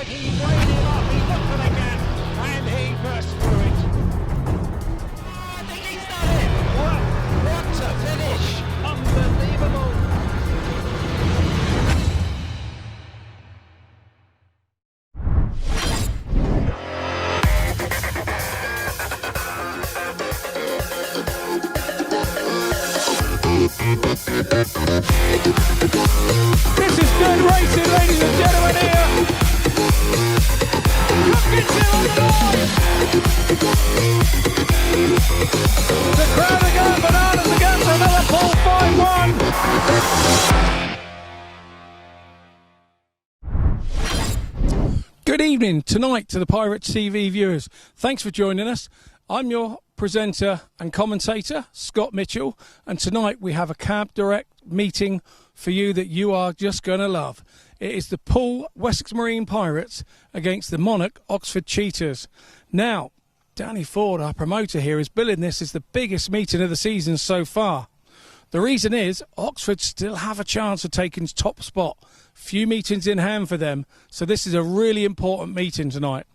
inside, he weighed him up, he looked for the gap, and he burst through it. Oh, I think he's done it! What a finish! Unbelievable! This is good racing, ladies and gentlemen, here. The crowd are going bananas again for another Poole 5-1. Good evening tonight to the Pirates TV viewers. Thanks for joining us. I'm your presenter and commentator, Scott Mitchell, and tonight we have a Cab Direct meeting for you that you are just going to love. It is the Poole Wessex Marine Pirates against the Monarch Oxford Cheetahs. Now, Danny Ford, our promoter here, is billing this as the biggest meeting of the season so far. The reason is Oxford still have a chance of taking top spot. Few meetings in hand for them, so this is a really important meeting tonight.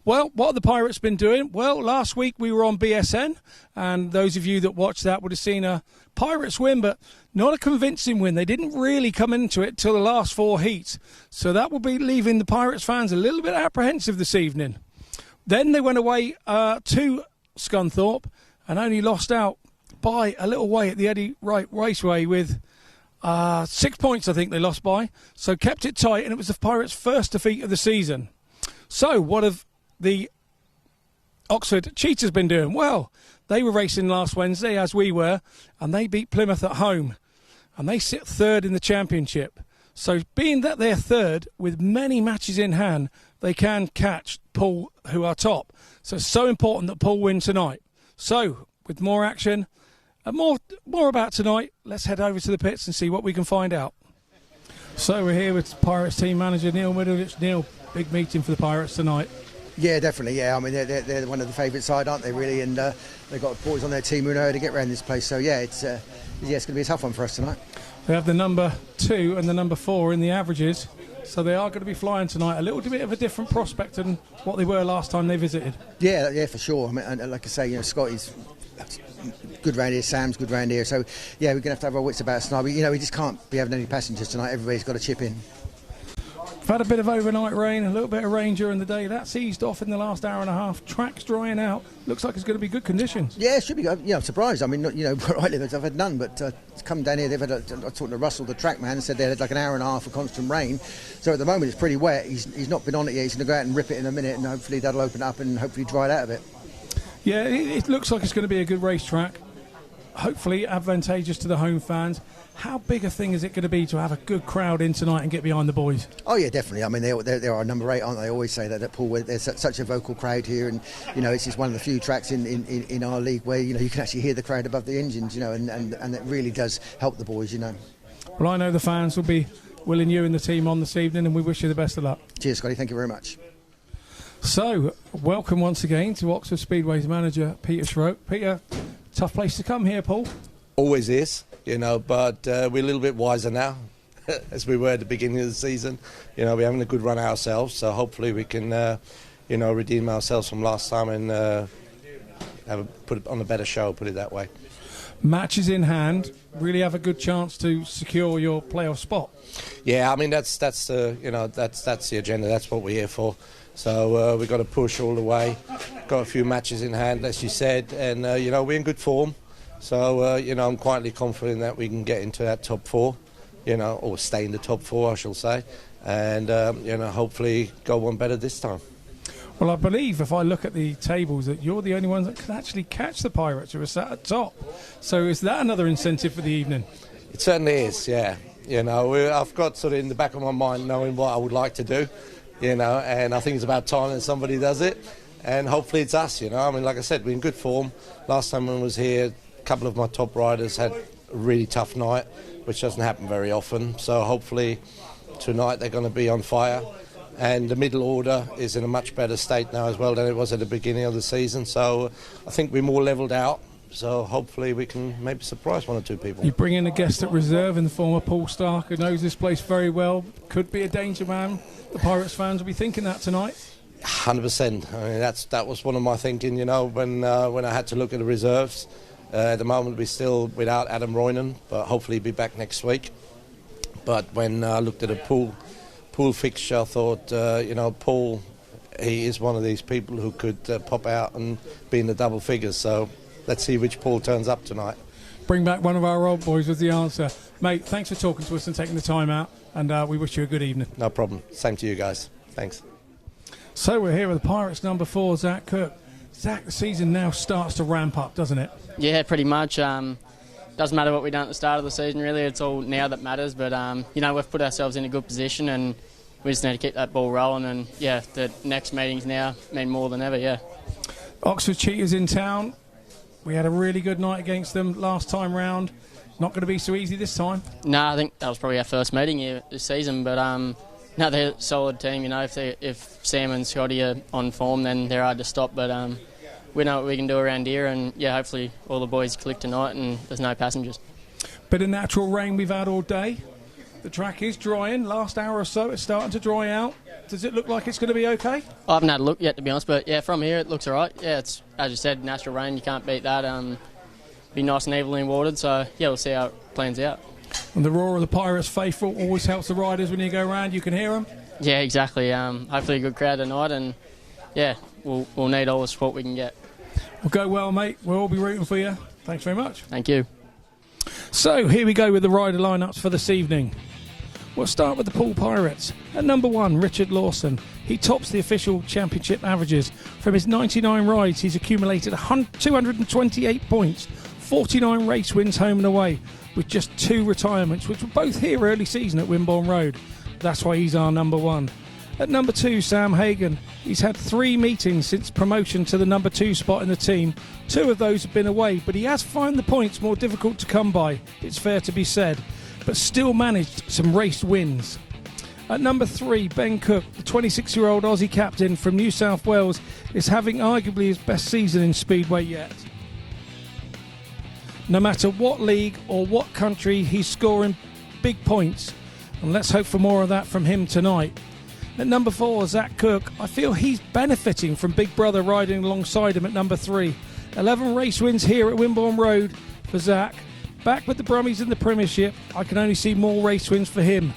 Well, what have the Pirates been doing? Well, last week we were on BSN, and those of you that watched that would have seen a Pirates win, but not a convincing win. They didn't really come into it till the last 4 heats, so that will be leaving the Pirates fans a little bit apprehensive this evening. Then they went away to Scunthorpe and only lost out by a little way at the Eddie Wright Raceway with 6 points, I think they lost by, so kept it tight, and it was the Pirates' first defeat of the season. So what have the Oxford Cheetahs been doing? Well, they were racing last Wednesday, as we were, and they beat Plymouth at home, and they sit third in the championship. So being that they're third, with many matches in hand, they can catch Poole, who are top. So it's so important that Poole win tonight. So with more action and more about tonight, let's head over to the pits and see what we can find out. So we're here with Pirates team manager Neil Middleditch. Neil, big meeting for the Pirates tonight. Yeah, definitely. Yeah, I mean they're one of the favourite side, aren't they? Really, and they've got boys on their team who know how to get around this place. So yeah, it's going to be a tough one for us tonight. They have the number 2 and the number 4 in the averages, so they are going to be flying tonight. A little bit of a different prospect than what they were last time they visited. Yeah, for sure. I mean, and like I say, you know, Scotty's good round here, Sam's good round here. So yeah, we're going to have our wits about us tonight. But, you know, we just can't be having any passengers tonight. Everybody's got to chip in. We've had a bit of overnight rain, a little bit of rain during the day. That's eased off in the last hour and a half. Track's drying out. Looks like it's going to be good conditions. Yeah, it should be good. Yeah, I'm surprised. I mean, not, you know, where I live, I've had none, but come down here, they've had I talked to Russell, the track man, and said they had like an hour and a half of constant rain. So at the moment it's pretty wet. He's not been on it yet. He's going to go out and rip it in a minute, and hopefully that'll open up and hopefully dry it out a bit. Yeah, it looks like it's going to be a good racetrack. Hopefully advantageous to the home fans. How big a thing is it going to be to have a good crowd in tonight and get behind the boys? Oh yeah, definitely. I mean, they are number 8, aren't they? I always say that at Poole, there's such a vocal crowd here, and you know, it's just one of the few tracks in our league where, you know, you can actually hear the crowd above the engines, you know, and it really does help the boys, you know. Well, I know the fans will be willing you and the team on this evening, and we wish you the best of luck. Cheers, Scotty. Thank you very much. So, welcome once again to Oxford Speedway's manager, Peter Schroeck. Peter, tough place to come here, Poole. Always is, you know, but we're a little bit wiser now, as we were at the beginning of the season. You know, we're having a good run ourselves, so hopefully we can, you know, redeem ourselves from last time and put it on a better show, put it that way. Matches in hand, really have a good chance to secure your playoff spot. Yeah, I mean that's you know, that's the agenda. That's what we're here for. So we've got to push all the way. Got a few matches in hand, as you said, and you know, we're in good form. So you know, I'm quietly confident that we can get into that top 4, you know, or stay in the top 4, I shall say, and you know, hopefully go one better this time. Well, I believe if I look at the tables that you're the only ones that can actually catch the Pirates who are sat at top. So is that another incentive for the evening? It certainly is, yeah. You know, I've got sort of in the back of my mind knowing what I would like to do, you know, and I think it's about time that somebody does it, and hopefully it's us, you know. I mean, like I said, we're in good form. Last time I was here, a couple of my top riders had a really tough night, which doesn't happen very often. So hopefully tonight they're going to be on fire. And the middle order is in a much better state now as well than it was at the beginning of the season. So I think we're more levelled out. so hopefully we can maybe surprise one or two people. You bring in a guest at reserve in the form of Poole Starke, who knows this place very well, could be a danger man. The Pirates fans will be thinking that tonight. 100%. I mean, that was one of my thinking, you know, when I had to look at the reserves. At the moment we're still without Adam Roynan, but hopefully he'll be back next week. But when I looked at a Poole fixture, I thought, you know, Poole, he is one of these people who could pop out and be in the double figures. So let's see which Poole turns up tonight. Bring back one of our old boys was the answer. Mate, thanks for talking to us and taking the time out, and we wish you a good evening. No problem. Same to you guys. Thanks. So we're here with the Pirates number 4, Zach Cook. Zach, the season now starts to ramp up, doesn't it? Yeah, pretty much. Doesn't matter what we've done at the start of the season, really. It's all now that matters. But, you know, we've put ourselves in a good position and we just need to keep that ball rolling. And, yeah, the next meetings now mean more than ever, yeah. Oxford Cheetahs in town. We had a really good night against them last time round. Not going to be so easy this time. No, I think that was probably our first meeting here this season. But, no, they're a solid team. You know, if Sam and Scotty are on form, then they're hard to stop. But we know what we can do around here. And, yeah, hopefully all the boys click tonight and there's no passengers. Bit of natural rain we've had all day. The track is drying. Last hour or so, it's starting to dry out. Does it look like it's going to be okay? I haven't had a look yet, to be honest. But, yeah, from here it looks all right. Yeah, it's, as you said, natural rain. You can't beat that. Be nice and evenly watered. So, yeah, we'll see how it plans out. And the roar of the Pirates faithful always helps the riders when you go around. You can hear them. Yeah, exactly. Hopefully a good crowd tonight, and yeah, we'll need all the support we can get. Well, go well, mate. We'll all be rooting for you. Thanks very much. Thank you. So here we go with the rider lineups for this evening. We'll start with the Poole Pirates. At number 1, Richard Lawson. He tops the official championship averages. From his 99 rides, he's accumulated 228 points, 49 race wins home and away, with just 2 retirements, which were both here early season at Wimborne Road. That's why he's our number 1. At number 2, Sam Hagon. He's had 3 meetings since promotion to the number 2 spot in the team. 2 of those have been away, but he has found the points more difficult to come by, it's fair to be said, but still managed some race wins. At number 3, Ben Cook, the 26-year-old Aussie captain from New South Wales, is having arguably his best season in Speedway yet. No matter what league or what country, he's scoring big points, and let's hope for more of that from him tonight. At number 4, Zach Cook. I feel he's benefiting from Big Brother riding alongside him at number 3. 11 race wins here at Wimborne Road for Zach. Back with the Brummies in the Premiership, I can only see more race wins for him.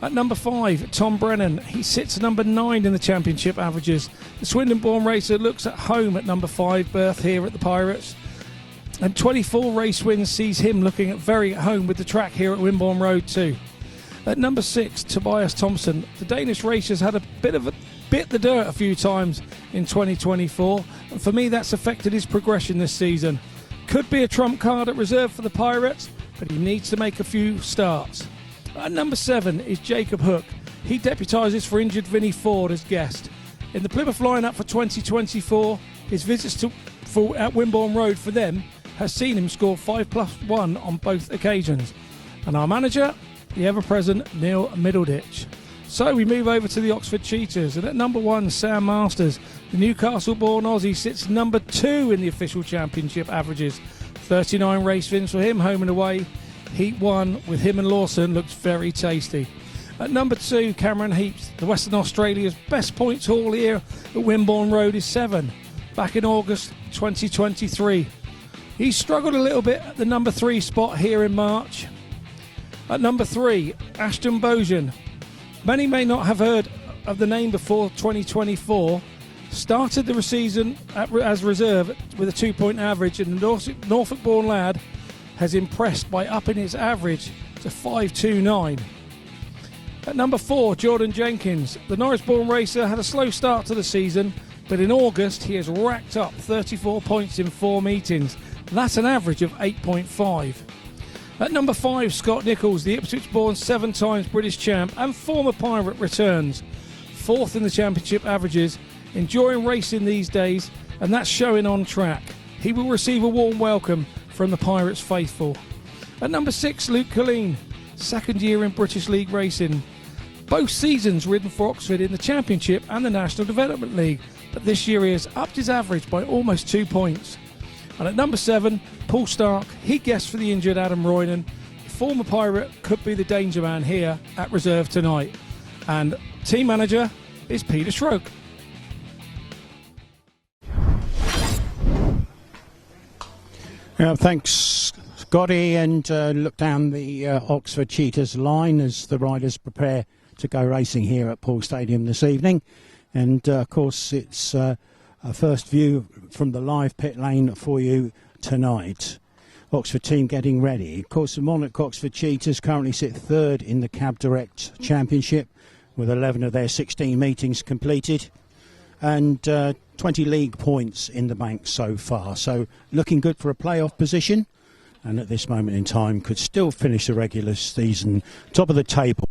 At number 5, Tom Brennan. He sits number 9 in the championship averages. The Swindon-born racer looks at home at number 5 berth here at the Pirates. And 24 race wins sees him looking very at home with the track here at Wimborne Road too. At number 6, Tobias THOMSEN. The Danish racer's had a bit the dirt a few times in 2024, and for me that's affected his progression this season. Could be a trump card at reserve for the Pirates, but he needs to make a few starts. At number 7 is Jacob Hook. He deputises for injured Vinnie Ford as guest. In the Plymouth lineup for 2024, his visits at Wimborne Road for them has seen him score 5+1 on both occasions. And our manager, the ever-present Neil Middleditch. So we move over to the Oxford Cheetahs, and at number 1, Sam Masters. The Newcastle-born Aussie sits number 2 in the official championship averages. 39 race wins for him, home and away. Heat 1 with him and Lawson looks very tasty. At number 2, Cameron Heeps. The Western Australia's best points haul here at Wimborne Road is 7. Back in August 2023. He struggled a little bit at the number 3 spot here in March. At number 3, Ashton BOUGHEN. Many may not have heard of the name before 2024. Started the season as reserve with a 2-point average, and the Norfolk-born lad has impressed by upping his average to 5.29. At number 4, Jordan Jenkins. The Norris-born racer had a slow start to the season, but in August he has racked up 34 points in 4 meetings. That's an average of 8.5. At number 5, Scott Nicholls, the Ipswich-born 7 times British champ and former Pirate, returns. 4th in the championship averages, enjoying racing these days, and that's showing on track. He will receive a warm welcome from the Pirates faithful. At number 6, Luke Killeen, 2nd year in British League racing. Both seasons ridden for Oxford in the Championship and the National Development League, but this year he has upped his average by almost 2 points. And at number 7, Paul Starke, he guessed for the injured Adam Roynan. The former Pirate could be the danger man here at reserve tonight. And team manager is Peter Schroeck. Thanks, Scotty, and look down the Oxford Cheetahs line as the riders prepare to go racing here at Poole Stadium this evening. And of course it's a first view from the live pit lane for you tonight. Oxford team getting ready. Of course, the Monarch Oxford Cheetahs currently sit third in the Cab Direct Championship with 11 of their 16 meetings completed and 20 league points in the bank so far. So looking good for a playoff position, and at this moment in time could still finish the regular season top of the table,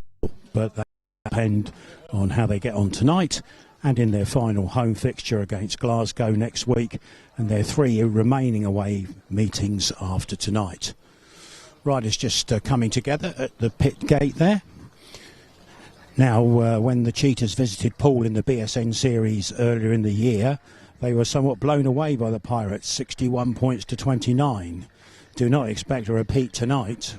but that will depend on how they get on tonight and in their final home fixture against Glasgow next week, and their 3 remaining away meetings after tonight. Riders just coming together at the pit gate there. Now, when the Cheetahs visited Poole in the BSN series earlier in the year, they were somewhat blown away by the Pirates, 61 points to 29. Do not expect a repeat tonight.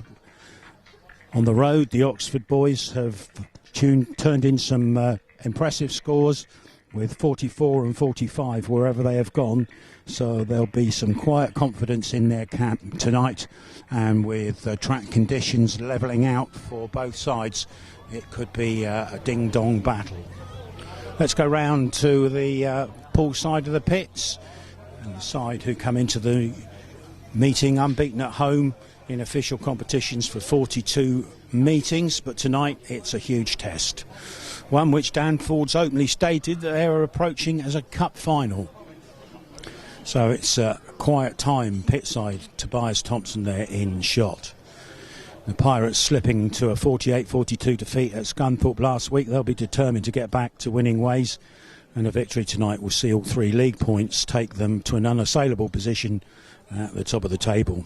On the road, the Oxford boys have turned in some impressive scores with 44 and 45 wherever they have gone. So there'll be some quiet confidence in their camp tonight, and with track conditions levelling out for both sides, it could be a ding-dong battle. Let's go round to the Poole side of the pits, and the side who come into the meeting unbeaten at home in official competitions for 42 meetings, but tonight it's a huge test. One which Dan Ford's openly stated that they are approaching as a cup final. So it's a quiet time pit side. Tobias THOMSEN there in shot. The Pirates slipping to a 48-42 defeat at Scunthorpe last week. They'll be determined to get back to winning ways, and a victory tonight will see all 3 league points take them to an unassailable position at the top of the table,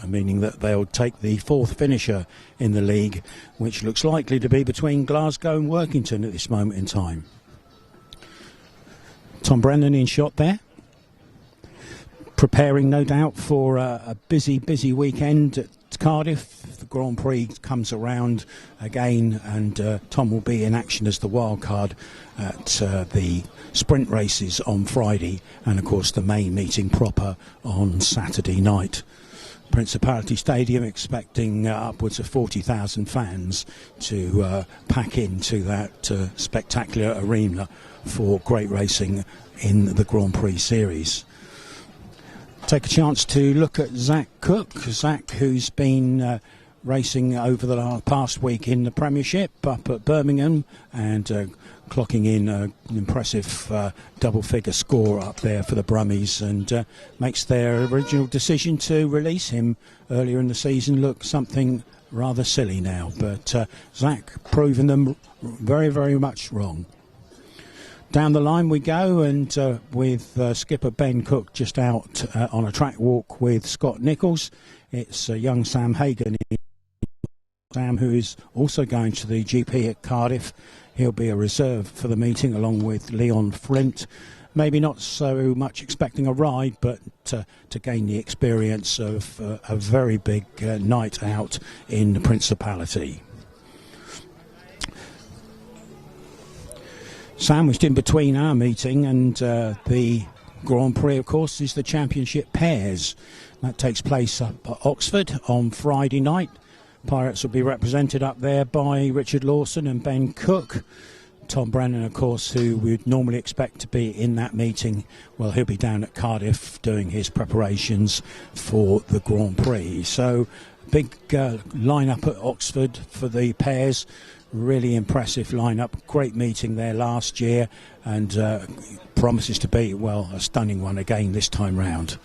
meaning that they'll take the 4th finisher in the league, which looks likely to be between Glasgow and Workington at this moment in time. Tom Brennan in shot there, preparing no doubt for a busy weekend at Cardiff. The Grand Prix comes around again, and Tom will be in action as the wild card at the sprint races on Friday, and of course the main meeting proper on Saturday night. Principality Stadium expecting upwards of 40,000 fans to pack into that spectacular arena for great racing in the Grand Prix series. Take a chance to look at Zach Cook. Zach, who's been racing over the past week in the Premiership up at Birmingham, and clocking in an impressive double-figure score up there for the Brummies, and makes their original decision to release him earlier in the season look something rather silly now. But Zach proving them very, very much wrong. Down the line we go, and with skipper Ben Cook just out on a track walk with Scott Nicholls. It's young Sam Hagon, Sam, who is also going to the GP at Cardiff. He'll be a reserve for the meeting along with Leon Flint. Maybe not so much expecting a ride, but to gain the experience of a very big night out in the Principality. Sandwiched in between our meeting and the Grand Prix, of course, is the Championship Pairs. That takes place up at Oxford on Friday night. Pirates will be represented up there by Richard Lawson and Ben Cook. Tom Brennan, of course, who we'd normally expect to be in that meeting, well, he'll be down at Cardiff doing his preparations for the Grand Prix. So, big line-up at Oxford for the Pairs. Really impressive lineup. Great meeting there last year, and promises to be, well, a stunning one again this time round.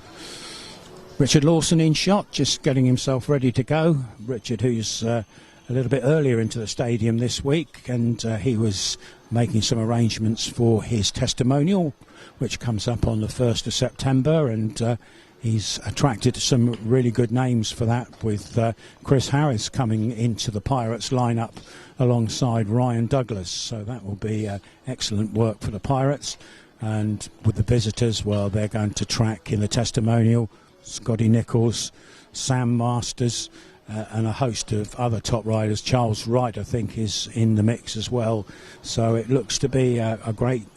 Richard Lawson in shot, just getting himself ready to go. Richard, who's a little bit earlier into the stadium this week, and he was making some arrangements for his testimonial, which comes up on the 1st of September, and he's attracted some really good names for that, with Chris Harris coming into the Pirates lineup alongside Ryan Douglas. So that will be excellent work for the Pirates. And with the visitors, well, they're going to track in the testimonial Scotty Nicholls, Sam Masters, and a host of other top riders. Charles Wright, I think, is in the mix as well. So it looks to be a great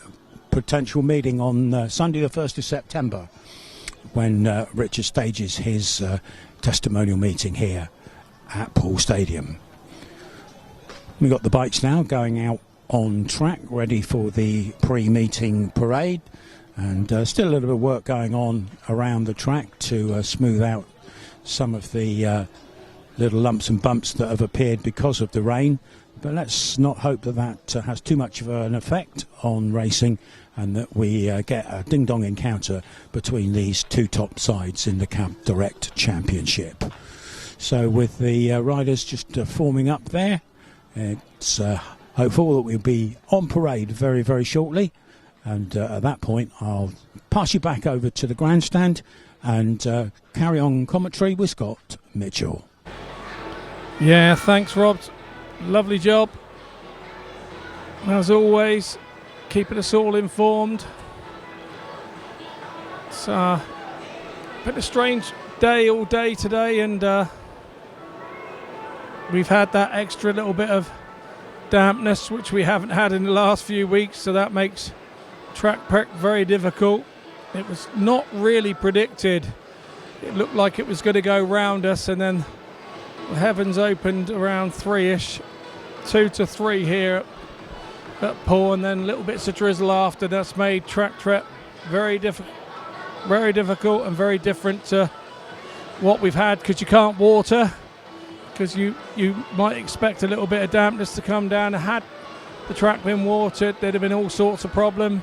potential meeting on Sunday the 1st of September when Richard stages his testimonial meeting here at Poole Stadium. We've got the bikes now going out on track, ready for the pre-meeting parade, and still a little bit of work going on around the track to smooth out some of the little lumps and bumps that have appeared because of the rain. But let's not hope that that has too much of an effect on racing, and that we get a ding-dong encounter between these two top sides in the Cab Direct Championship. So with the riders just forming up there, it's hopeful that we'll be on parade very, very shortly. And at that point, I'll pass you back over to the grandstand and carry on commentary with Scott Mitchell. Yeah, thanks, Rob. Lovely job. As always, keeping us all informed. It's been a strange day all day today, and we've had that extra little bit of dampness which we haven't had in the last few weeks, so that makes track prep very difficult. It was not really predicted. It looked like it was going to go round us, and then the heavens opened around 3ish, 2 to 3 here at Poole, and then little bits of drizzle after. That's made track prep very difficult and very different to what we've had, because you can't water, because you might expect a little bit of dampness to come down. Had the track been watered, there'd have been all sorts of problems.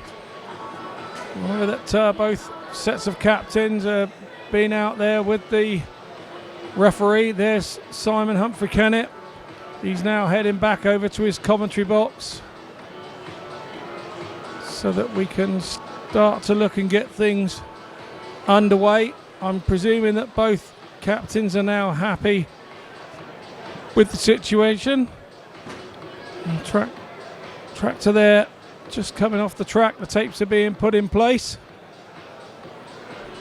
Remember that both sets of captains have been out there with the referee. There's Simon Humphrey-Kennett. He's now heading back over to his commentary box so that we can start to look and get things underway. I'm presuming that both captains are now happy with the situation. And tractor there just coming off the track. The tapes are being put in place,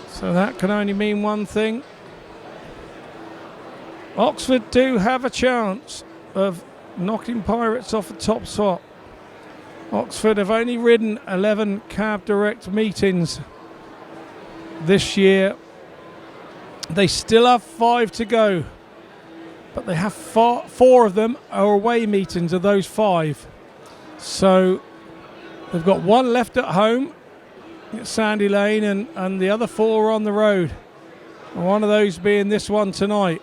so that can only mean one thing. Oxford do have a chance of knocking Pirates off the top spot. Oxford have only ridden 11 Cab Direct meetings this year. They still have 5 to go, but they have 4 of them are away meetings of those 5. So they've got 1 left at home at Sandy Lane, and the other 4 are on the road. And one of those being this one tonight.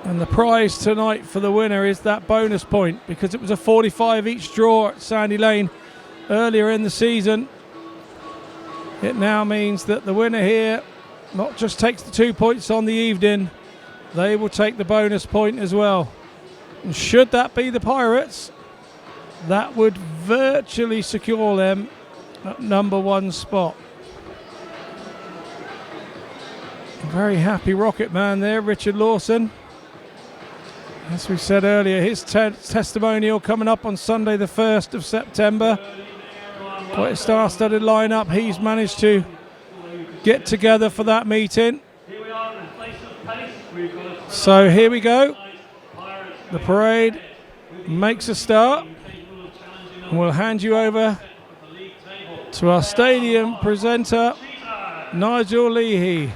And the prize tonight for the winner is that bonus point, because it was a 45 each draw at Sandy Lane earlier in the season. It now means that the winner here not just takes the 2 points on the evening, they will take the bonus point as well. And should that be the Pirates, that would virtually secure them at number 1 spot. Very happy rocket man there, Richard Lawson. As we said earlier, his testimonial coming up on Sunday the 1st of September. Quite a star-studded lineup he's managed to get together for that meeting. So here we go. The parade makes a start. And we'll hand you over to our stadium presenter, Nigel Leahy.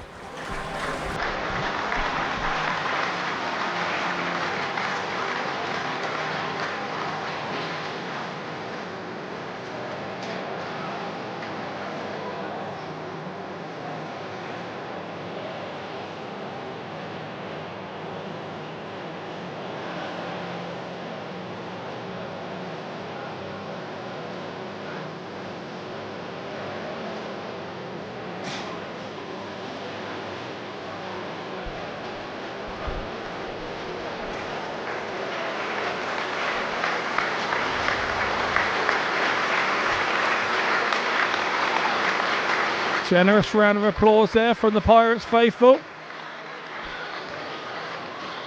Generous round of applause there from the Pirates faithful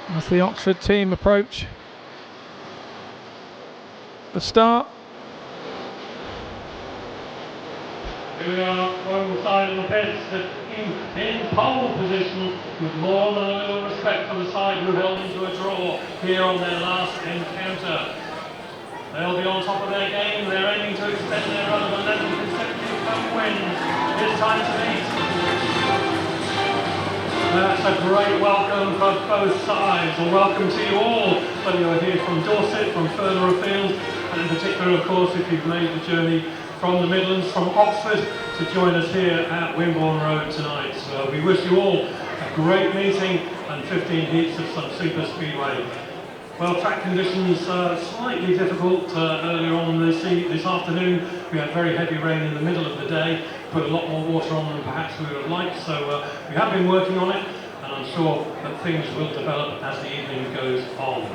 as the Oxford team approach the start. Here we are, one side of the pits, in pole position, with more than a little respect for the side who held into a draw here on their last encounter. They'll be on top of their game. They're aiming to extend their run of 11 consecutive home wins. It's time to beat. That's a great welcome for both sides. A welcome to you all, whether you're here from Dorset, from further afield, and in particular, of course, if you've made the journey from the Midlands, from Oxford, to join us here at Wimborne Road tonight. So we wish you all a great meeting and 15 heats of some super speedway. Well, track conditions slightly difficult earlier on this afternoon. We had very heavy rain in the middle of the day, put a lot more water on than perhaps we would have liked, so we have been working on it, and I'm sure that things will develop as the evening goes on.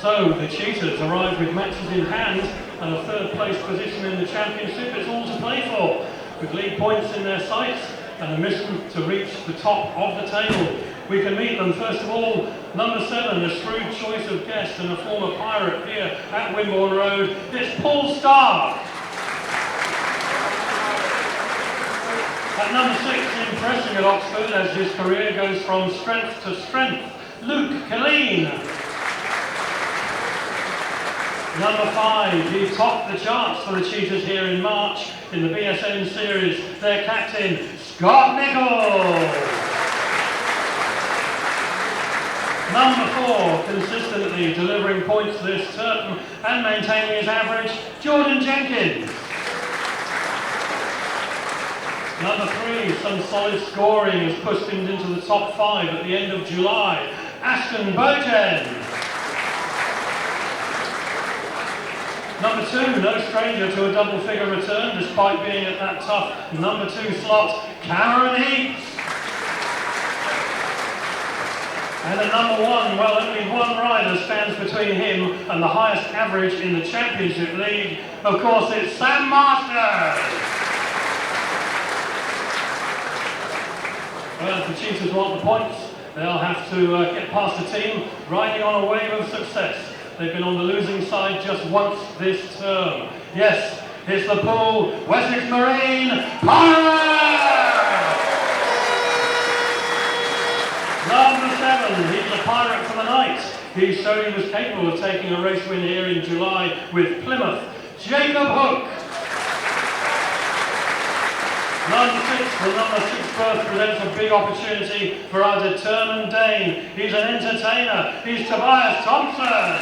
So, the Cheetahs arrived with matches in hand and a third place position in the championship. It's all to play for, with league points in their sights and a mission to reach the top of the table. We can meet them. First of all, number 7, a shrewd choice of guest and a former pirate here at Wimborne Road. It's Poole Starke. At number 6, impressing at Oxford as his career goes from strength to strength, Killeen. Number 5, he topped the charts for the Cheetahs here in March in the BSN series. Their captain, Nicholls. Number 4, consistently delivering points this term and maintaining his average, Jenkins. Number 3, some solid scoring has pushed him into the top 5 at the end of July, Ashton BOUGHEN. Number 2, no stranger to a double-figure return, despite being at that tough number 2 slot, Heeps. And at number 1, well, only one rider stands between him and the highest average in the Championship League. Of course, it's Sam Masters. Well, if the Cheetahs want the points, they'll have to get past the team riding on a wave of success. They've been on the losing side just once this term. Yes, it's the Poole Pirates! Number 7, he's a pirate for the night. He showed he was capable of taking a race win here in July with Plymouth, Jacob Hook. Number 6, the number 6 berth presents a big opportunity for our determined Dane. He's an entertainer. He's Tobias THOMSEN.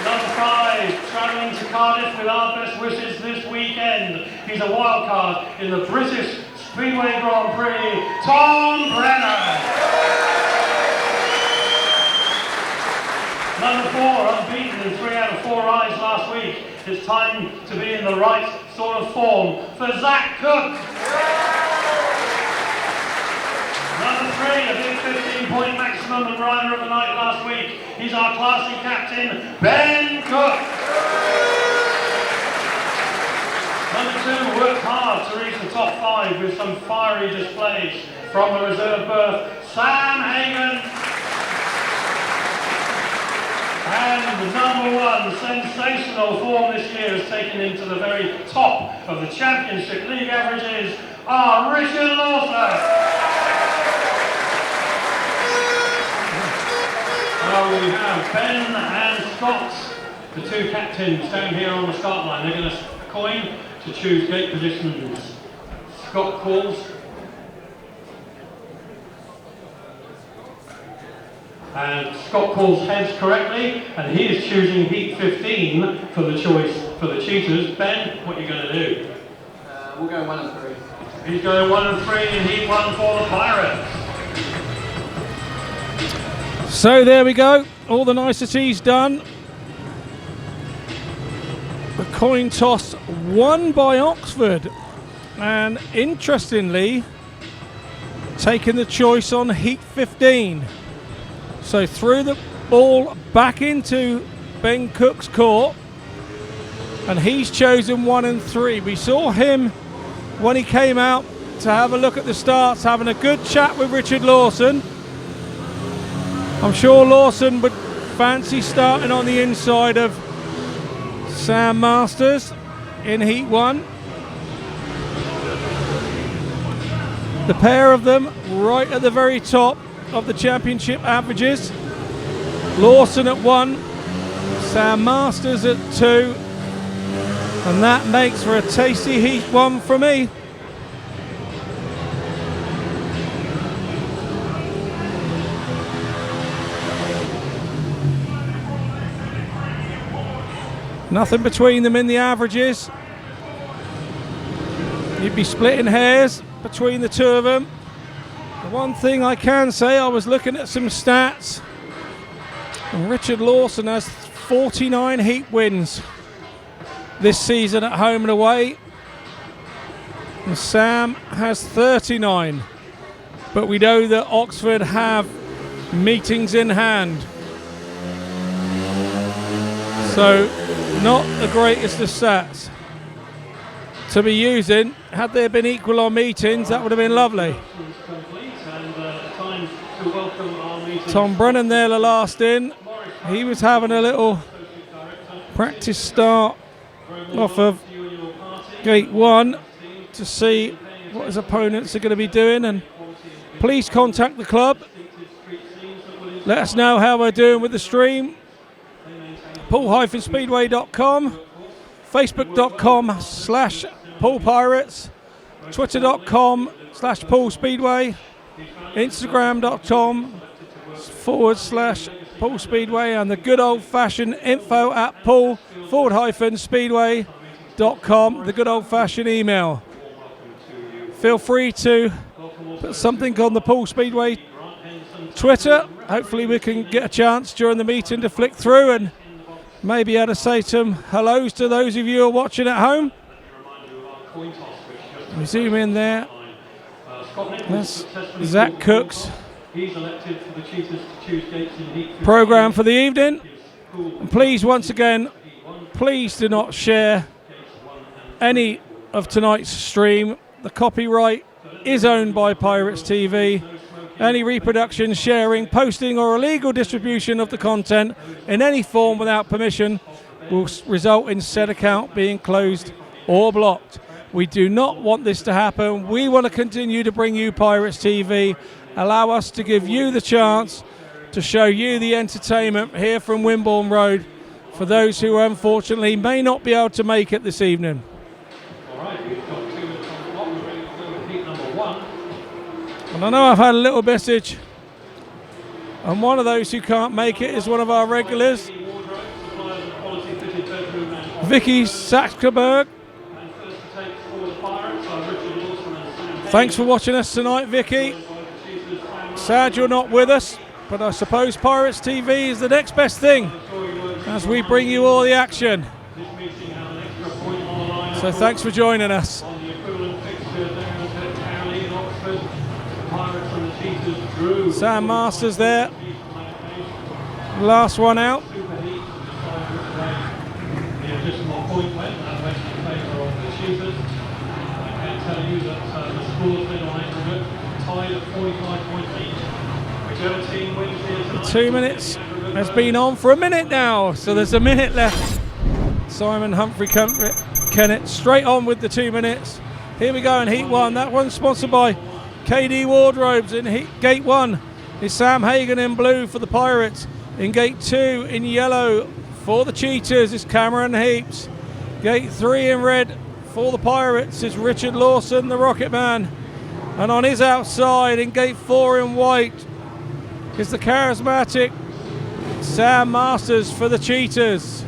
Number 5, travelling to Cardiff with our best wishes this weekend. He's a wild card in the British Speedway Grand Prix, Brennan. Number 4, unbeaten in 3 out of 4 rides last week. It's time to be in the right sort of form for Zach Cook. Number 3, a big 15-point maximum and rider of the night last week. He's our classy captain, Ben Cook. Number 2, worked hard to reach the top 5 with some fiery displays from the reserve berth, Sam Hagon. And number 1, sensational form this year has taken him to the very top of the Championship League averages, are Richard Lawson. So we have Ben and Scott, the 2 captains down here on the start line. They're going to coin to choose gate positions. Scott calls. And Scott calls heads correctly, and he is choosing heat 15 for the choice for the Cheetahs. Ben, what are you going to do? We'll go 1 and 3. He's going 1 and 3 in heat 1 for the Pirates. So there we go, all the niceties done. The coin toss won by Oxford, and interestingly, taking the choice on heat 15. So threw the ball back into Ben Cook's court, and he's chosen 1 and 3. We saw him when he came out to have a look at the starts, having a good chat with Richard Lawson. I'm sure Lawson would fancy starting on the inside of Sam Masters. in Heat 1. The pair of them right at the very top of the championship averages. Lawson at 1, Sam Masters at 2, and that makes for a tasty Heat 1 for me. Nothing between them in the averages. You'd be splitting hairs between the two of them. The one thing I can say, I was looking at some stats, and Richard Lawson has 49 Heat wins this season at home and away, and Sam has 39. But we know that Oxford have meetings in hand, so not the greatest of stats to be using. Had there been equal on meetings, that would have been lovely. Tom Brennan there, the last in. He was having a little practice start off of gate 1 to see what his opponents are going to be doing, and please contact the club. Let us know how we're doing with the stream. Poole-Speedway.com, Facebook.com/Poole Pirates, Twitter.com/Poole Speedway, Instagram.com/Poole Speedway, and the good old fashioned info at Poole-Speedway.com, the good old fashioned email. Feel free to put something on the Poole Speedway Twitter. Hopefully we can get a chance during the meeting to flick through and maybe able to say some hellos to those of you who are watching at home. We zoom in there. That's Zach Cook's programme for the evening. And please, once again, please do not share any of tonight's stream. The copyright is owned by Pirates TV. Any reproduction, sharing, posting or illegal distribution of the content in any form without permission will result in said account being closed or blocked. We do not want this to happen. We want to continue to bring you Pirates TV. Allow us to give you the chance to show you the entertainment here from Wimborne Road for those who unfortunately may not be able to make it this evening. And I know I've had a little message, and one of those who can't make it is one of our regulars, Vicky Saxkerberg. Thanks for watching us tonight, Vicky. Sad you're not with us, but I suppose Pirates TV is the next best thing as we bring you all the action. So thanks for joining us. Sam Masters there, last one out. The 2 minutes has been on for a minute now, so there's a minute left. Simon Humphrey-Kennett straight on with the 2 minutes. Here we go in Heat 1. That one's sponsored by KD Wardrobes. In Gate 1 is Sam Hagen in blue for the Pirates. In Gate 2 in yellow for the Cheetahs is Cameron Heeps. Gate 3 in red for the Pirates is Richard Lawson, the Rocket Man. And on his outside in Gate 4 in white is the charismatic Sam Masters for the Cheetahs.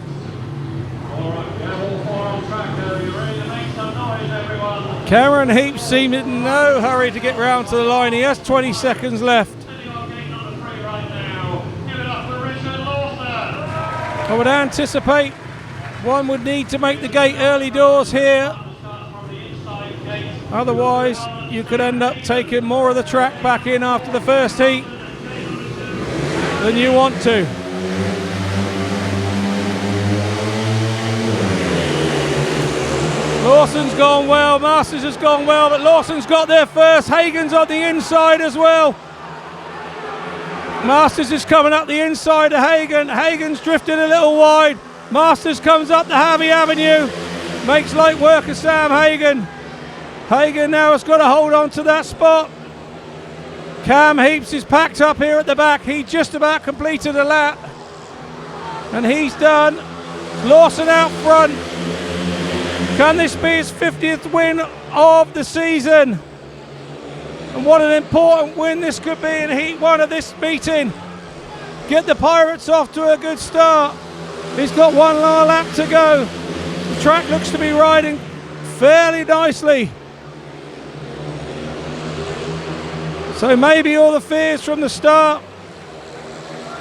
Cameron Heeps seemed in no hurry to get round to the line. He has 20 seconds left. I would anticipate one would need to make the gate early doors here. Otherwise, you could end up taking more of the track back in after the first heat than you want to. Lawson's gone well, Masters has gone well, but Lawson's got there first. Hagen's on the inside as well. Masters is coming up the inside of Hagen. Hagen's drifted a little wide. Masters comes up the Harvey Avenue. Makes light work of Sam Hagen. Hagen now has got to hold on to that spot. Cam Heeps is packed up here at the back. He just about completed a lap. And he's done. Lawson out front. Can this be his 50th win of the season? And what an important win this could be in Heat 1 of this meeting. Get the Pirates off to a good start. He's got one lap to go. The track looks to be riding fairly nicely. So maybe all the fears from the start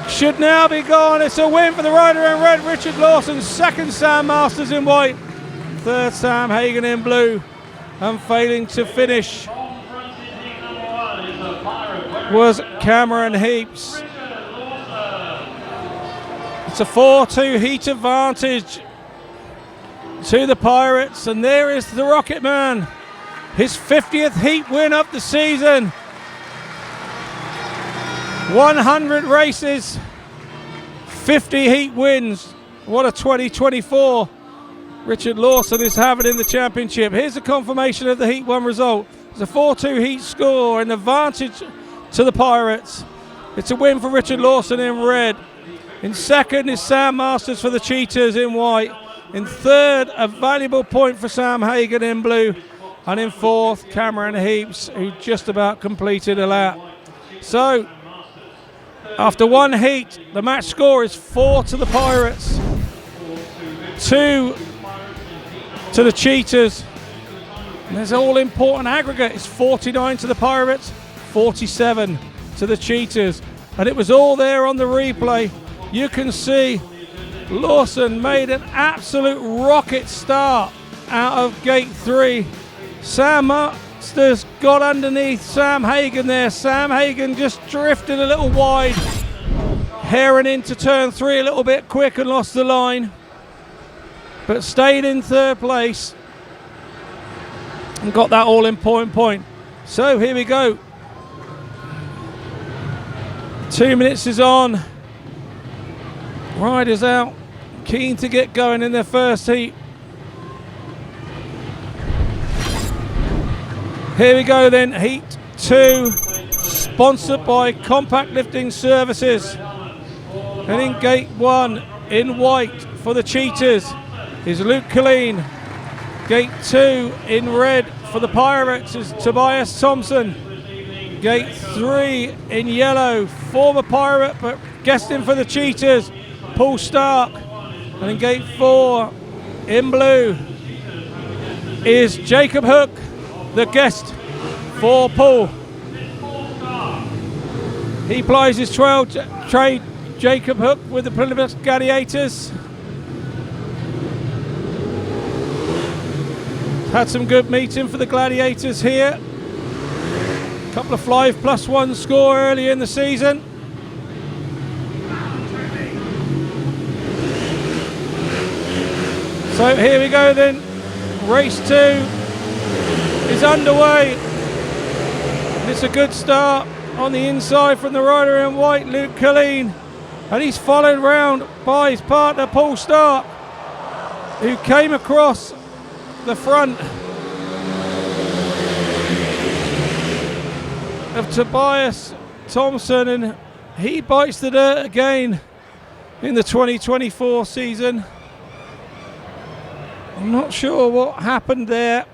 should now be gone. It's a win for the rider in red, Richard Lawson. Second, Sam Masters in white. Third, Sam Hagen in blue. And failing to finish was Cameron Heeps. It's a 4-2 heat advantage to the Pirates. And there is the Rocket Man. His 50th heat win of the season. 100 races, 50 heat wins. What a 2024 Richard Lawson is having in the championship. Here's a confirmation of the Heat 1 result. It's a 4-2 heat score, an advantage to the Pirates. It's a win for Richard Lawson in red. In second is Sam Masters for the Cheetahs in white. In third, a valuable point for Sam Hagen in blue. And in fourth, Cameron Heeps, who just about completed a lap. So, after one heat, the match score is 4 to the Pirates, 2 to the Cheetahs. And there's all important aggregate. It's 49 to the Pirates, 47 to the Cheetahs. And it was all there on the replay. You can see Lawson made an absolute rocket start out of gate 3. Sam Masters got underneath Sam Hagen there. Sam Hagen just drifted a little wide, herring into turn 3 a little bit quick and lost the line, but stayed in third place and got that all important point. So here we go. 2 minutes is on. Riders out, keen to get going in their first heat. Here we go then, Heat 2, sponsored by Compact Lifting Services. And in gate 1, in white for the Cheetahs, is Luke Killeen. Gate 2, in red for the Pirates, is Tobias THOMSEN. Gate 3, in yellow, former Pirate, but guesting for the Cheetahs, Poole Starke. And in gate 4, in blue, is Jacob Hook, the guest for Poole. He plies his trade, Jacob Hook, with the Plymouth Gladiators. Had some good meeting for the Gladiators here. Couple of 5+1 score early in the season. So here we go then. Race 2 is underway. And it's a good start on the inside from the rider in white, Luke Killeen. And he's followed round by his partner, Poole Starke, who came across the front of Tobias THOMSEN, and he bites the dirt again in the 2024 season. I'm not sure what happened there.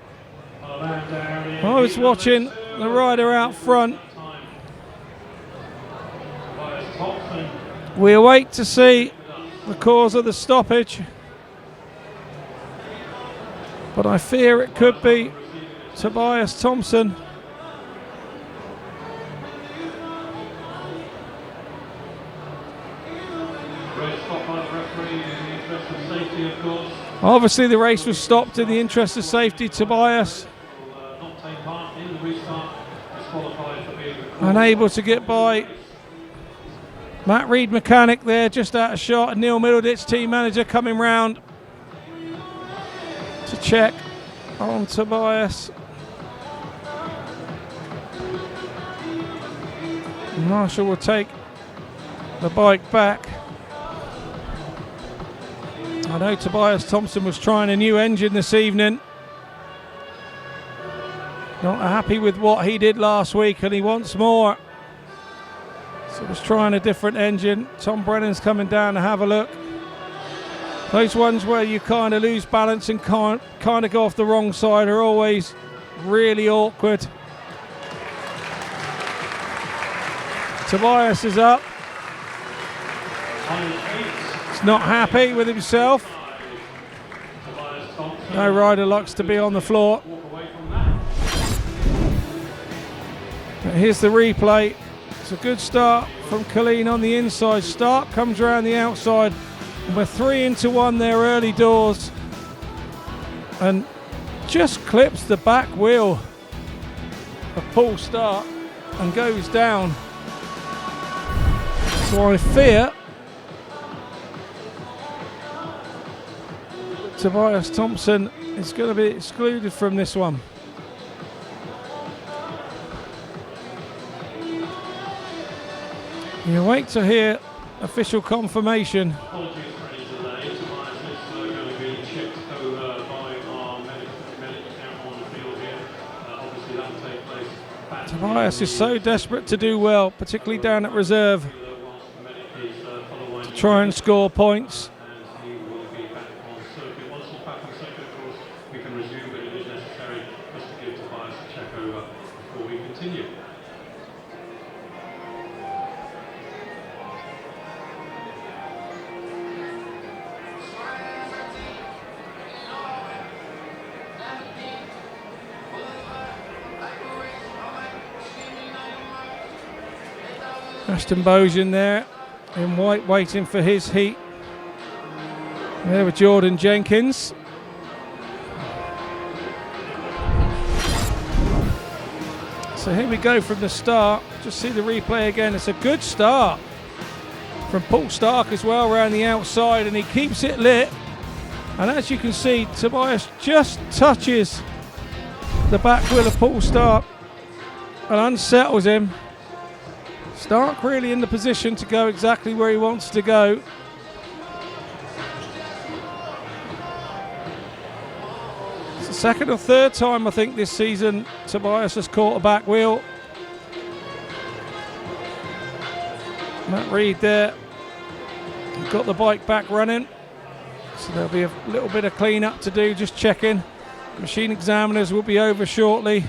I was watching the rider out front. We await to see the cause of the stoppage, but I fear it could be Tobias THOMSEN. Obviously the race was stopped in the interest of safety. Tobias unable to get by. Matt Reed mechanic there just out of shot, and Neil Middleditch team manager coming round to check on Tobias. Marshall will take the bike back. I know Tobias THOMSEN was trying a new engine this evening. Not happy with what he did last week and he wants more. So he's trying a different engine. Tom Brennan's coming down to have a look. Those ones where you kind of lose balance and kind of go off the wrong side are always really awkward. Tobias is up. He's not happy with himself. No rider likes to be on the floor. But here's the replay. It's a good start from Killeen on the inside. STARKE comes around the outside. And we're 3 into 1 there early doors. And just clips the back wheel of Poole STARKE and goes down. So I fear Tobias THOMSEN is going to be excluded from this one. You wait to hear official confirmation. Apologies for any delay. Tobias is going to be checked over by our medic account on the field here. Obviously that will take place back. Tobias is so desperate to do well, particularly down at reserve, to try and score points. And he will be back on circuit. Once he's back on circuit, of course, we can resume, but it is necessary just to give Tobias a check over before we continue. Ashton BOUGHEN there in white waiting for his heat. There with Jordan Jenkins. So here we go from the start. Just see the replay again. It's a good start from Poole STARKE as well around the outside, and he keeps it lit. And as you can see, Tobias just touches the back wheel of Poole STARKE and unsettles him. STARKE really in the position to go exactly where he wants to go. It's the second or third time I think this season Tobias has caught a back wheel. Matt Reed there, got the bike back running. So there'll be a little bit of clean up to do, just checking. Machine examiners will be over shortly.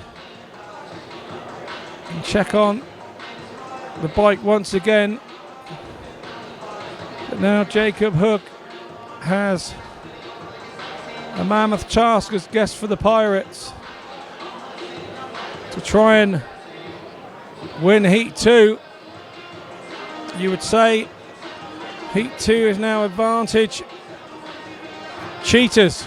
And check on the bike once again. But now Jacob Hook has a mammoth task as guest for the Pirates to try and win Heat 2. You would say Heat 2 is now advantage Cheetahs.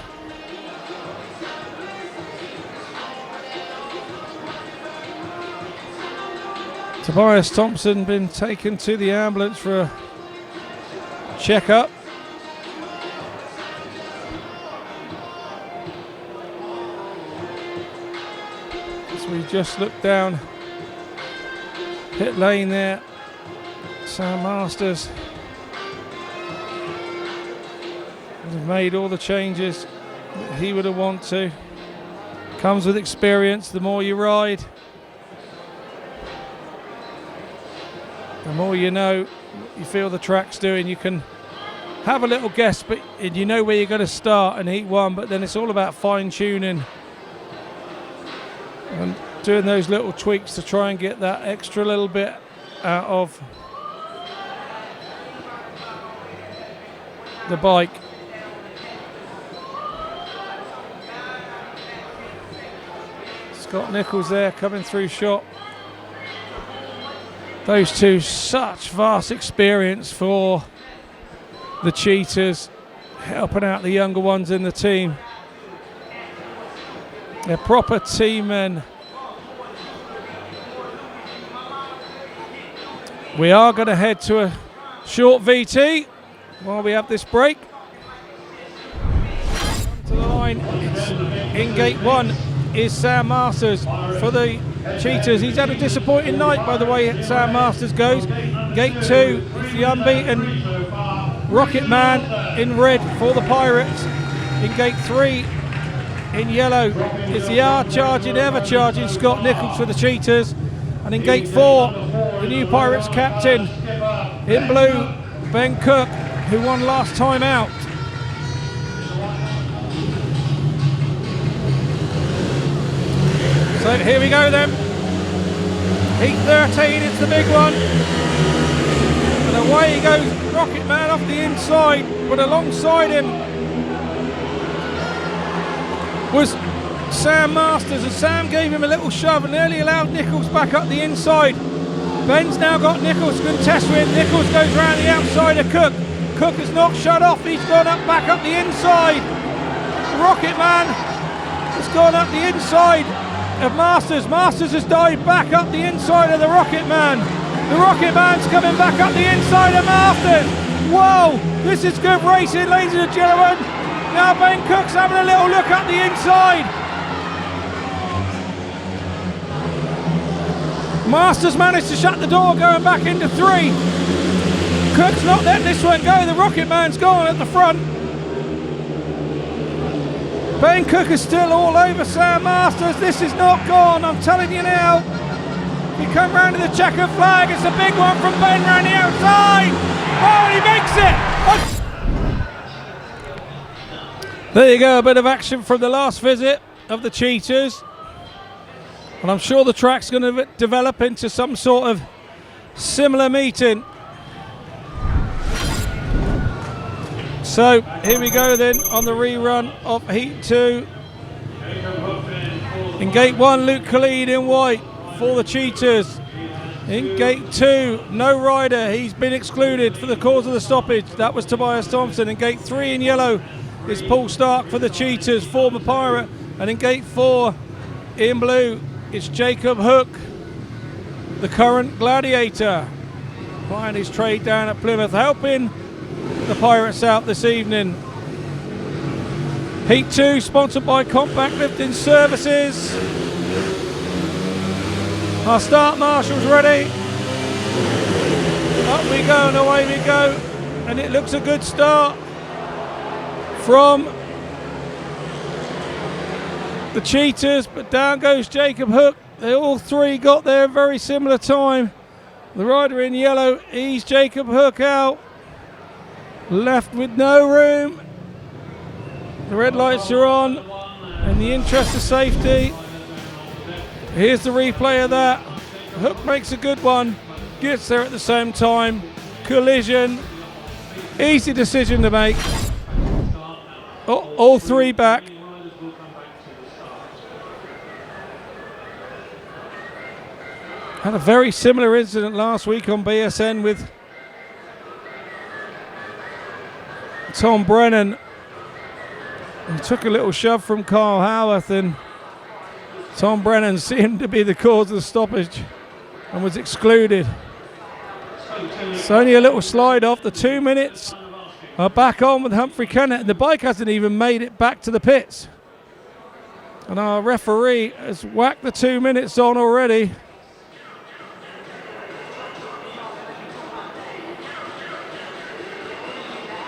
Tobias THOMSEN been taken to the ambulance for a checkup. As we just look down pit lane there, Sam Masters has made all the changes that he would have wanted to. Comes with experience. The more you ride, the more you know what you feel the track's doing. You can have a little guess, but you know where you're going to start in Heat 1, but then it's all about fine-tuning and doing those little tweaks to try and get that extra little bit out of the bike. Scott Nicholls there coming through shot. Those two, such vast experience for the Cheetahs, helping out the younger ones in the team. They're proper team men. We are going to head to a short VT while we have this break. To the line, it's in gate 1 is Sam Masters for the Cheetahs. He's had a disappointing night, by the way. Sam Masters goes. Gate 2, the unbeaten Rocket Man in red for the Pirates. In gate 3 in yellow is the charging, ever charging Scott Nicholls for the Cheetahs. And in gate 4, the new Pirates captain in blue, Ben Cook, who won last time out. So here we go then. Heat 13 is the big one. And away he goes, Rocket Man off the inside, but alongside him was Sam Masters, and Sam gave him a little shove and nearly allowed Nicholls back up the inside. Ben's now got Nicholls to contest with. Nicholls goes round the outside of Cook. Cook is not shut off, he's gone up back up the inside. Rocket Man has gone up the inside of Masters. Masters has dived back up the inside of the Rocket Man. The Rocket Man's coming back up the inside of Masters. Whoa, this is good racing, ladies and gentlemen. Now Ben Cook's having a little look up the inside. Masters managed to shut the door going back into 3. Cook's not letting this one go. The Rocket Man's gone at the front. Ben Cook is still all over Sam Masters. This is not gone, I'm telling you now. We come round to the checkered flag. It's a big one from Ben round the outside. Oh, and he makes it. There you go, a bit of action from the last visit of the Cheetahs. And I'm sure the track's going to develop into some sort of similar meeting. So here we go then on the rerun of Heat 2. In gate 1, Luke Killeen in white for the Cheetahs. In gate 2, no rider, he's been excluded for the cause of the stoppage. That was Tobias THOMSEN. In gate 3 in yellow is Poole Starke for the Cheetahs, former Pirate. And in gate 4 in blue, it's Jacob Hook, the current Gladiator, plying his trade down at Plymouth, helping the Pirates out this evening. Heat 2 sponsored by Compact Lifting Services. Our start marshal's ready. Up we go and away we go, and it looks a good start from the Cheetahs, but down goes Jacob Hook. They all three got there at a very similar time. The rider in yellow eased Jacob Hook out, left with no room. The red lights are on in the interest of safety. Here's the replay of that. Hook makes a good one, gets there at the same time. Collision, easy decision to make. Oh, all three back. Had a very similar incident last week on BSN with Tom Brennan. He took a little shove from Carl Howarth, and Tom Brennan seemed to be the cause of the stoppage and was excluded. It's only a little slide off. The 2 minutes are back on with Humphrey-KENNETT, and the bike hasn't even made it back to the pits. And our referee has whacked the 2 minutes on already.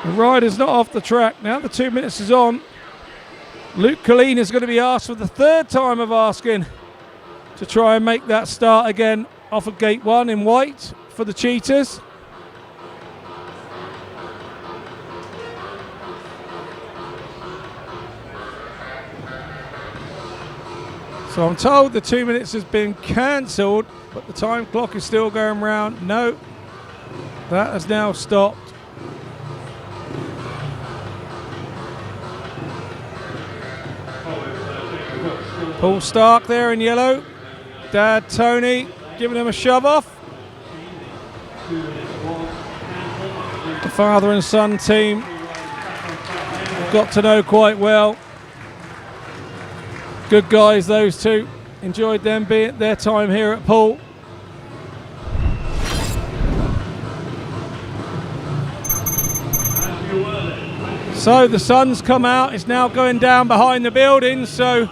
The rider's not off the track. Now the 2 minutes is on. Luke Killeen is going to be asked for the third time of asking to try and make that start again off of gate 1 in white for the Cheetahs. So I'm told the 2 minutes has been cancelled, but the time clock is still going round. No, that has now stopped. Poole Starke there in yellow. Dad Tony giving him a shove off. The father and son team got to know quite well. Good guys, those two. Enjoyed them being their time here at Poole. So the sun's come out. It's now going down behind the building, so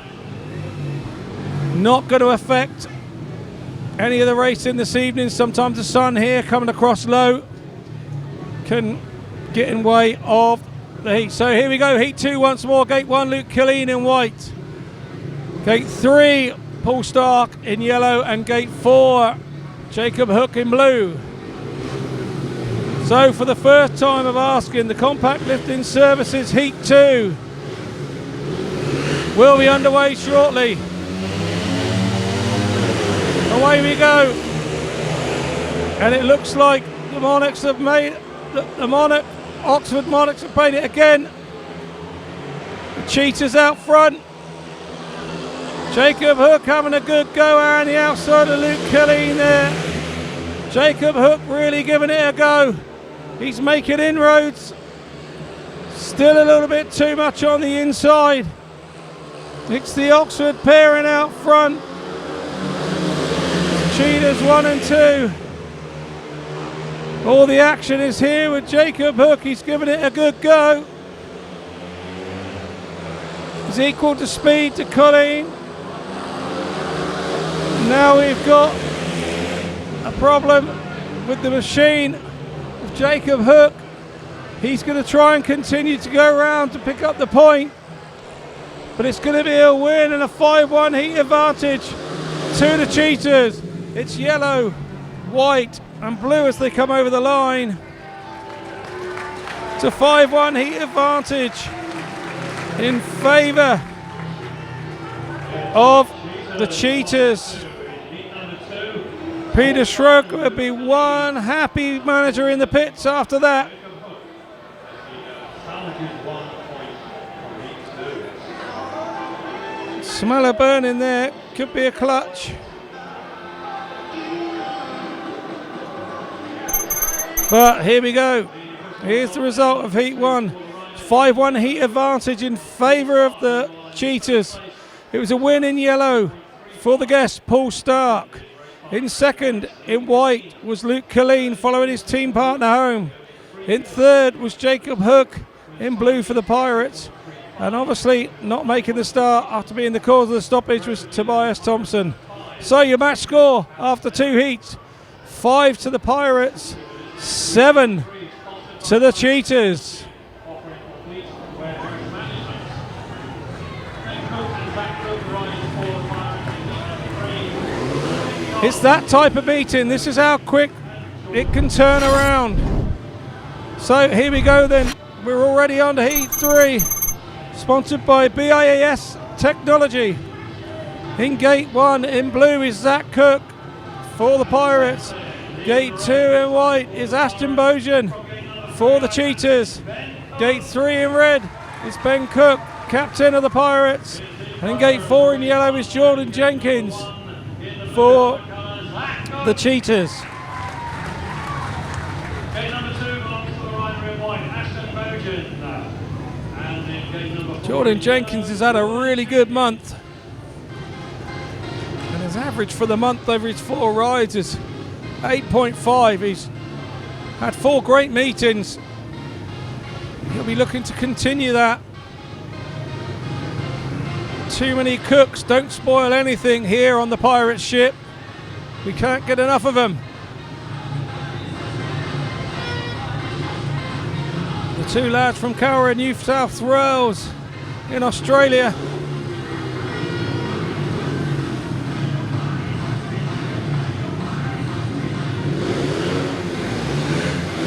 not going to affect any of the racing this evening. Sometimes the sun here coming across low can get in way of the heat. So here we go, heat 2 once more. Gate 1, Luke Killeen in white. Gate 3, Poole Starke in yellow, and gate 4, Jacob Hook in blue. So for the first time of asking, the compact lifting services heat 2 will be underway shortly. Away we go. And it looks like the Monarchs have made Oxford Monarchs have made it again. The Cheetahs out front. Jacob Hook having a good go around the outside of Luke Killeen there. Jacob Hook really giving it a go. He's making inroads. Still a little bit too much on the inside. It's the Oxford pairing out front. Cheetahs 1 and 2. All the action is here with Jacob Hook. He's giving it a good go. He's equal to speed to Killeen. Now we've got a problem with the machine of Jacob Hook. He's going to try and continue to go around to pick up the point. But it's going to be a win and a 5-1 heat advantage to the Cheetahs. It's yellow, white and blue as they come over the line. It's a 5-1 heat advantage in favour of the Cheetahs. Peter Schroeck will be one happy manager in the pits after that. Smell a burn in there, could be a clutch. But here we go. Here's the result of heat 1. 5-1 heat advantage in favour of the Cheetahs. It was a win in yellow for the guest, Poole Starke. In second, in white, was Luke Killeen following his team partner home. In third was Jacob Hook in blue for the Pirates. And obviously not making the start after being the cause of the stoppage was Tobias THOMSEN. So your match score after 2 heats, 5 to the Pirates, 7 to the Cheetahs. It's that type of beating. This is how quick it can turn around. So here we go then. We're already on to heat 3. Sponsored by BIAS Technology. In gate 1 in blue is Zach Cook for the Pirates. Gate 2 in white is Ashton BOUGHEN for the Cheetahs. Gate 3 in red is Ben Cook, captain of the Pirates. And in gate 4 in yellow is Jordan Jenkins for the Cheetahs. Gate number 2 belongs to the rider in white, Ashton BOUGHEN. And in gate number 4, Jordan Jenkins has had a really good month. And his average for the month over his 4 rides is 8.5. He's had 4 great meetings. He'll be looking to continue that. Too many cooks don't spoil anything here on the pirate ship. We can't get enough of them. The 2 lads from Cowra, New South Wales in Australia.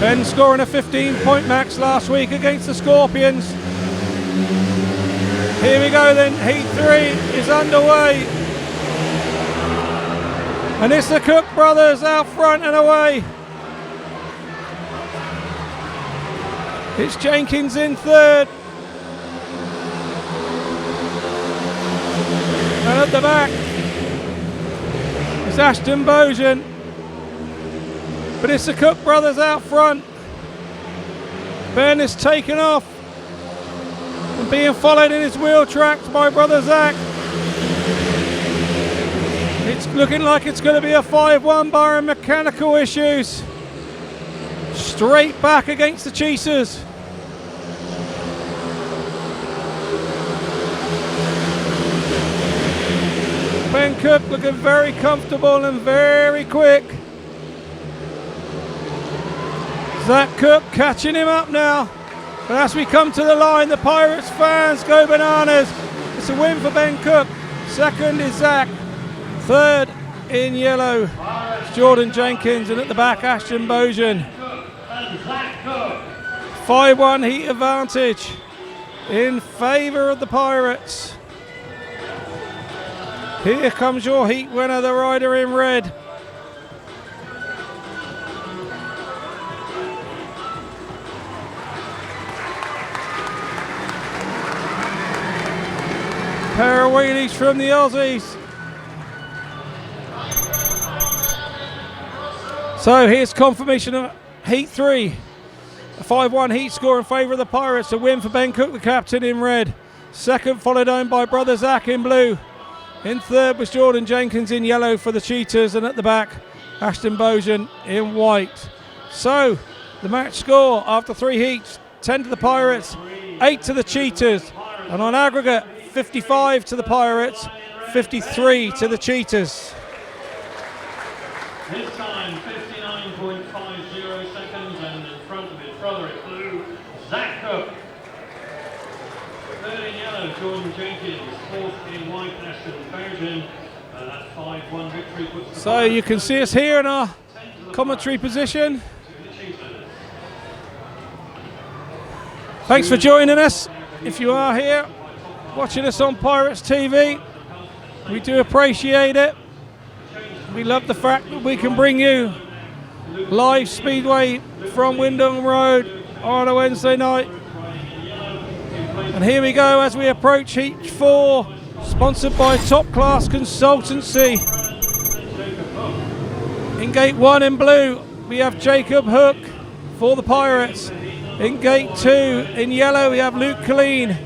Ben scoring a 15-point max last week against the Scorpions. Here we go then, heat 3 is underway. And it's the Cook brothers out front and away. It's Jenkins in third. And at the back, it's Ashton BOUGHEN. But it's the Cook brothers out front. Ben is taken off and being followed in his wheel tracks by brother Zach. It's looking like it's going to be a 5-1 barring mechanical issues. Straight back against the Cheetahs. Ben Cook looking very comfortable and very quick. Zach Cook catching him up now. But as we come to the line, the Pirates fans go bananas. It's a win for Ben Cook. Second is Zach. Third in yellow is Jordan Jenkins, and at the back Ashton BOUGHEN. 5-1 heat advantage in favour of the Pirates. Here comes your heat winner, the rider in red. Pair of wheelies from the Aussies. So here's confirmation of heat 3. A 5-1 heat score in favour of the Pirates. A win for Ben Cook, the captain, in red. Second followed on by brother Zach in blue. In third was Jordan Jenkins in yellow for the Cheetahs, and at the back Ashton BOUGHEN in white. So the match score after 3 heats: 10 to the Pirates, 8 to the Cheetahs, and on aggregate 55 to the Pirates, 53 to the Cheetahs. His time 59.50 seconds, and in front of his brother in blue, Zach Cook. Third in yellow, Jordan Jenkins. Fourth in white, Ashton BOUGHEN. That 5-1 victory puts the So you can see us here in our commentary position. Thanks for joining us. If you are here watching us on Pirates TV, we do appreciate it. We love the fact that we can bring you live Speedway from Wimborne Road on a Wednesday night. And here we go as we approach Heat 4, sponsored by Top Class Consultancy. In gate 1 in blue, we have Jacob Hook for the Pirates. In gate 2 in yellow, we have Luke Killeen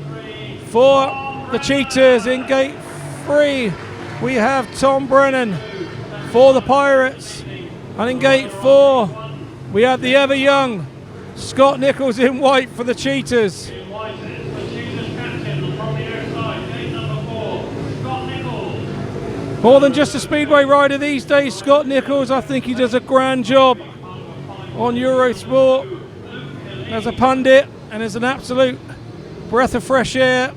for the Cheetahs. In gate 3, we have Tom Brennan for the Pirates. And in gate 4, we have the ever young Scott Nicholls in white for the Cheetahs. More than just a Speedway rider these days, Scott Nicholls. I think he does a grand job on Eurosport as a pundit and as an absolute breath of fresh air.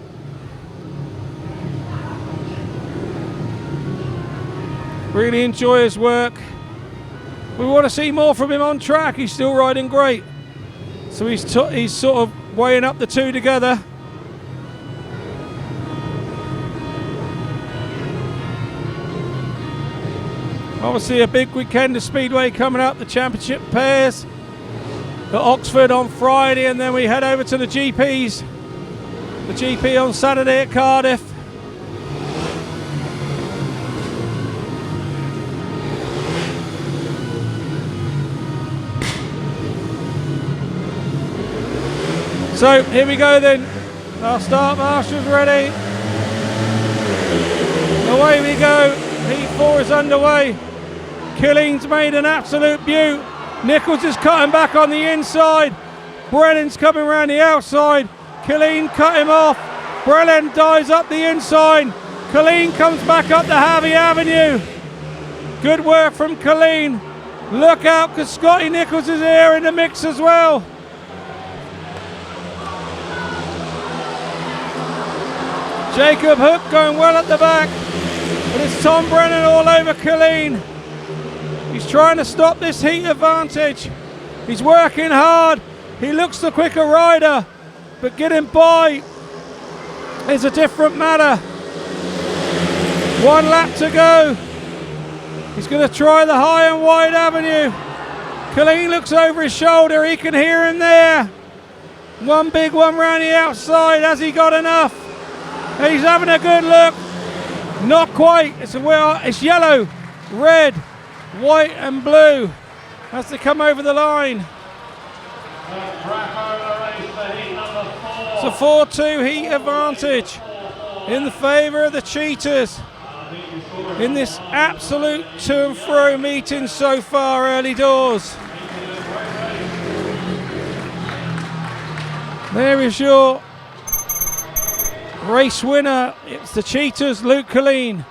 Really enjoy his work. We want to see more from him on track. He's still riding great. So he's sort of weighing up the two together. Obviously a big weekend of Speedway coming up. The championship pairs at Oxford on Friday, and then we head over to the GPs. The GP on Saturday at Cardiff. So here we go then. Our start marshal's ready. Away we go. Heat 4 is underway. Killeen's made an absolute beaut. Nicholls is cutting back on the inside. Brennan's coming around the outside. Killeen cut him off. Brennan dives up the inside. Killeen comes back up the Harvey Avenue. Good work from Killeen. Look out, because Scotty Nicholls is here in the mix as well. Jacob Hook going well at the back. But it's Tom Brennan all over Killeen. He's trying to stop this heat advantage. He's working hard. He looks the quicker rider, but getting by is a different matter. 1 lap to go. He's going to try the high and wide avenue. Killeen looks over his shoulder. He can hear him there. One big one round the outside. Has he got enough? He's having a good look. Not quite. It's yellow, red, white and blue as they come over the line. It's a 4-2 heat advantage in the favour of the Cheetahs in this absolute to and fro meeting so far early doors. There is your race winner. It's the Cheetahs, Luke Killeen.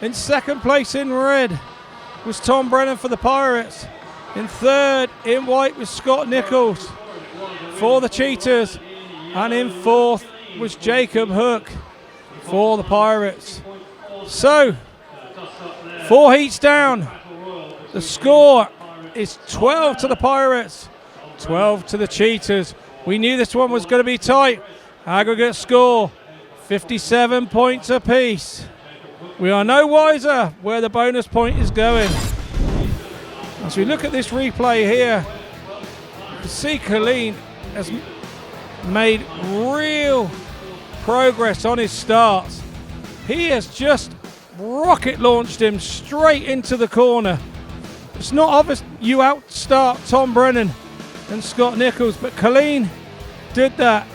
In second place in red was Tom Brennan for the Pirates. In third in white was Scott Nicholls for the Cheetahs. And in fourth was Jacob Hook for the Pirates. So, 4 heats down. The score is 12 to the Pirates, 12 to the Cheetahs. We knew this one was going to be tight. Aggregate score, 57 points apiece. We are no wiser where the bonus point is going. As we look at this replay here, you can see Killeen has made real progress on his starts. He has just rocket launched him straight into the corner. It's not obvious you outstart Tom Brennan and Scott Nicholls, but Killeen did that.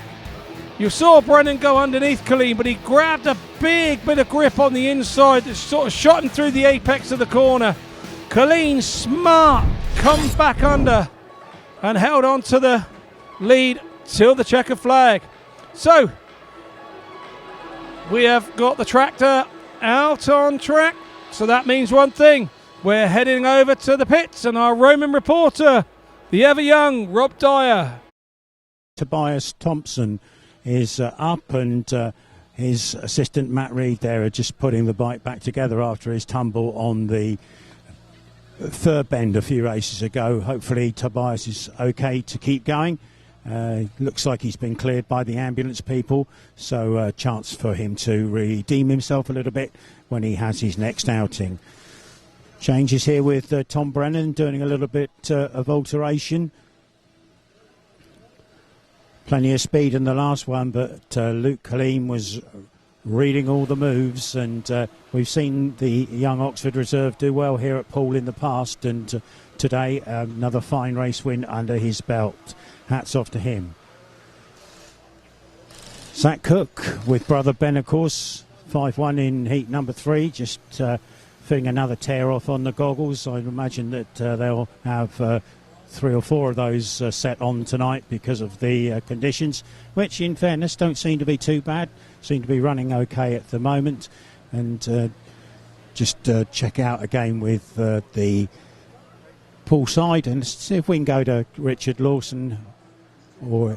You saw Brennan go underneath Killeen, but he grabbed a big bit of grip on the inside that sort of shot him through the apex of the corner. Killeen, smart, comes back under and held on to the lead till the checker flag. So, we have got the tractor out on track. So that means one thing. We're heading over to the pits and our roaming reporter, the ever young Rob Dyer. Tobias THOMSEN is up, and his assistant Matt Reed there are just putting the bike back together after his tumble on the third bend a few races ago. Hopefully Tobias is okay to keep going. Looks like he's been cleared by the ambulance people, so a chance for him to redeem himself a little bit when he has his next outing. Changes here with Tom Brennan doing a little bit of alteration. Plenty of speed in the last one, but Luke Killeen was reading all the moves, and we've seen the young Oxford reserve do well here at Poole in the past, and today another fine race win under his belt. Hats off to him. Zach Cook with brother Ben, of course, 5-1 in heat number 3, just feeling another tear off on the goggles. I imagine that they'll have 3 or 4 of those set on tonight because of the conditions, which in fairness don't seem to be too bad, seem to be running okay at the moment. And just check out again with the Poole side and see if we can go to Richard Lawson, or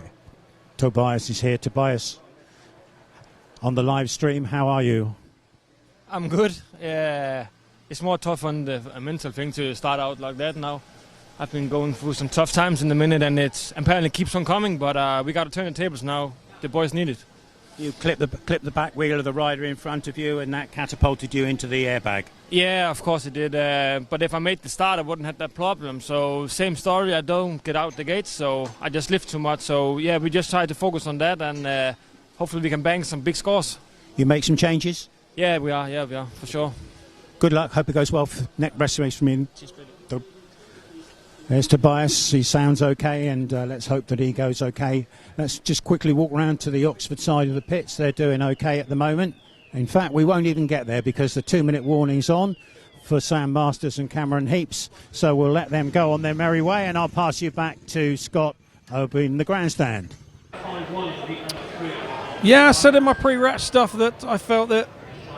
Tobias is here. Tobias, on the live stream, how are you? I'm good. It's more tough on the mental thing to start out like that now. I've been going through some tough times in the minute, and it apparently keeps on coming, but we got to turn the tables now. The boys need it. You clipped the back wheel of the rider in front of you, and that catapulted you into the airbag. Yeah, of course it did. But if I made the start, I wouldn't have that problem. So same story. I don't get out the gates, so I just lift too much. So yeah, we just try to focus on that, and hopefully we can bang some big scores. You make some changes? Yeah, we are. Yeah, we are for sure. Good luck. Hope it goes well for next rest race from you. There's Tobias. He sounds okay, and let's hope that he goes okay. Let's just quickly walk round to the Oxford side of the pits. They're doing okay at the moment. In fact, we won't even get there because the 2-minute warning's on for Sam Masters and Cameron Heeps. So we'll let them go on their merry way, and I'll pass you back to Scott over in the grandstand. Yeah, I said in my pre-wrap stuff that I felt that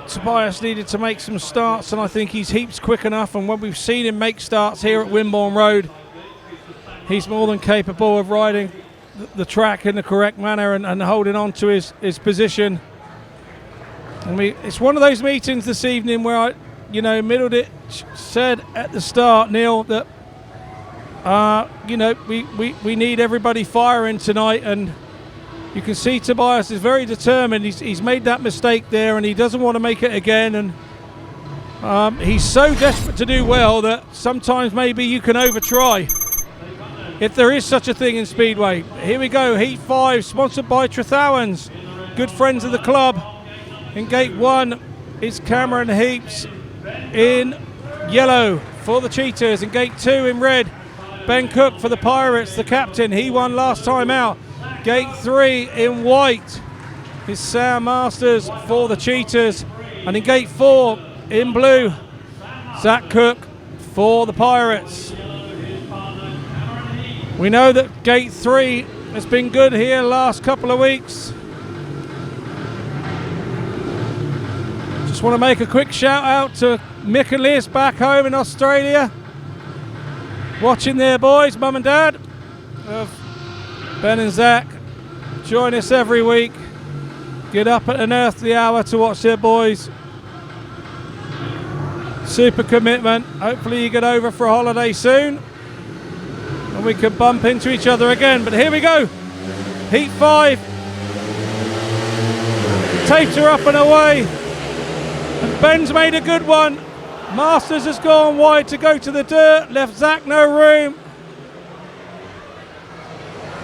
Tobias needed to make some starts, and I think he's heaps quick enough, and when we've seen him make starts here at Wimborne Road, he's more than capable of riding the track in the correct manner and holding on to his position. And it's one of those meetings this evening where Middleditch said at the start, Neil, that we need everybody firing tonight, and you can see Tobias is very determined. He's made that mistake there, and he doesn't want to make it again. And he's so desperate to do well that sometimes maybe you can over-try, if there is such a thing in Speedway. Here we go, Heat 5, sponsored by Trethowens, good friends of the club. In Gate 1 is Cameron Heeps in yellow for the Cheetahs. In Gate 2 in red, Ben Cook for the Pirates, the captain. He won last time out. Gate 3 in white is Sam Masters for the Cheetahs. And in Gate 4 in blue, Zach Cook for the Pirates. We know that Gate 3 has been good here last couple of weeks. Just want to make a quick shout out to Mick and Liz back home in Australia, watching their boys, Mum and Dad, of Ben and Zach, join us every week. Get up at an earthly hour to watch their boys. Super commitment. Hopefully you get over for a holiday soon and we can bump into each other again. But here we go. Heat 5. Tapes are up and away. And Ben's made a good one. Masters has gone wide to go to the dirt. Left Zach no room.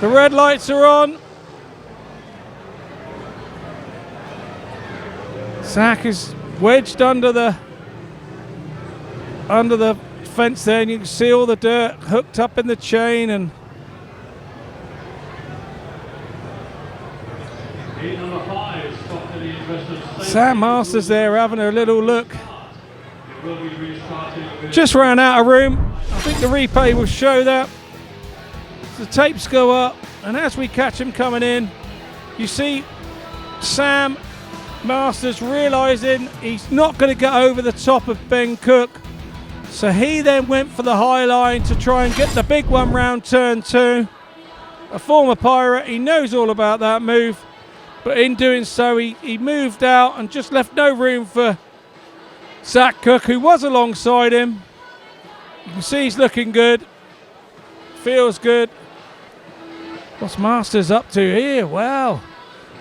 The red lights are on. Zach is wedged under the fence there, and you can see all the dirt hooked up in the chain. And Sam Masters there having a little look. Just ran out of room. I think the replay will show that. The tapes go up, and as we catch him coming in, you see Sam Masters realising he's not going to get over the top of Ben Cook. So he then went for the high line to try and get the big one round turn 2. A former Pirate, he knows all about that move. But in doing so, he moved out and just left no room for Zach Cook, who was alongside him. You can see he's looking good. Feels good. What's Masters up to here? Wow.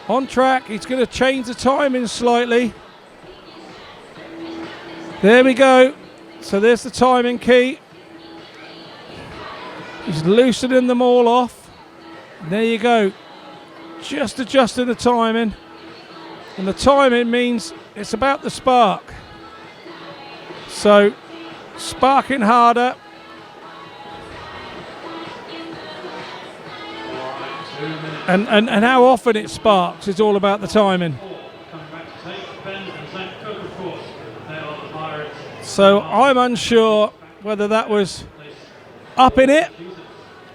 On track. He's going to change the timing slightly. There we go. So there's the timing key. He's loosening them all off. And there you go. Just adjusting the timing. And the timing means it's about the spark. So sparking harder. And how often it sparks is all about the timing. So I'm unsure whether that was up in it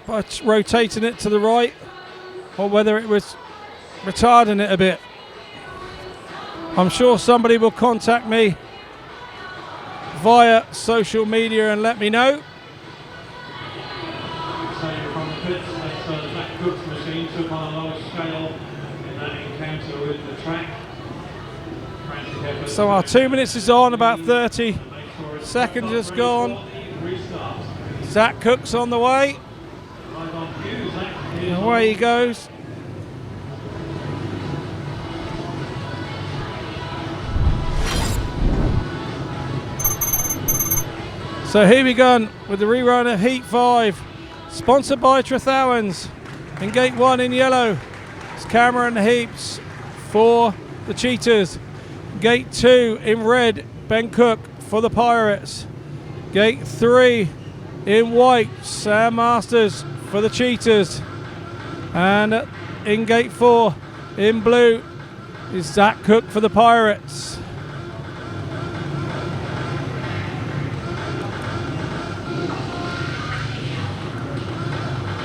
by rotating it to the right, or whether it was retarding it a bit. I'm sure somebody will contact me via social media and let me know. So our 2 minutes is on, about 30 seconds has gone. Zach Cook's on the way. And away he goes. So here we go with the rerun of Heat 5, sponsored by Trethowens. In Gate 1 in yellow, it's Cameron Heeps for the Cheetahs. Gate 2 in red, Ben Cook for the Pirates. Gate 3 in white, Sam Masters for the Cheetahs. And in Gate 4 in blue is Zach Cook for the Pirates.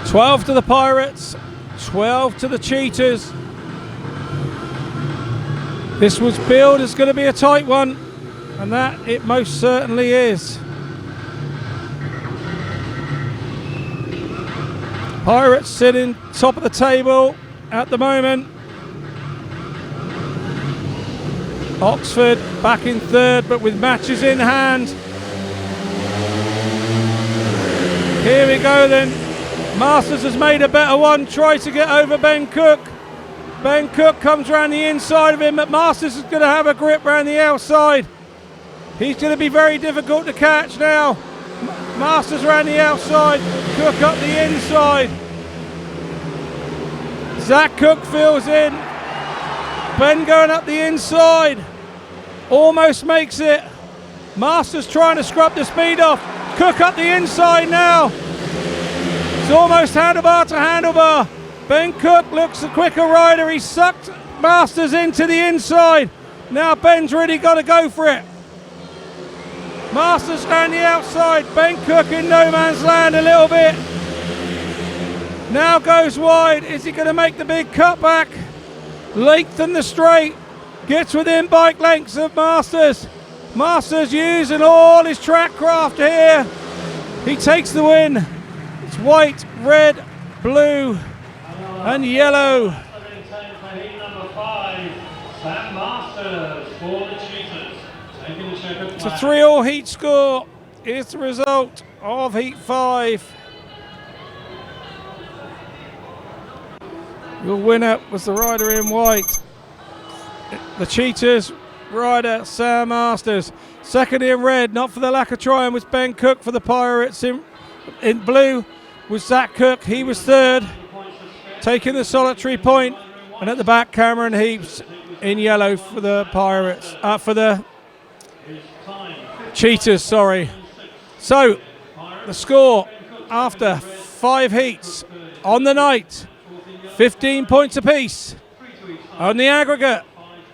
$12 to the Pirates, 12 to the Cheetahs. This was billed as going to be a tight one, and that it most certainly is. Pirates sitting top of the table at the moment. Oxford back in third, but with matches in hand. Here we go then. Masters has made a better one, try to get over Ben Cook. Ben Cook comes around the inside of him, but Masters is going to have a grip around the outside. He's going to be very difficult to catch now. Masters around the outside, Cook up the inside. Zach Cook fills in. Ben going up the inside. Almost makes it. Masters trying to scrub the speed off. Cook up the inside now. It's almost handlebar to handlebar. Ben Cook looks a quicker rider. He sucked Masters into the inside. Now Ben's really got to go for it. Masters around the outside. Ben Cook in no man's land a little bit. Now goes wide. Is he going to make the big cutback? Lengthen the straight. Gets within bike lengths of Masters. Masters using all his track craft here. He takes the win. It's white, red, blue and yellow. It's a 3-all heat score. Here's the result of Heat 5. Your winner was the rider in white, the Cheetahs rider Sam Masters. Second in red, not for the lack of trying, was Ben Cook. For the Pirates in blue was Zach Cook. He was third, taking the solitary point. And at the back, Cameron Heeps in yellow for the Pirates, for the Cheetahs, sorry. So, the score after 5 heats on the night, 15 points apiece. On the aggregate,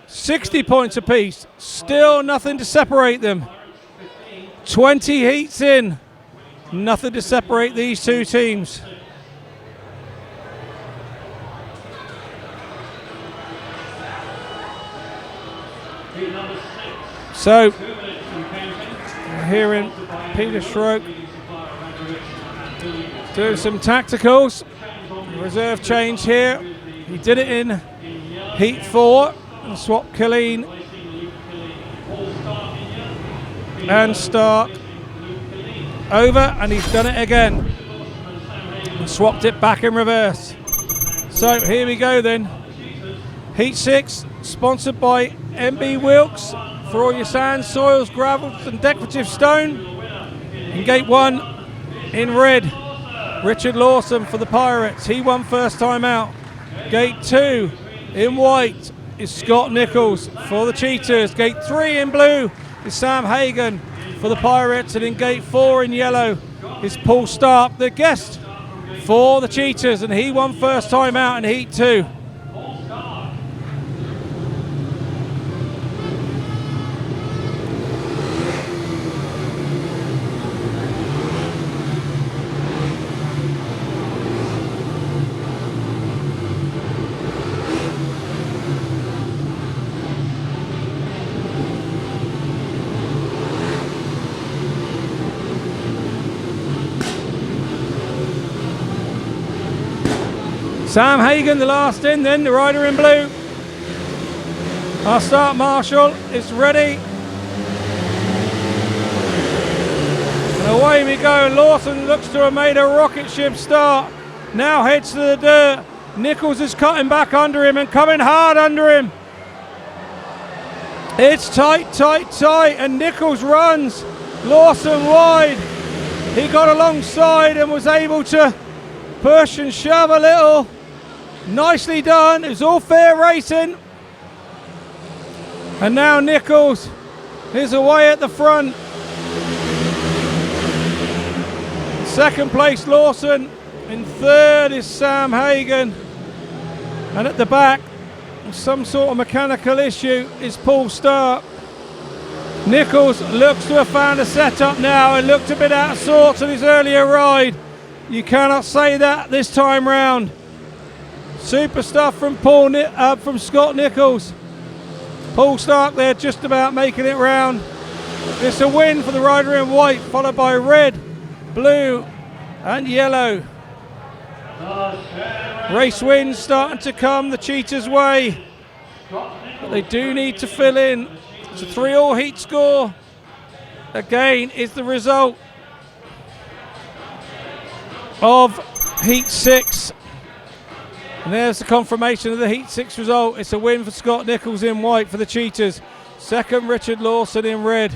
60 points apiece. Still nothing to separate them. 20 heats in, nothing to separate these two teams. So, we're hearing Peter Schroeck doing some tacticals. Reserve change here. He did it in Heat 4 and swapped Killeen and Starke over, and he's done it again and swapped it back in reverse. So here we go then. Heat 6, sponsored by MB Wilkes for all your sand, soils, gravels and decorative stone. In gate 1 in red, Richard Lawson for the Pirates. He won first time out. Gate 2 in white is Scott Nicholls for the Cheetahs. Gate 3 in blue is Sam Hagen for the Pirates. And in gate 4 in yellow is Poole Starke, the guest for the Cheetahs. And he won first time out in Heat 2. Sam Hagen, the last in, then the rider in blue. Our start marshal is ready. And away we go. Lawson looks to have made a rocket ship start. Now heads to the dirt. Nicholls is cutting back under him and coming hard under him. It's tight, tight, tight, and Nicholls runs. Lawson wide. He got alongside and was able to push and shove a little. Nicely done. It was all fair racing. And now Nicholls is away at the front. Second place Lawson. In third is Sam Hagen. And at the back, some sort of mechanical issue, is Poole Starke. Nicholls looks to have found a setup now and looked a bit out of sorts on his earlier ride. You cannot say that this time round. Super stuff from from Scott Nicholls. Poole Starke there just about making it round. It's a win for the rider in white, followed by red, blue and yellow. Race wins starting to come the Cheetahs' way. But they do need to fill in. It's a 3-all heat score. Again is the result of Heat 6. And there's the confirmation of the Heat 6 result. It's a win for Scott Nicholls in white for the Cheetahs. Second, Richard Lawson in red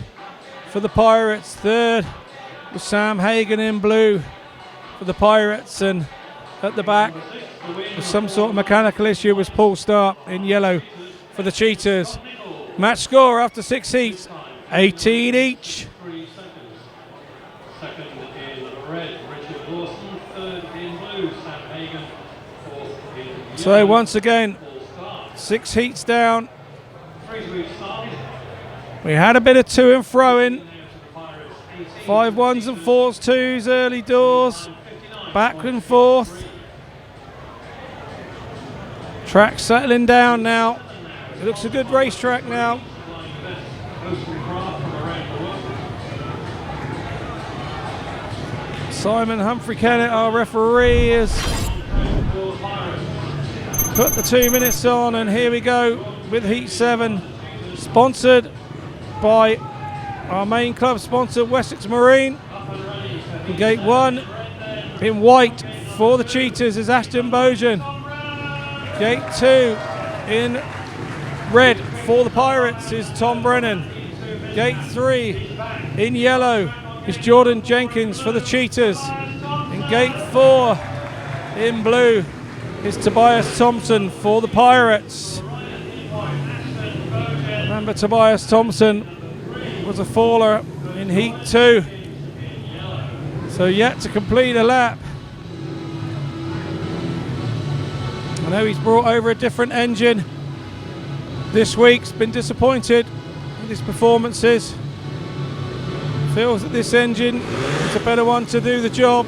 for the Pirates. Third was Sam Hagen in blue for the Pirates. And at the back, with some sort of mechanical issue, was Poole Starke in yellow for the Cheetahs. Match score after 6 heats, 18 each. Second in red, Richard Lawson. Third in blue, Sam Hagen. So once again, 6 heats down. We had a bit of to and fro in. 5 1s and 4s, 2s, early doors, back and forth. Track settling down now. It looks a good racetrack now. Simon Humphrey-KENNETT, our referee, has put the 2 minutes on, and here we go with Heat 7, sponsored by our main club sponsor, Wessex Marine. In gate 1, in white for the Cheetahs is Ashton BOUGHEN. Gate 2, in red for the Pirates is Tom Brennan. Gate 3, in yellow is Jordan Jenkins for the Cheetahs. In gate 4, in blue is Tobias THOMSEN for the Pirates. Remember, Tobias THOMSEN was a faller in Heat 2, so yet to complete a lap. I know he's brought over a different engine this week's been disappointed with his performances. Feels that this engine is a better one to do the job.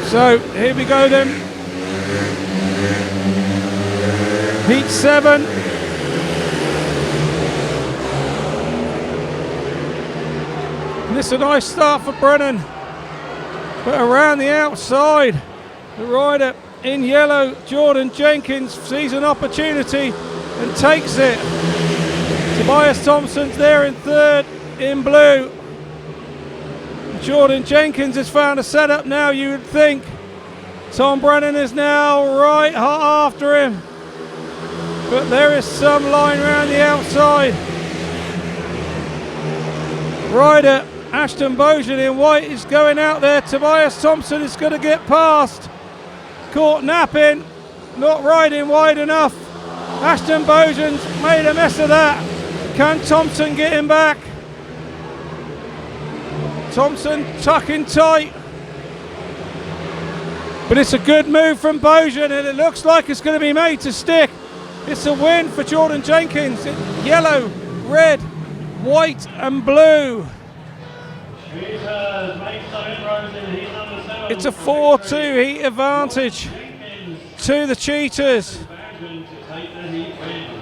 So here we go then. Heat 7. And this is a nice start for Brennan. But around the outside, the rider in yellow, Jordan Jenkins, sees an opportunity and takes it. Tobias THOMSEN's there in third in blue. Jordan Jenkins has found a setup now, you would think. Tom Brennan is now right hot after him. But there is some line around the outside. Rider Ashton BOUGHEN in white is going out there. Tobias THOMSEN is going to get past. Caught napping, not riding wide enough. Ashton BOUGHEN's made a mess of that. Can THOMSEN get him back? THOMSEN tucking tight. But it's a good move from BOUGHEN, and it looks like it's going to be made to stick. It's a win for Jordan Jenkins. Yellow, red, white and blue. It's a 4-2 heat advantage to the Cheetahs.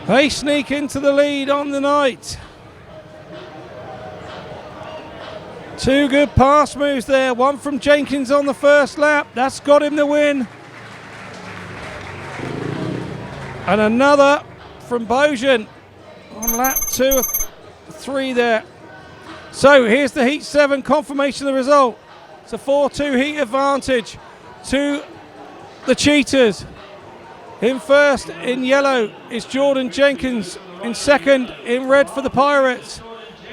They sneak into the lead on the night. Two good pass moves there. One from Jenkins on the first lap. That's got him the win. And another from BOUGHEN on lap 2 or 3 there. So here's the Heat 7 confirmation of the result. It's a 4-2 heat advantage to the Cheetahs. In first, in yellow, is Jordan Jenkins. In second, in red for the Pirates,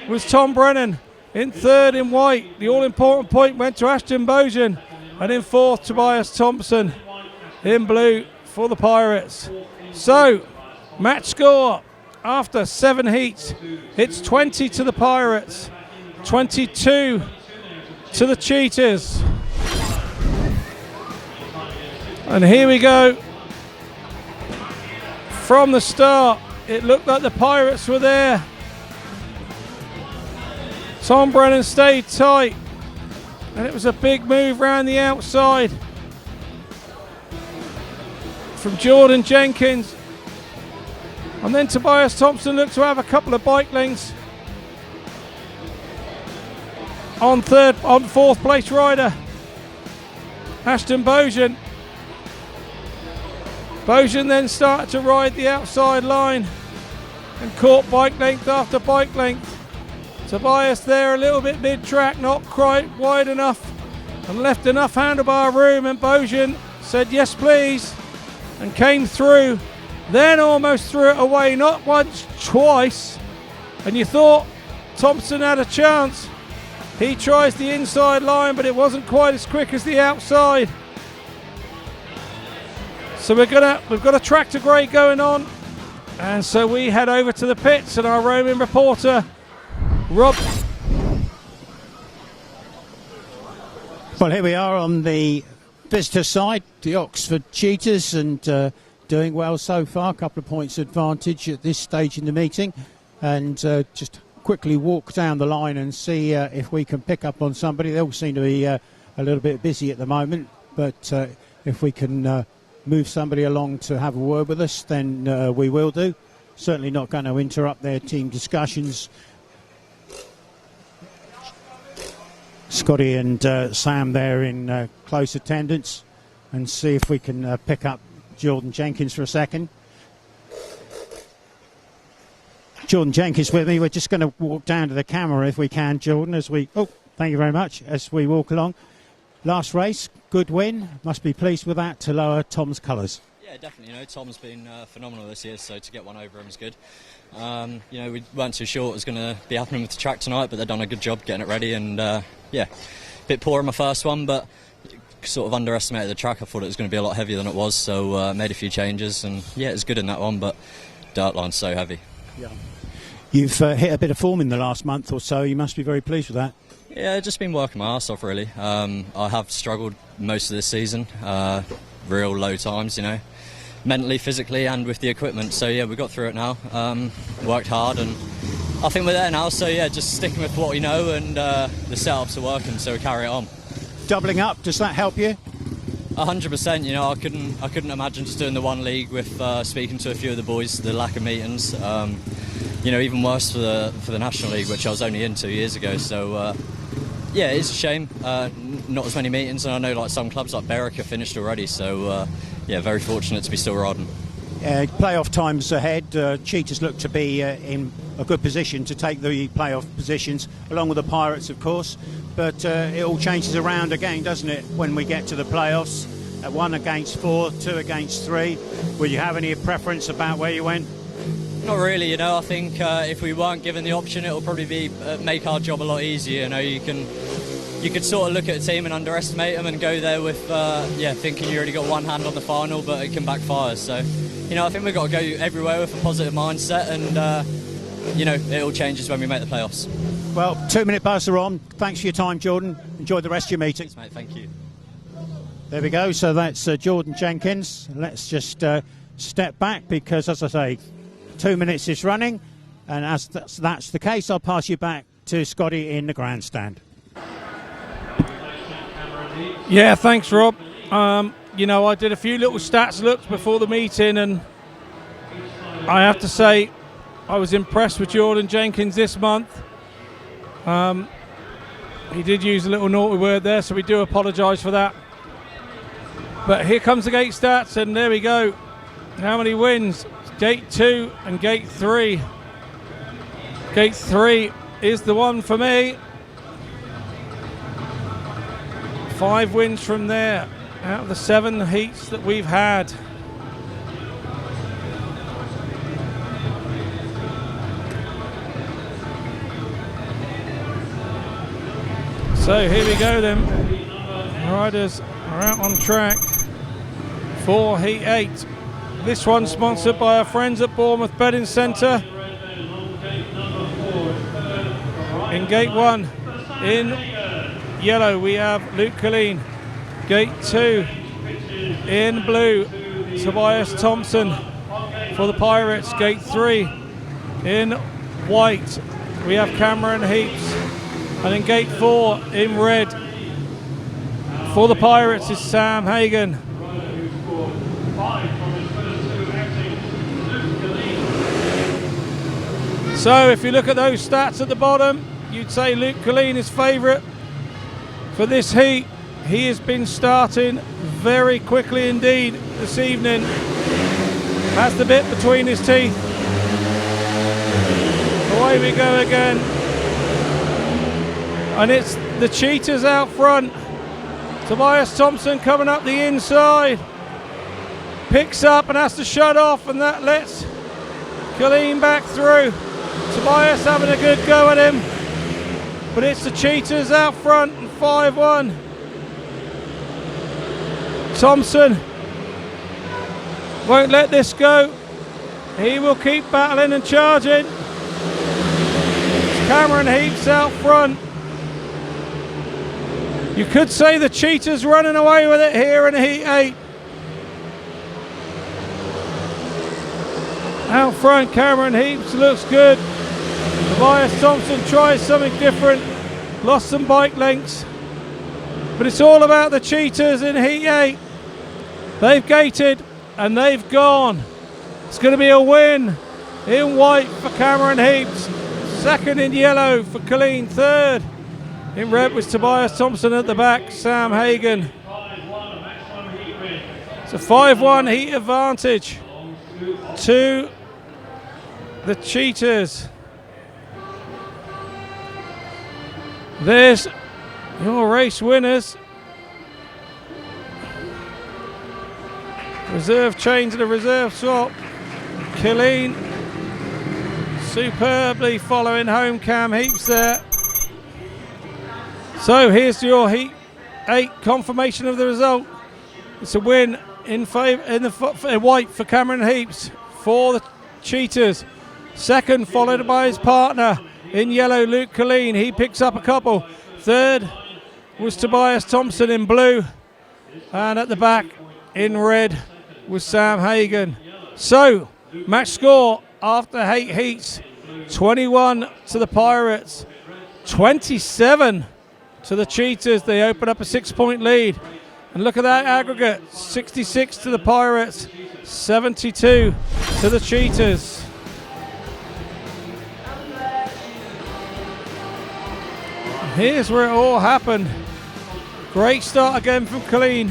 was Tom Brennan. In third, in white, the all-important point went to Ashton BOUGHEN. And in fourth, Tobias THOMSEN. In blue for the Pirates. So, match score after 7 heats. It's 20 to the Pirates, 22 to the Cheetahs. And here we go. From the start, it looked like the Pirates were there. Tom Brennan stayed tight, and it was a big move round the outside from Jordan Jenkins. And then Tobias THOMSEN looked to have a couple of bike lengths on fourth place rider Ashton BOUGHEN. BOUGHEN then started to ride the outside line and caught bike length after bike length. Tobias there a little bit mid-track, not quite wide enough, and left enough handlebar room, and BOUGHEN said yes please and came through, then almost threw it away, not once, twice, and you thought THOMSEN had a chance. He tries the inside line, but it wasn't quite as quick as the outside. So we've got a tractor grade going on, and so we head over to the pits, and our roaming reporter Rob. Well, here we are on the visitor side, the Oxford Cheetahs, and doing well so far. A couple of points advantage at this stage in the meeting, and just quickly walk down the line and see if we can pick up on somebody. They all seem to be a little bit busy at the moment, but if we can move somebody along to have a word with us, then we will do. Certainly not going to interrupt their team discussions. Scotty and Sam there in close attendance, and see if we can pick up Jordan Jenkins for a second. Jordan Jenkins with me. We're just going to walk down to the camera if we can, Jordan, as we... Oh, thank you very much. As we walk along. Last race, good win. Must be pleased with that to lower Tom's colours. Yeah, definitely. You know, Tom's been phenomenal this year, so to get one over him is good. You know, we weren't too sure what was going to be happening with the track tonight, but they've done a good job getting it ready. And yeah, a bit poor in my first one, but sort of underestimated the track. I thought it was going to be a lot heavier than it was, so made a few changes. And yeah, it was good in that one, but dirt line's so heavy. Yeah. You've hit a bit of form in the last month or so. You must be very pleased with that. Yeah, just been working my arse off, really. I have struggled most of this season, real low times, you know, mentally, physically, and with the equipment. So yeah, we got through it now. Worked hard, and I think we're there now. So yeah, just sticking with what we know, and the setups are working, so we carry it on. Doubling up, does that help you? 100%. You know, I couldn't imagine just doing the one league with speaking to a few of the boys. The lack of meetings. You know, even worse for the National League, which I was only in 2 years ago. So yeah, it's a shame. Not as many meetings, and I know like some clubs like Berwick are finished already. So yeah, very fortunate to be still riding. Playoff times ahead. Cheetahs look to be in a good position to take the playoff positions, along with the Pirates, of course. But it all changes around again, doesn't it, when we get to the playoffs? 1 against 4, 2 against 3. Will you have any preference about where you went? Not really, you know. I think if we weren't given the option, it'll probably be make our job a lot easier. You know, you could sort of look at a team and underestimate them and go there with yeah, thinking you already got one hand on the final, but it can backfire. So, you know, I think we've got to go everywhere with a positive mindset, and you know, it all changes when we make the playoffs. Well, 2-minute buzzer on. Thanks for your time, Jordan. Enjoy the rest of your meeting. Thanks, mate. Thank you. There we go. So that's Jordan Jenkins. Let's just step back because, as I say, 2 minutes is running, and as that's the case, I'll pass you back to Scotty in the grandstand. Yeah, thanks, Rob. You know, I did a few little stats looks before the meeting, and I have to say I was impressed with Jordan Jenkins this month. He did use a little naughty word there, so we do apologise for that. But here comes the gate stats, and there we go. How many wins? Gate 2 and Gate 3. Gate 3 is the one for me. 5 wins from there out of the 7 heats that we've had. So here we go then. Riders are out on track for Heat 8. This one sponsored by our friends at Bournemouth Betting Centre. In Gate 1, in yellow, we have Luke Killeen. Gate 2, in blue, Tobias THOMSEN for the Pirates. Gate 3, in white, we have Cameron Heeps. And in Gate 4, in red, for the Pirates is Sam Hagen. So if you look at those stats at the bottom, you'd say Luke Killeen is favourite for this heat. He has been starting very quickly indeed this evening. Has the bit between his teeth. Away we go again. And it's the Cheetahs out front. Tobias THOMSEN coming up the inside. Picks up and has to shut off, and that lets Killeen back through. Tobias having a good go at him, but it's the Cheetahs out front and 5-1. THOMSEN won't let this go. He will keep battling and charging. It's Cameron Heeps out front. You could say the Cheetahs running away with it here in Heat 8. Out front, Cameron Heeps looks good. Tobias THOMSEN tries something different. Lost some bike lengths. But it's all about the Cheetahs in Heat 8. They've gated and they've gone. It's going to be a win in white for Cameron Heeps. Second in yellow for Killeen. Third In red was Tobias THOMSEN at the back, Sam Hagen. It's a 5-1 heat advantage to the Cheetahs. There's your race winners. Reserve change and a reserve swap. Killeen superbly following home. Cam Heeps there. So here's your Heat 8 confirmation of the result. It's a win in favour in white for Cameron Heeps for the Cheetahs. Second, followed by his partner in yellow, Luke Killeen. He picks up a couple. Third was Tobias THOMSEN in blue, and at the back in red was Sam Hagen. So match score after 8 heats: 21 to the Pirates, 27 to the Cheetahs. They open up a 6-point lead. And look at that aggregate, 66 to the Pirates, 72 to the Cheetahs. Here's where it all happened. Great start again from Killeen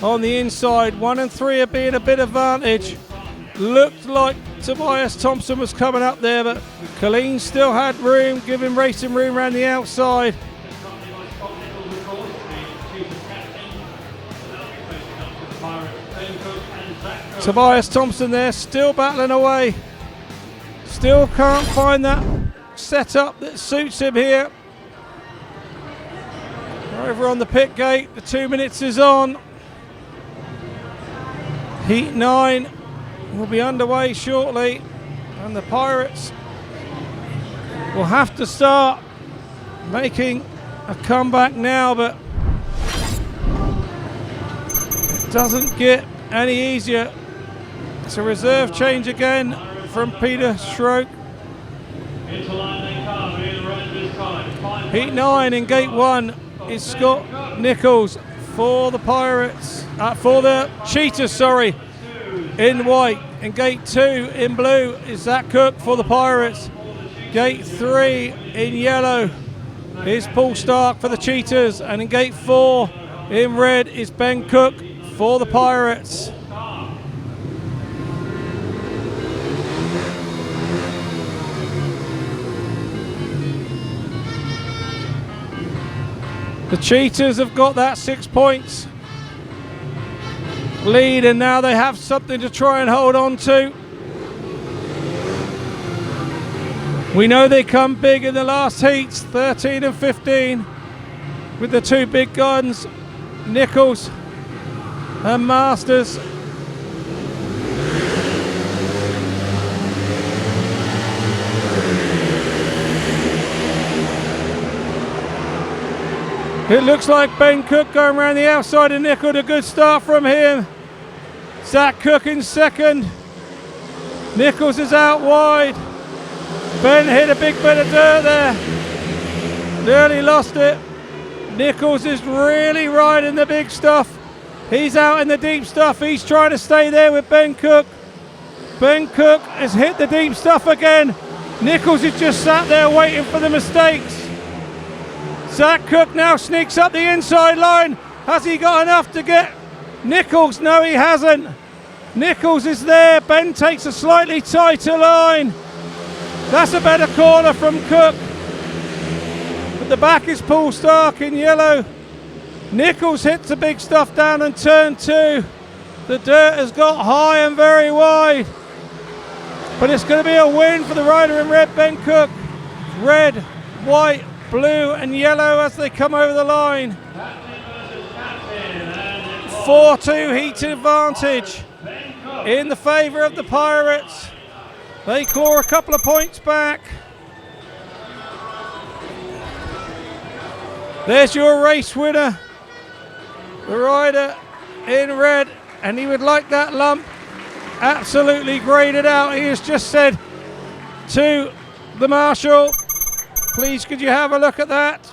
on the inside. 1 and 3 are being a bit advantage. Looked like Tobias THOMSEN was coming up there, but Killeen still had room, giving racing room around the outside. Tobias THOMSEN there, still battling away. Still can't find that setup that suits him here. Over on the pit gate, the 2 minutes is on. Heat 9 will be underway shortly, and the Pirates will have to start making a comeback now, but it doesn't get any easier. It's a reserve change again from Peter Schroeck. Heat 9 in gate 1 is Scott Nicholls for the Pirates, for the Cheetahs, sorry, in white. In gate 2 in blue is Zach Cook for the Pirates. Gate 3 in yellow is Poole Starke for the Cheetahs, and in gate 4 in red is Ben Cook for the Pirates. The Cheetahs have got that 6 points lead, and now they have something to try and hold on to. We know they come big in the last heats, 13 and 15, with the 2 big guns, Nicholls and Masters. It looks like Ben Cook going around the outside of Nicholls. A good start from him. Zach Cook in second. Nicholls is out wide. Ben hit a big bit of dirt there. Nearly lost it. Nicholls is really riding the big stuff. He's out in the deep stuff. He's trying to stay there with Ben Cook. Ben Cook has hit the deep stuff again. Nicholls is just sat there waiting for the mistakes. Zach Cook now sneaks up the inside line. Has he got enough to get Nicholls? No, he hasn't. Nicholls is there. Ben takes a slightly tighter line. That's a better corner from Cook. At the back is Poole Starke in yellow. Nicholls hits the big stuff down in turn 2. The dirt has got high and very wide. But it's going to be a win for the rider in red, Ben Cook. Red, white, blue and yellow as they come over the line. 4-2 heat advantage in the favour of the Pirates. They claw a couple of points back. There's your race winner, the rider in red, and he would like that lump absolutely graded out. He has just said to the marshal, please could you have a look at that?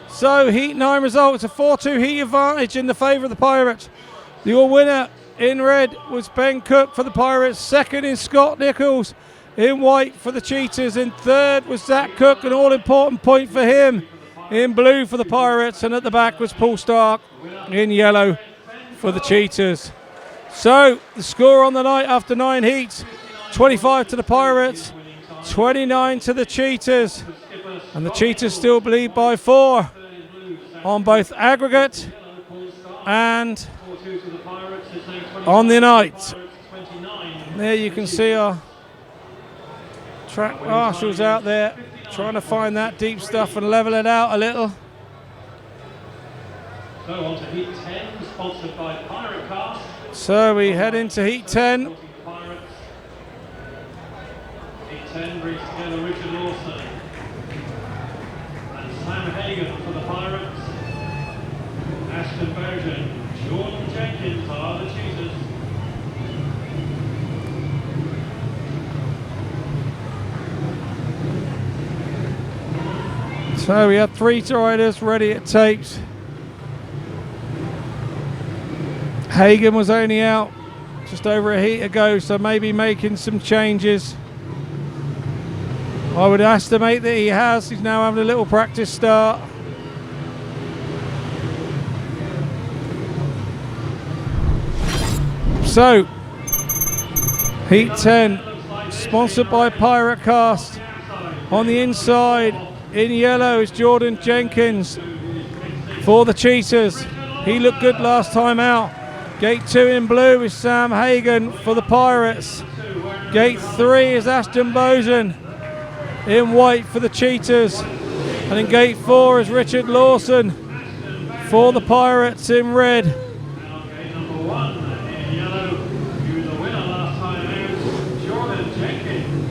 So heat 9 result, it's a 4-2 heat advantage in the favour of the Pirates. Your winner in red was Ben Cook for the Pirates. Second is Scott Nicholls in white for the Cheetahs. In third was Zach Cook, an all-important point for him. in blue for the Pirates, and at the back was Poole Starke in yellow for the Cheetahs. So the score on the night after 9 heats, 25 to the Pirates, 29 to the Cheetahs, and the Cheetahs still lead by 4 on both aggregate and on the night. There you can see our track marshals out there trying to find that deep stuff and level it out a little. So on to Heat 10, sponsored by Pirate Cast. So we head into Heat 10. Heat 10 brings together Richard Lawson and Sam Hagen for the Pirates. Ashton BOUGHEN, Jordan Jenkins are the Cheetahs. So we have 3 riders ready at tapes. Hagen was only out just over a heat ago, so maybe making some changes. I would estimate that he has. He's now having a little practice start. So, Heat 10, sponsored by Pirate Cast. On the inside, in yellow, is Jordan Jenkins for the Cheetahs. He looked good last time out. Gate 2 in blue is Sam Hagen for the Pirates. Gate 3 is Ashton BOUGHEN in white for the Cheetahs. And in gate 4 is Richard Lawson for the Pirates in red. Gate number 1 in yellow, he was the winner last time out, Jordan Jenkins.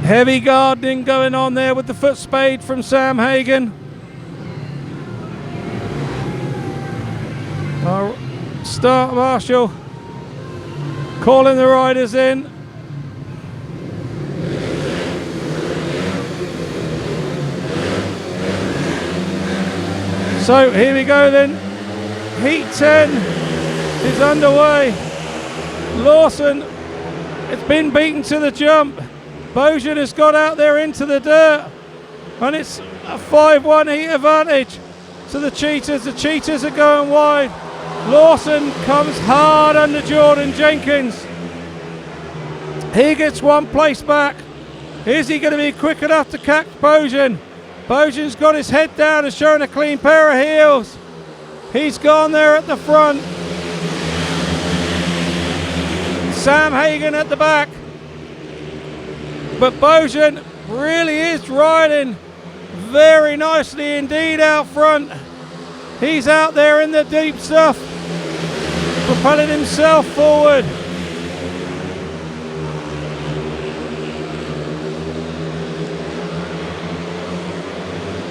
Heavy gardening going on there with the foot spade from Sam Hagen. Our start marshal calling the riders in. So here we go then. Heat 10 is underway. Lawson has been beaten to the jump. BOUGHEN has got out there into the dirt, and it's a 5-1 heat advantage to the Cheetahs. The Cheetahs are going wide. Lawson comes hard under Jordan Jenkins. He gets 1 place back. Is he going to be quick enough to catch BOUGHEN? BOUGHEN's got his head down and showing a clean pair of heels. He's gone there at the front. Sam Hagen at the back. But BOUGHEN really is riding very nicely indeed out front. He's out there in the deep stuff, propelling himself forward.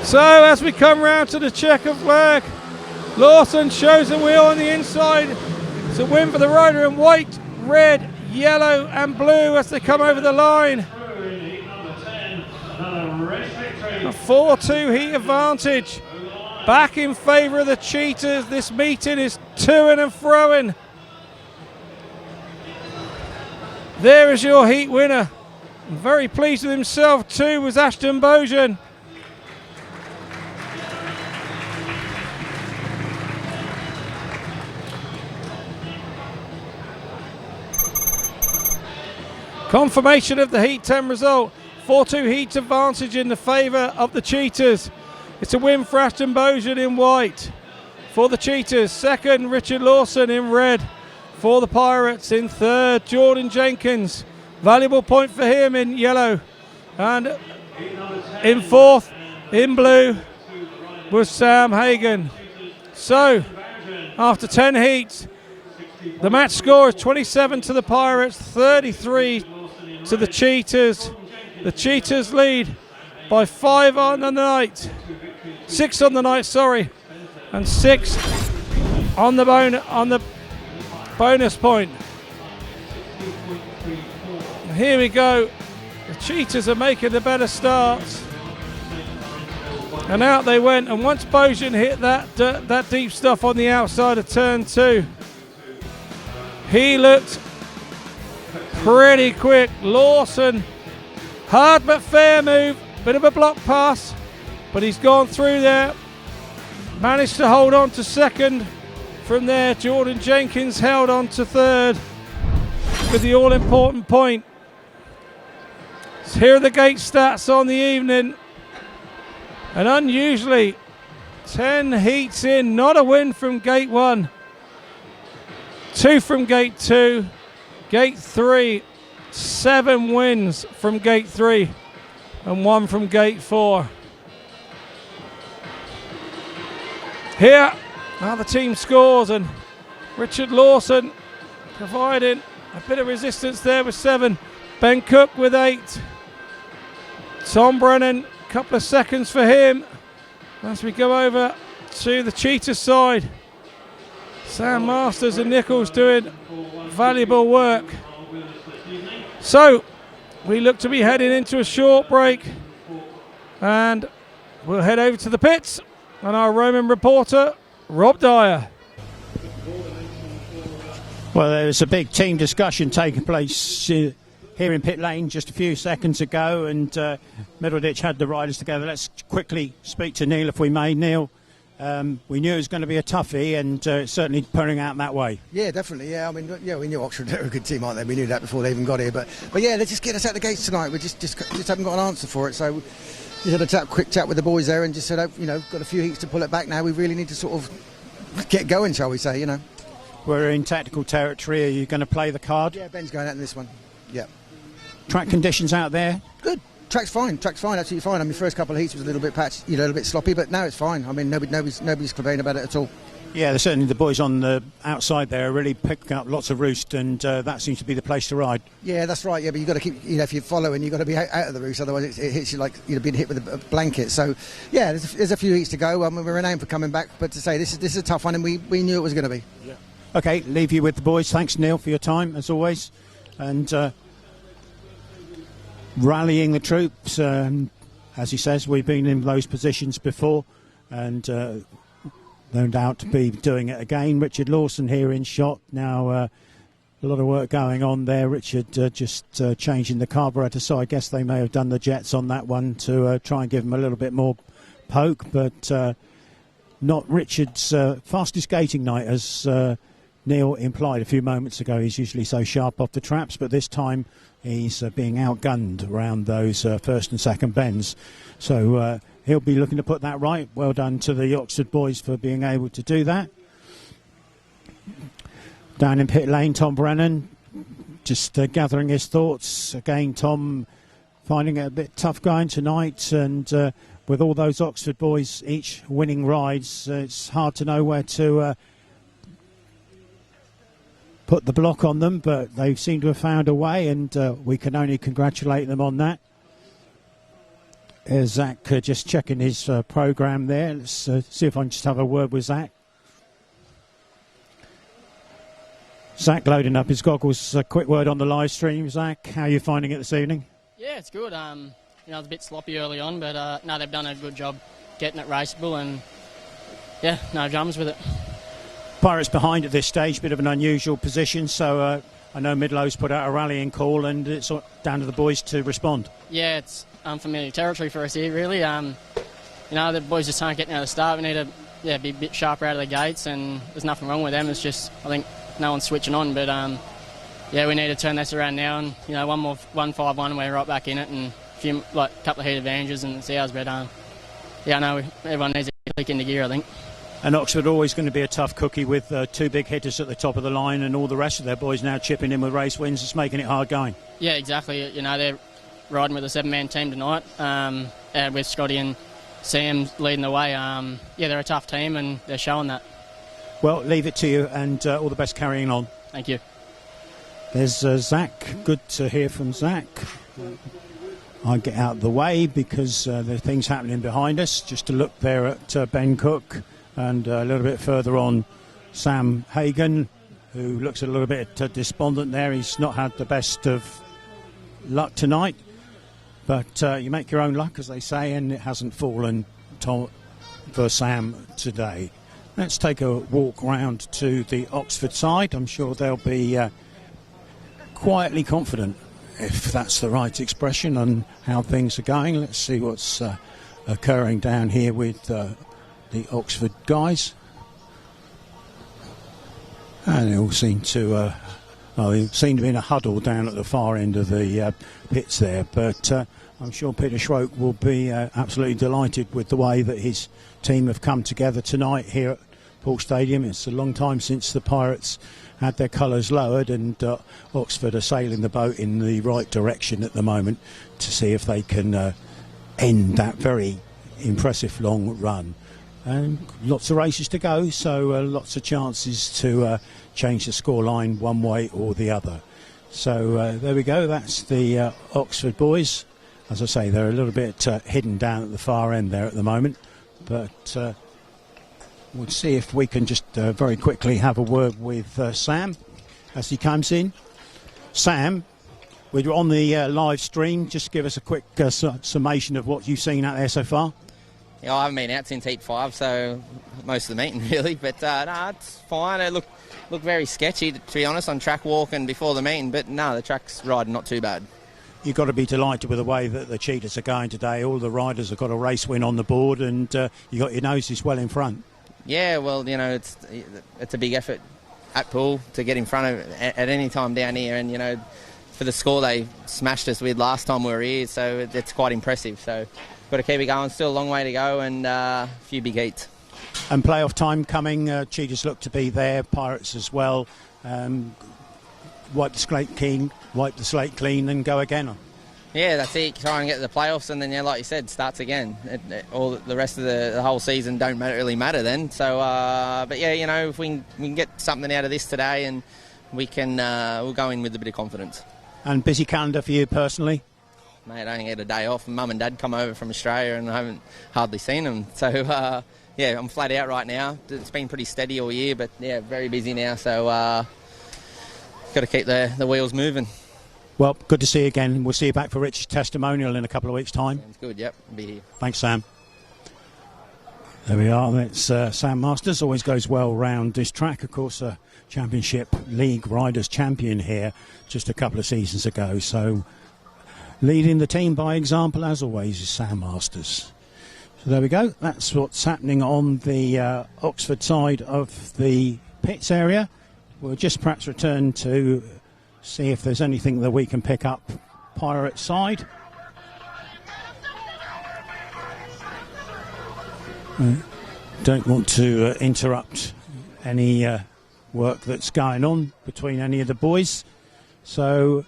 So as we come round to the checker flag, Lawson shows the wheel on the inside. It's a win for the rider in white, red, yellow and blue as they come over the line. A 4-2 heat advantage. Back in favour of the Cheetahs. This meeting is to-ing and fro-ing. There is your heat winner. I'm very pleased with himself too, was Ashton BOUGHEN. Confirmation of the Heat 10 result. 4-2 heat advantage in the favour of the Cheetahs. It's a win for Ashton BOUGHEN in white for the Cheetahs. Second, Richard Lawson in red for the Pirates. In third, Jordan Jenkins. Valuable point for him in yellow. And in fourth, in blue, was Sam Hagen. So, after 10 heats, the match score is 27 to the Pirates, 33 to the Cheetahs. The Cheetahs lead by 5 on the night. 6 on the night, sorry. And 6 on the bonus point. Here we go. The Cheetahs are making the better starts. And out they went. And once BOUGHEN hit that deep stuff on the outside of turn 2, he looked pretty quick. Lawson, hard but fair move, Bit of a block pass, but he's gone through there. Managed to hold on to second. From there, Jordan Jenkins held on to third with the all-important point. So here are the gate stats on the evening. And unusually, 10 heats in, not a win from gate 1. 2 from gate 2. Gate 3, 7 wins from gate 3 and 1 from gate 4. Here are the team scores, and Richard Lawson providing a bit of resistance there with 7. Ben Cook with 8. Tom Brennan, a couple of seconds for him. As we go over to the Cheetah side, Sam Masters and Nicholls doing valuable work. So we look to be heading into a short break, and we'll head over to the pits and our Roman reporter Rob Dyer. Well, there's a big team discussion taking place here in pit lane just a few seconds ago, and Middleditch had the riders together. Let's quickly speak to Neil, if we may. Neil, we knew it was going to be a toughie, and certainly turning out that way. Yeah, definitely. Yeah, I mean, yeah, we knew Oxford were a good team, aren't they? We knew that before they even got here. But yeah, let's just get us out the gates tonight. We just haven't got an answer for it. So just had a quick chat with the boys there, and just said, you know, got a few heats to pull it back now. We really need to sort of get going, shall we say? You know. We're in tactical territory. Are you going to play the card? Yeah, Ben's going out in this one. Yeah. Track conditions out there? Good. Track's fine, absolutely fine. I mean, first couple of heats was a little bit patched, you know, a little bit sloppy, but now it's fine. I mean, nobody's complaining about it at all. Yeah, certainly the boys on the outside there are really picking up lots of roost, and that seems to be the place to ride. Yeah, that's right. Yeah, but you've got to keep, you know, if you're following, you've got to be out of the roost, otherwise it hits you like you've been hit with a blanket. So, yeah, there's a few heats to go. I mean, we're renowned for coming back, but to say this is a tough one, and we knew it was going to be. Yeah. Okay, leave you with the boys. Thanks, Neil, for your time as always, and rallying the troops. As he says, we've been in those positions before, and no doubt to be doing it again. Richard Lawson here in shot now. A lot of work going on there. Richard just changing the carburetor, so I guess they may have done the jets on that one to try and give him a little bit more poke, but not Richard's fastest gating night, as Neil implied a few moments ago. He's usually so sharp off the traps, but this time he's being outgunned around those first and second bends. So he'll be looking to put that right. Well done to the Oxford boys for being able to do that. Down in pit lane, Tom Brennan just gathering his thoughts. Again, Tom finding it a bit tough going tonight, and with all those Oxford boys each winning rides, it's hard to know where to put the block on them, but they seem to have found a way, and we can only congratulate them on that. Here's Zach just checking his programme there. Let's see if I can just have a word with Zach. Zach loading up his goggles. A quick word on the live stream. Zach, how are you finding it this evening? Yeah, it's good. You know, it was a bit sloppy early on, but no, they've done a good job getting it raceable, and yeah, no dramas with it. Pirates behind at this stage, bit of an unusual position, so I know Midlow's put out a rallying call, and it's down to the boys to respond. Yeah, it's unfamiliar territory for us here, really. You know, the boys just aren't getting out of the start. We need to be a bit sharper out of the gates, and there's nothing wrong with them. It's just, I think, no one's switching on, but yeah, we need to turn this around now, and you know, one more 1-5-1, we're right back in it, and a couple of heat advantages, and it's ours. But yeah, I know everyone needs to click into gear, I think. And Oxford always going to be a tough cookie with 2 big hitters at the top of the line, and all the rest of their boys now chipping in with race wins. It's making it hard going. Yeah, exactly. You know, they're riding with a 7-man team tonight, with Scotty and Sam leading the way. Yeah, they're a tough team, and they're showing that. Well, leave it to you, and all the best carrying on. Thank you. There's Zach. Good to hear from Zach. I get out of the way because there's things happening behind us. Just to look there at Ben Cook, and a little bit further on, Sam Hagon, who looks a little bit despondent there. He's not had the best of luck tonight, but you make your own luck, as they say, and it hasn't fallen for Sam today. Let's take a walk round to the Oxford side. I'm sure they'll be quietly confident if that's the right expression, on how things are going. Let's see what's occurring down here with the Oxford guys. And they all seem to they seem to be in a huddle down at the far end of the pits there, but I'm sure Peter Schroeck will be absolutely delighted with the way that his team have come together tonight here at Poole Stadium. It's a long time since the Pirates had their colours lowered, and Oxford are sailing the boat in the right direction at the moment to see if they can end that very impressive long run. And lots of races to go, so lots of chances to change the scoreline one way or the other. So there we go, that's the Oxford boys. As I say, they're a little bit hidden down at the far end there at the moment, but we'll see if we can just very quickly have a word with Sam as he comes in. Sam, we're on the live stream. Just give us a quick summation of what you've seen out there so far. Yeah, I haven't been out since Heat 5, so most of the meeting really, but no, it's fine. It looked very sketchy, to be honest, on track walking before the meeting, but no, the track's riding not too bad. You've got to be delighted with the way that the Cheetahs are going today. All the riders have got a race win on the board, and you got your noses well in front. Yeah, well, you know, it's a big effort at Poole to get in front of at any time down here, and you know, for the score they smashed us with last time we were here, so it's quite impressive. So got to keep it going. Still a long way to go, and a few big heats. And playoff time coming. Cheetahs look to be there. Pirates as well. Wipe the slate clean, and go again. Yeah, that's it. Try and get to the playoffs, and then, yeah, like you said, starts again. All the rest of the whole season don't really matter then. So, but yeah, you know, if we can get something out of this today, and we'll go in with a bit of confidence. And busy calendar for you personally? Mate, I only get a day off. Mum and Dad come over from Australia, and I haven't hardly seen them. So, yeah, I'm flat out right now. It's been pretty steady all year, but yeah, very busy now. So, got to keep the wheels moving. Well, good to see you again. We'll see you back for Rich's testimonial in a couple of weeks' time. Sounds good, yep. I'll be here. Thanks, Sam. There we are. That's Sam Masters. Always goes well round this track. Of course, a Championship League Riders Champion here just a couple of seasons ago. So leading the team by example, as always, is Sam Masters. So there we go. That's what's happening on the Oxford side of the pits area. We'll just perhaps return to see if there's anything that we can pick up Pirate side. Don't want to interrupt any work that's going on between any of the boys, so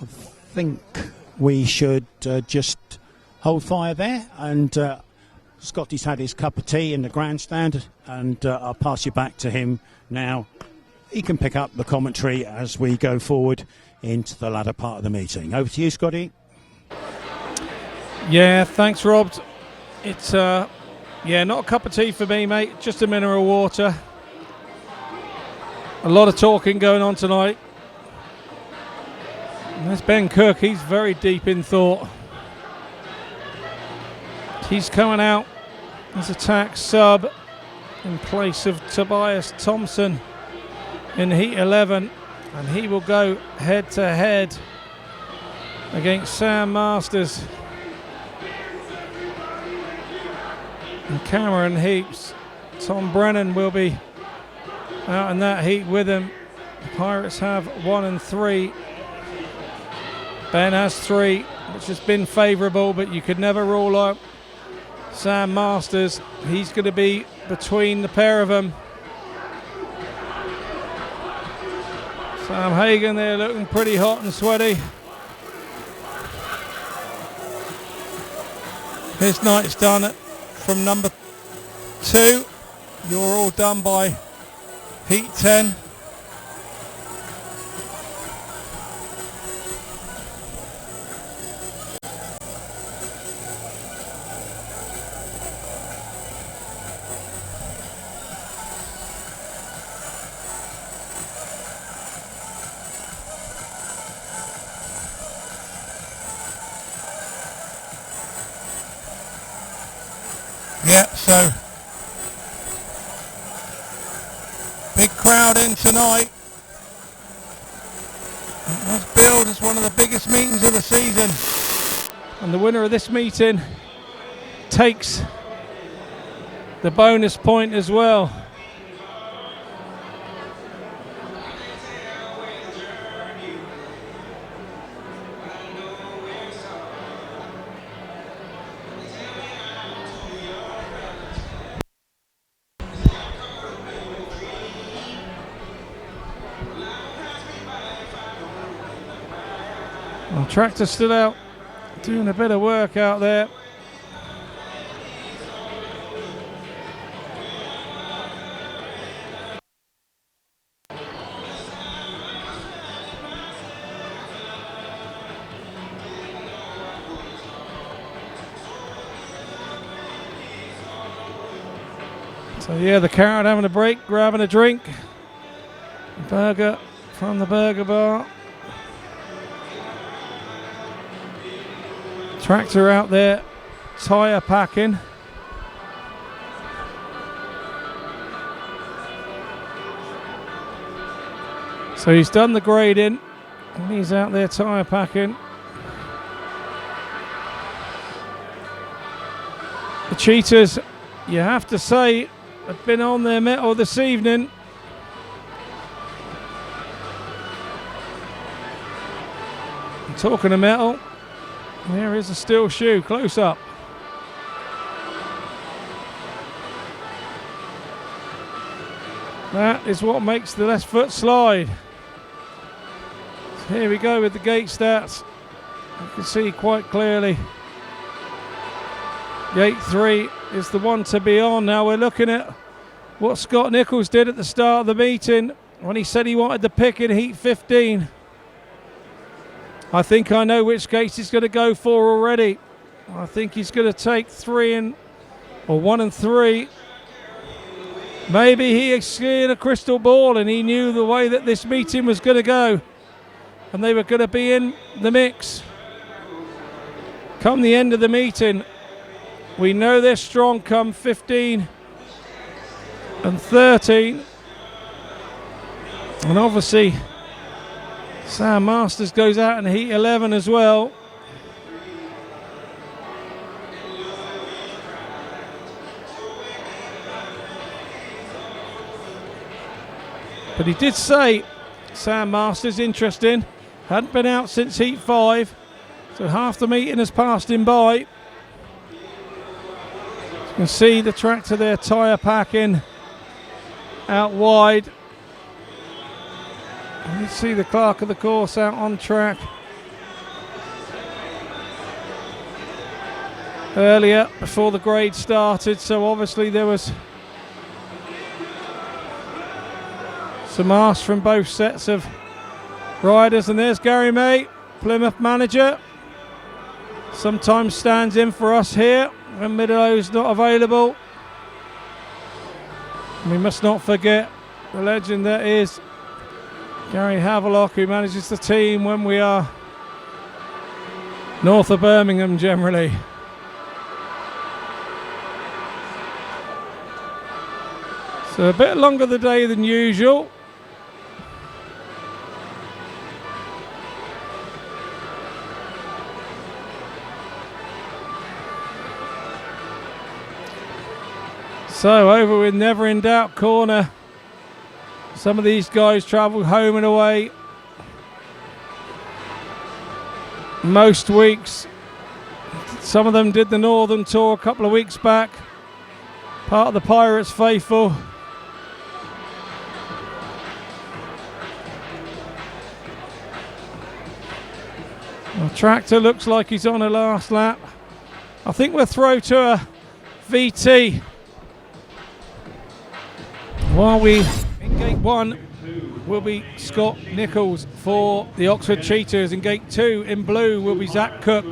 I think we should just hold fire there, and Scotty's had his cup of tea in the grandstand, and I'll pass you back to him now. He can pick up the commentary as we go forward into the latter part of the meeting. Over to you, Scotty. Yeah, thanks, Rob. It's not a cup of tea for me, mate. Just a mineral water. A lot of talking going on tonight. And there's Ben Cook. He's very deep in thought. He's coming out as attack sub in place of Tobias THOMSEN in Heat 11, and he will go head to head against Sam Masters and Cameron Heeps. Tom Brennan will be out in that heat with him. The Pirates have 1 and 3. Ben has 3, which has been favourable, but you could never rule out Sam Masters. He's going to be between the pair of them. Sam Hagen there looking pretty hot and sweaty. His night's done from number 2. You're all done by Heat 10. So big crowd in tonight. Let's build This is one of the biggest meetings of the season. And the winner of this meeting takes the bonus point as well. Well, tractor stood out doing a bit of work out there. So yeah, the carrot having a break, grabbing a drink. Burger from the burger bar. Tractor out there, tyre packing. So he's done the grading and he's out there tyre packing. The Cheetahs, you have to say, have been on their mettle this evening. And talking of metal, there is a steel shoe, close up. That is what makes the left foot slide. So here we go with the gate stats. You can see quite clearly. Gate 3 is the one to be on. Now we're looking at what Scott Nicholls did at the start of the meeting when he said he wanted the pick in heat 15. I think I know which gate he's going to go for already. I think he's going to take 1 and 3. Maybe he had seen a crystal ball and he knew the way that this meeting was going to go, and they were going to be in the mix. Come the end of the meeting, we know they're strong come 15 and 13. And obviously Sam Masters goes out in heat 11 as well. But he did say, Sam Masters, interesting, hadn't been out since heat 5, so half the meeting has passed him by. You can see the tractor there, tyre packing out wide. You see the clerk of the course out on track. Earlier, before the grade started, so obviously there was some ask from both sets of riders. And there's Gary May, Plymouth manager. Sometimes stands in for us here when Middleditch's not available. We must not forget the legend that is Gary Havelock, who manages the team when we are north of Birmingham generally. So a bit longer the day than usual. So over with Never in Doubt corner. Some of these guys travel home and away most weeks. Some of them did the Northern Tour a couple of weeks back. Part of the Pirates faithful. Well, tractor looks like he's on a last lap. I think we'll throw to a VT. While we in gate 1 will be Scott Nicholls for the Oxford Cheetahs. In gate 2 in blue will be Zach Cook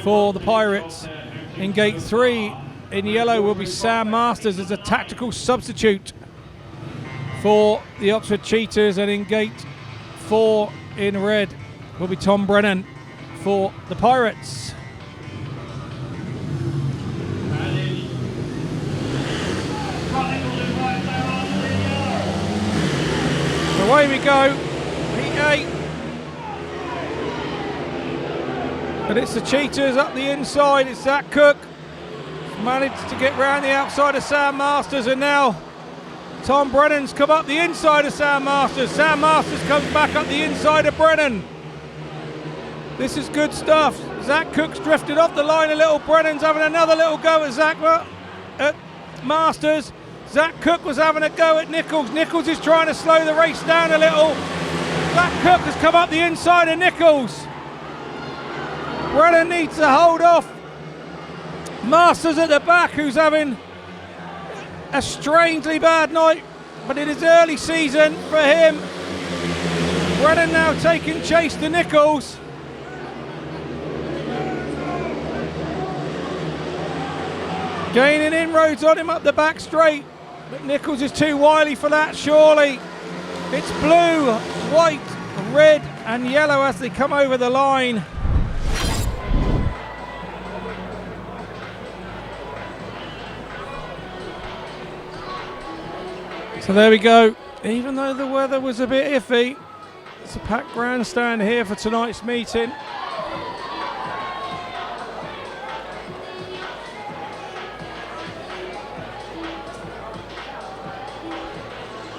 for the Pirates. In gate 3 in yellow will be Sam Masters as a tactical substitute for the Oxford Cheetahs. And in gate 4 in red will be Tom Brennan for the Pirates. Away we go, heat 8. But it's the Cheetahs up the inside. It's Zach Cook. Managed to get round the outside of Sam Masters, and now Tom Brennan's come up the inside of Sam Masters. Sam Masters comes back up the inside of Brennan. This is good stuff. Zach Cook's drifted off the line a little. Brennan's having another little go at Masters. Zach Cook was having a go at Nicholls. Nicholls is trying to slow the race down a little. Zach Cook has come up the inside of Nicholls. Brennan needs to hold off Masters at the back, who's having a strangely bad night, but it is early season for him. Brennan now taking chase to Nicholls. Gaining inroads on him up the back straight, but Nicholls is too wily for that, surely. It's blue, white, red and yellow as they come over the line. So there we go. Even though the weather was a bit iffy, it's a packed grandstand here for tonight's meeting.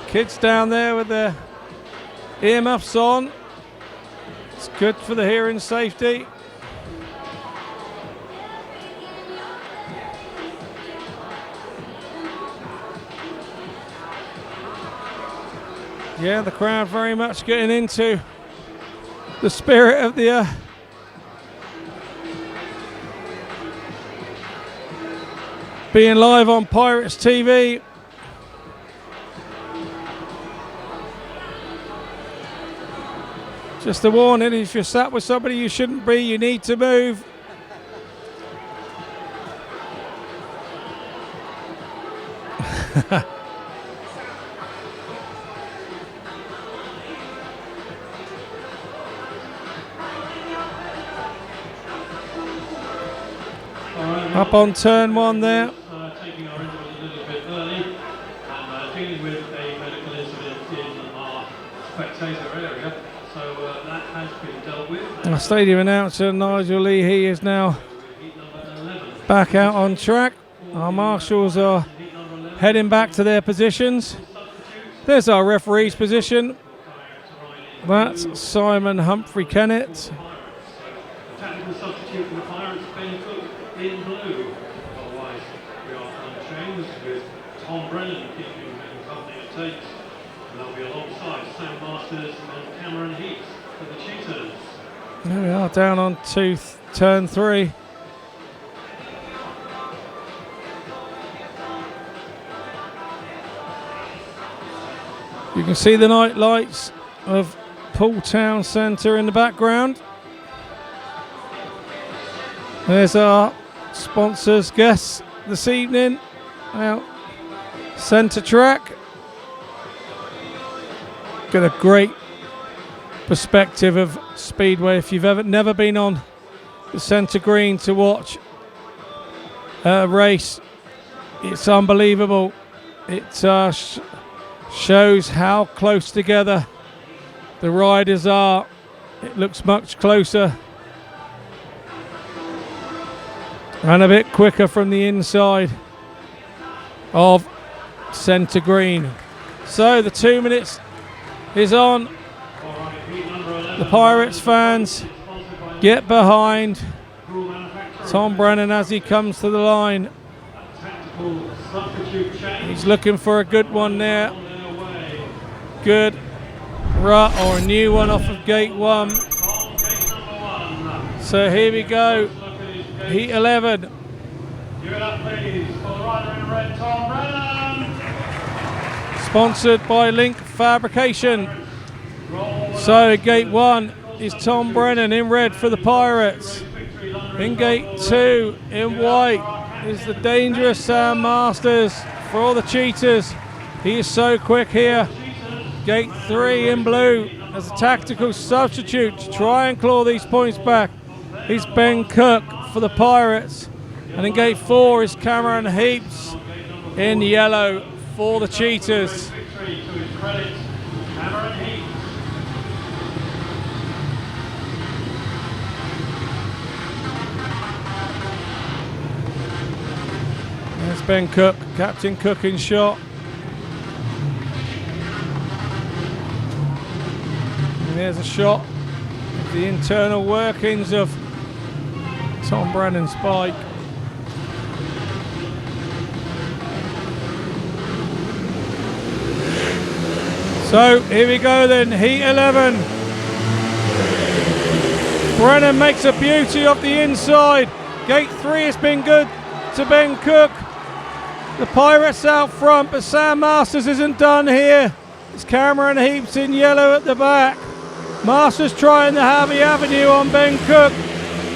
Kids down there with their earmuffs on. It's good for the hearing safety. Yeah, the crowd very much getting into the spirit of the being live on Pirates TV. Just a warning, if you're sat with somebody you shouldn't be, you need to move. Up on turn one there. Taking our interval a little bit early and dealing with a medical incident in our spectator area. So that has been dealt with. Our stadium announcer Nigel Leahy is now back out on track. Our marshals are heading back to their positions. There's our referee's position. That's Simon Humphrey-KENNETT. Tactical substitute for the Pirates, Ben Cook in blue. Otherwise, we are unchanged with Tom Brennan keeping company at takes. And they'll be alongside Sam Masters and Cameron Heeps for the Cheetahs. There we are, down on turn three. You can see the night lights of Poole Town Centre in the background. There's our sponsors, guests this evening out centre track. Got a great perspective of Speedway if you've never been on the centre green to watch a race. It's unbelievable. It shows how close together the riders are. It looks much closer and a bit quicker from the inside of centre green. So the 2 minutes is on. The Pirates fans get behind Tom Brennan as he comes to the line. He's looking for a good one there. Good rut or a new one off of gate 1. So here we go. Heat 11. Give it up, please, for the rider in red, Tom Brennan. Sponsored by Link Fabrication. So gate 1 is Tom Brennan in red for the Pirates. In gate 2 in white is the dangerous Sam Masters for all the Cheetahs. He is so quick here. Gate 3 in blue as a tactical substitute to try and claw these points back is Ben Cook for the Pirates. And in gate 4 is Cameron Heeps in yellow for the Cheetahs. Ben Cook, Captain Cook in shot. And there's a shot of the internal workings of Tom Brennan's bike. So here we go then, Heat 11. Brennan makes a beauty of the inside. Gate 3 has been good to Ben Cook. The Pirates out front, but Sam Masters isn't done here. It's Cameron Heeps in yellow at the back. Masters trying the Harvey Avenue on Ben Cook.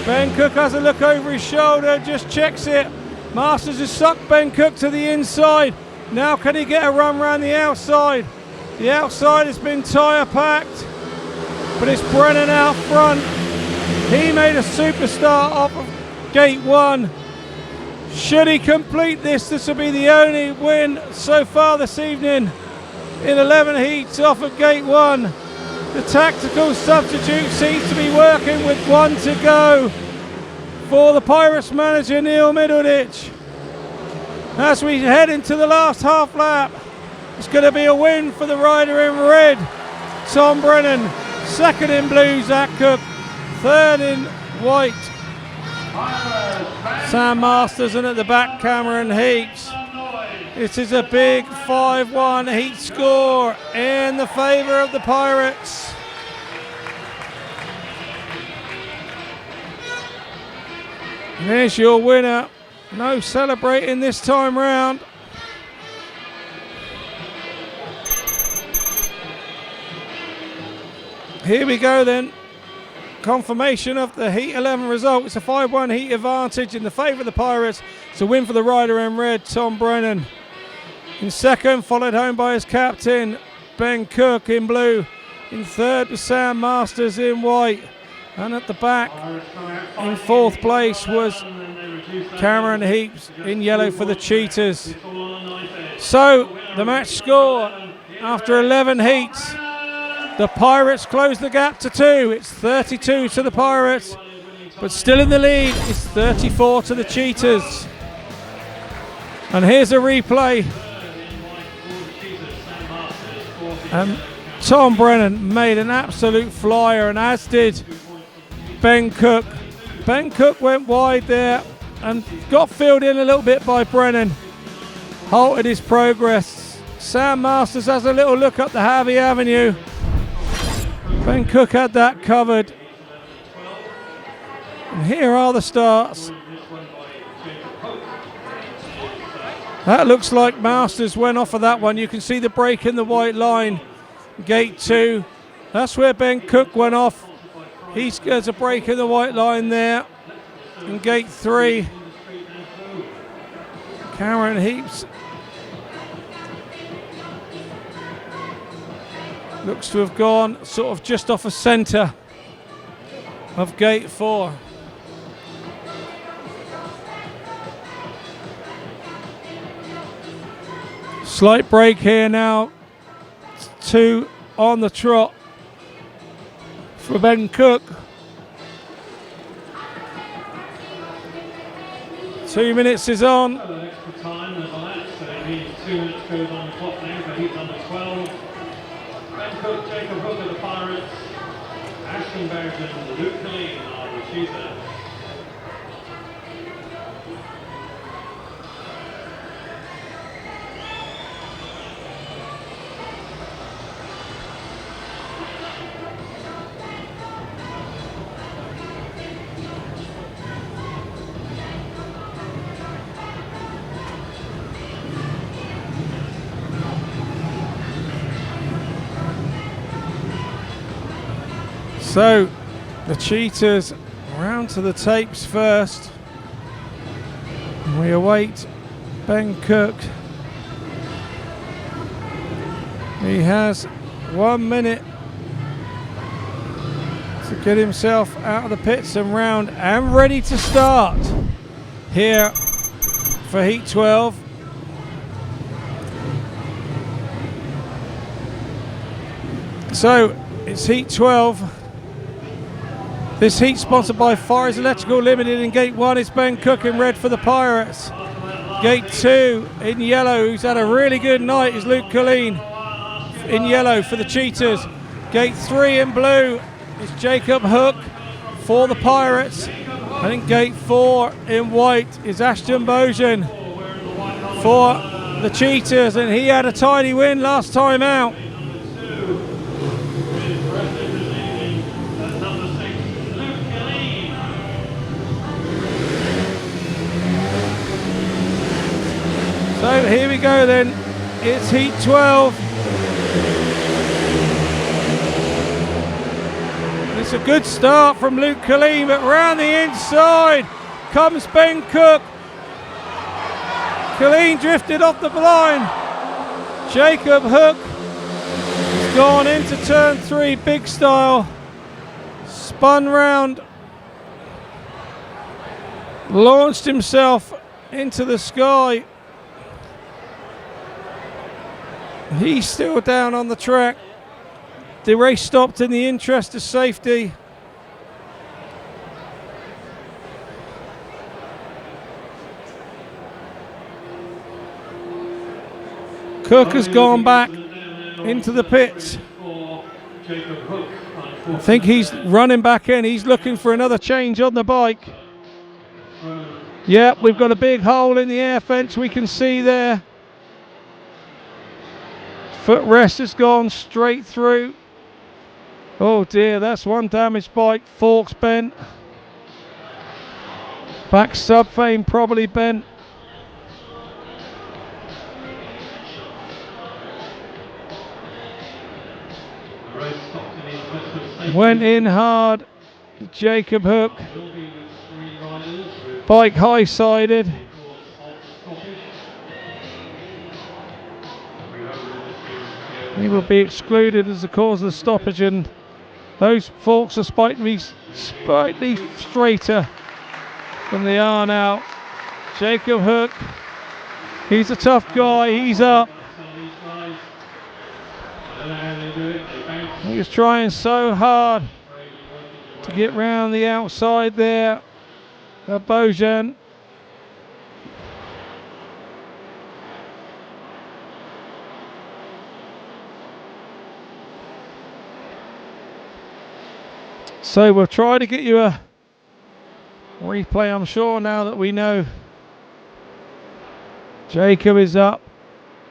Ben Cook has a look over his shoulder, just checks it. Masters has sucked Ben Cook to the inside. Now can he get a run round the outside? The outside has been tyre packed, but it's Brennan out front. He made a superstar off of gate 1. Should he complete this, this will be the only win so far this evening in 11 heats off of gate 1. The tactical substitute seems to be working with 1 to go for the Pirates manager Neil Middleditch. As we head into the last half lap, it's going to be a win for the rider in red, Tom Brennan. Second in blue, Zach Cook. Third in white, Sam Masters, and at the back, Cameron Heeps. It is a big 5-1 heat score in the favour of the Pirates. And there's your winner. No celebrating this time round. Here we go then. Confirmation of the Heat 11 result. It's a 5-1 heat advantage in the favour of the Pirates. It's a win for the rider in red, Tom Brennan. In second, followed home by his captain, Ben Cook in blue. In third was Sam Masters in white. And at the back, in fourth place, was Cameron Heeps in yellow for the Cheetahs. So, the match score after 11 heats. The Pirates close the gap to 2. It's 32 to the Pirates, but still in the lead. It's 34 to the Cheetahs. And here's a replay. Tom Brennan made an absolute flyer, and as did Ben Cook. Ben Cook went wide there and got filled in a little bit by Brennan. Halted his progress. Sam Masters has a little look up the Harvey Avenue. Ben Cook had that covered. And here are the starts. That looks like Masters went off of that one. You can see the break in the white line. Gate 2. That's where Ben Cook went off. There's a break in the white line there. In gate 3. Cameron Heeps looks to have gone sort of just off a centre of gate 4. Slight break here now. 2 on the trot for Ben Cook. 2 minutes is on. The extra time, there's a lap, so it means 2 minutes goes on the clock now for heat number 12. Ben Cook, Jacob Hook of the Pirates, Ashton BOUGHEN, Luke Killeen are the Cheetahs. So the Cheetahs round to the tapes first. And we await Ben Cook. He has 1 minute to get himself out of the pits and round and ready to start here for Heat 12. So it's Heat 12. This heat sponsored by Forest Electrical Limited in Gate 1. It's Ben Cook in red for the Pirates. Gate 2 in yellow, who's had a really good night, is Luke Killeen in yellow for the Cheetahs. Gate 3 in blue is Jacob Hook for the Pirates. I think Gate 4 in white is Ashton BOUGHEN for the Cheetahs, and he had a tidy win last time out. So here we go then, it's Heat 12. It's a good start from Luke Killeen, but round the inside comes Ben Cook. Killeen drifted off the blind. Jacob Hook has gone into turn 3 big style. Spun round. Launched himself into the sky. He's still down on the track. The race stopped in the interest of safety. Cook has gone back into the pits. I think he's running back in. He's looking for another change on the bike. Yep, we've got a big hole in the air fence we can see there. Footrest has gone straight through. Oh dear, that's one damaged bike. Forks bent. Back subframe probably bent. Went in hard. Jacob Hook. Bike high-sided. He will be excluded as the cause of the stoppage, and those forks are slightly straighter than they are now. Jacob Hook, he's a tough guy, he's up. He was trying so hard to get round the outside there of BOUGHEN. So we'll try to get you a replay, I'm sure, now that we know Jacob is up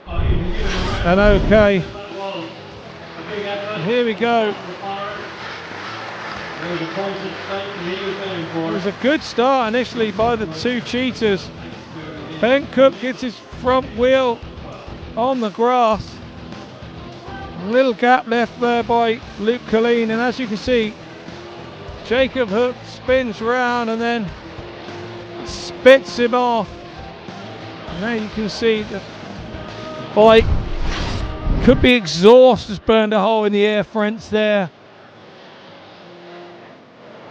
and okay. Here we go. It was a good start initially by the two Cheetahs. Ben Cook gets his front wheel on the grass. A little gap left there by Luke Killeen, and as you can see, Jacob Hook spins round and then spits him off. And now you can see the bike, could be exhaust, has burned a hole in the air fence there.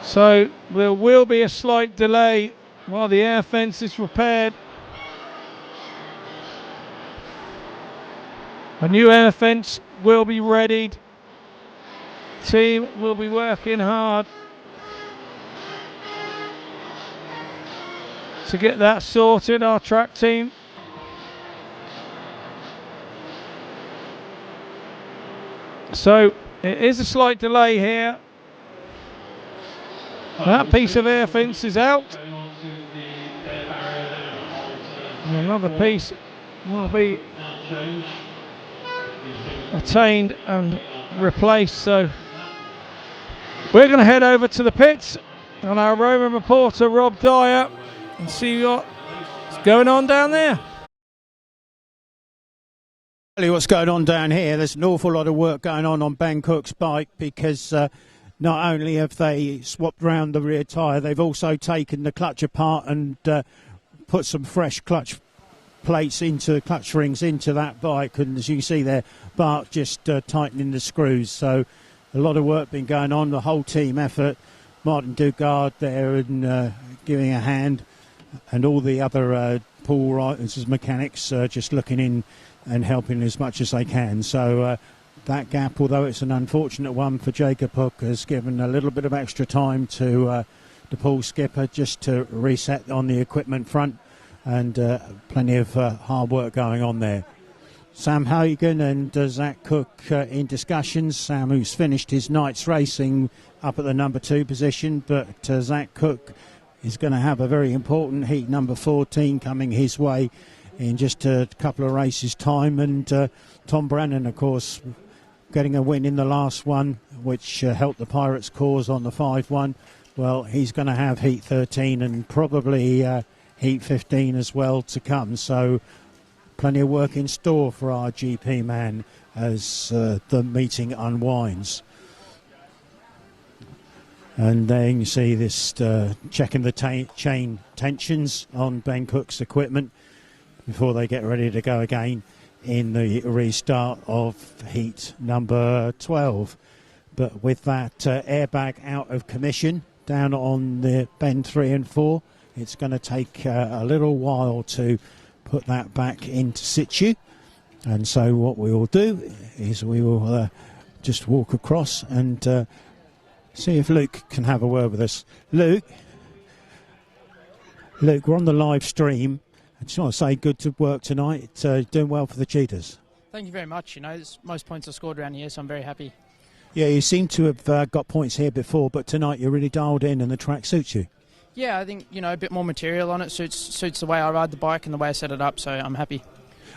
So there will be a slight delay while the air fence is repaired. A new air fence will be readied. Team will be working hard to get that sorted, our track team. So it is a slight delay here. That piece of air fence is out. And another piece will be attained and replaced. So we're going to head over to the pits on our roving reporter Rob Dyer and see what's going on down there. What's going on down here, there's an awful lot of work going on Ben Cook's bike, because not only have they swapped round the rear tyre, they've also taken the clutch apart and put some fresh clutch plates into clutch rings into that bike, and as you can see there, Bart just tightening the screws. So a lot of work been going on, the whole team effort. Martin Dugard there and giving a hand, and all the other Poole riders as mechanics just looking in and helping as much as they can. So that gap, although it's an unfortunate one for Jacob Hook, has given a little bit of extra time to the Poole skipper just to reset on the equipment front. and plenty of hard work going on there. Sam Hagen and Zach Cook in discussions. Sam, who's finished his night's racing up at the number 2 position, but Zach Cook is going to have a very important heat number 14 coming his way in just a couple of races' time. And Tom Brennan, of course, getting a win in the last one, which helped the Pirates' cause on the 5-1. Well, he's going to have heat 13 and probably heat 15 as well to come. So plenty of work in store for our GP man as the meeting unwinds. And then you see this checking the chain tensions on Ben Cook's equipment before they get ready to go again in the restart of heat number 12. But with that airbag out of commission down on the bend 3 and 4, it's going to take a little while to put that back into situ. And so what we will do is we will just walk across and see if Luke can have a word with us. Luke, we're on the live stream. I just want to say good to work tonight. Doing well for the Cheetahs. Thank you very much. Most points are scored around here, so I'm very happy. Yeah, you seem to have got points here before, but tonight you're really dialed in and the track suits you. Yeah, I think, a bit more material on it suits the way I ride the bike and the way I set it up, so I'm happy.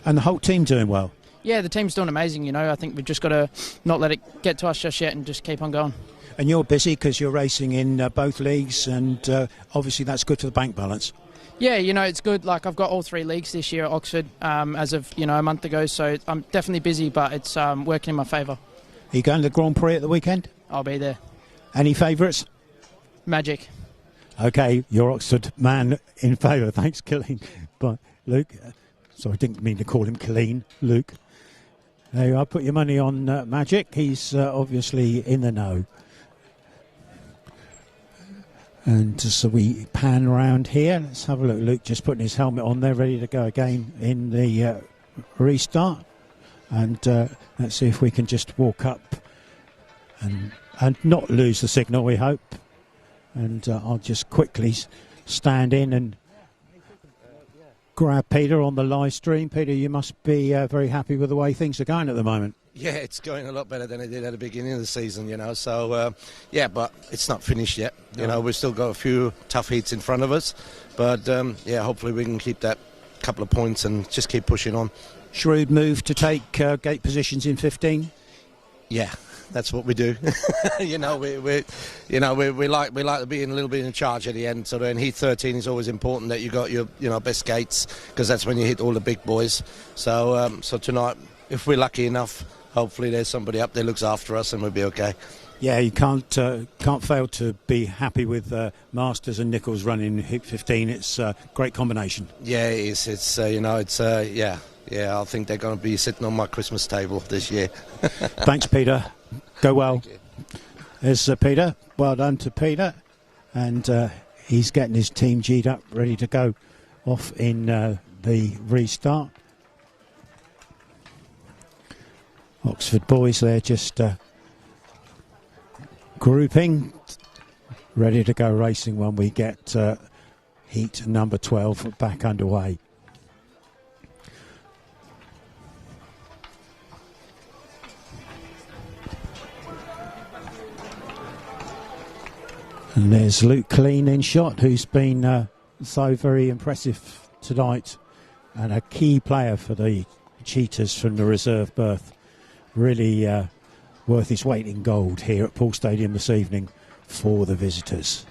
And the whole team doing well? Yeah, the team's doing amazing, I think we've just got to not let it get to us just yet and just keep on going. And you're busy because you're racing in both leagues, and obviously that's good for the bank balance. Yeah, it's good. Like, I've got all 3 leagues this year at Oxford as of, a month ago, so I'm definitely busy, but it's working in my favour. Are you going to the Grand Prix at the weekend? I'll be there. Any favourites? Magic. OK, you're Oxford man in favour. Thanks, Killeen. But Luke, sorry, I didn't mean to call him Killeen. Luke. I put your money on Magic. He's obviously in the know. And so we pan around here. Let's have a look. Luke just putting his helmet on there, ready to go again in the restart. And let's see if we can just walk up and not lose the signal, we hope. And I'll just quickly stand in and grab Peter on the live stream. Peter, you must be very happy with the way things are going at the moment. Yeah, it's going a lot better than it did at the beginning of the season, So, but it's not finished yet. We've still got a few tough heats in front of us. But, hopefully we can keep that couple of points and just keep pushing on. Shrewd move to take gate positions in 15? Yeah, that's what we do. we like to be in a little bit in charge at the end. So in heat 13 is always important that you got your best gates, because that's when you hit all the big boys. So tonight, if we're lucky enough, hopefully there's somebody up there looks after us and we'll be okay. Yeah, you can't fail to be happy with Masters and Nicholls running heat 15. It's a great combination. Yeah, it is. It's I think they're going to be sitting on my Christmas table this year. Thanks, Peter. Go well. There's Peter. Well done to Peter. And he's getting his team G'd up, ready to go off in the restart. Oxford boys there just grouping, ready to go racing when we get heat number 12 back underway. And there's Luke Killeen in shot, who's been so very impressive tonight and a key player for the Cheetahs from the reserve berth. Really worth his weight in gold here at Poole Stadium this evening for the visitors.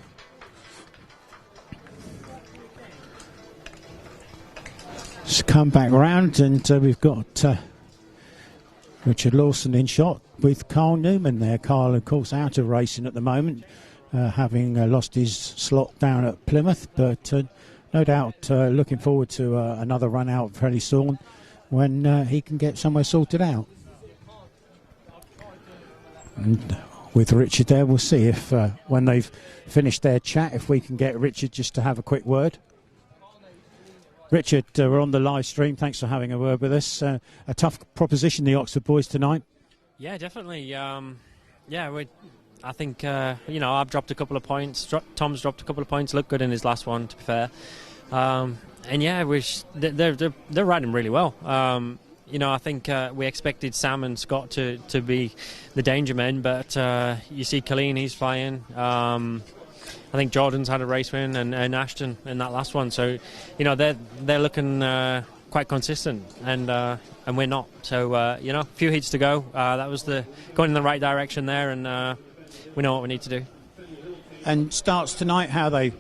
Just come back round and we've got Richard Lawson in shot with Carl Newman there. Carl, of course, out of racing at the moment, having lost his slot down at Plymouth, but no doubt looking forward to another run out fairly soon when he can get somewhere sorted out. And with Richard there, we'll see if when they've finished their chat, if we can get Richard just to have a quick word. Richard, we're on the live stream. Thanks for having a word with us. A tough proposition, the Oxford boys, tonight. Yeah, definitely. I think, I've dropped a couple of points. Tom's dropped a couple of points. Looked good in his last one, to be fair. And yeah, they're riding really well. You know, I think we expected Sam and Scott to be the danger men, but you see Killeen, he's flying. I think Jordan's had a race win, and Ashton in that last one. So, you know, they're looking quite consistent, and we're not. So, you know, a few heats to go. That was going in the right direction there, and we know what we need to do. And starts tonight, how are they? Do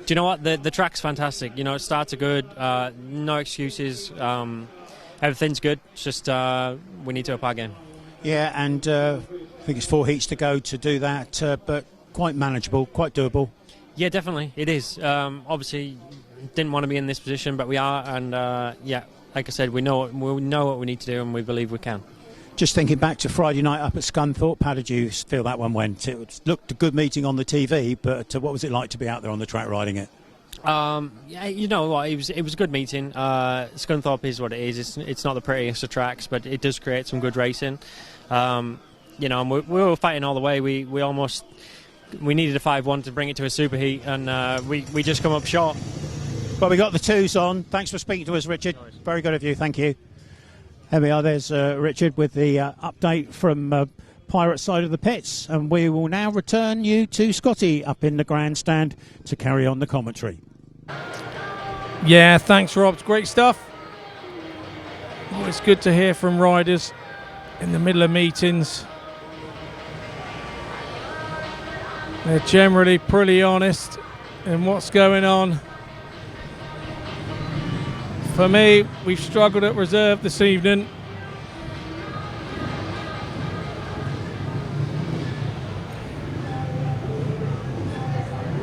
you know what? The track's fantastic. You know, starts are good. No excuses. Everything's good. It's just we need to up our game. Yeah, and I think it's 4 heats to go to do that, but quite manageable, quite doable. Yeah, definitely. It is. Obviously, didn't want to be in this position, but we are. And yeah, like I said, we know what we need to do, and we believe we can. Just thinking back to Friday night up at Scunthorpe, how did you feel that one went? It looked a good meeting on the TV, but what was it like to be out there on the track riding it? Yeah, you know what, it was a good meeting. Scunthorpe is what it is. It's not the prettiest of tracks, but it does create some good racing. You know, and we were fighting all the way. We needed a 5-1 to bring it to a superheat, and we just come up short. Well, we got the 2s on. Thanks for speaking to us, Richard. Very good of you. Thank you. There we are. There's Richard with the update from Pirate side of the pits, and we will now return you to Scotty up in the grandstand to carry on the commentary. Yeah, thanks, Rob. Great stuff. Always good to hear from riders in the middle of meetings. They're generally pretty honest in what's going on. For me, we've struggled at reserve this evening.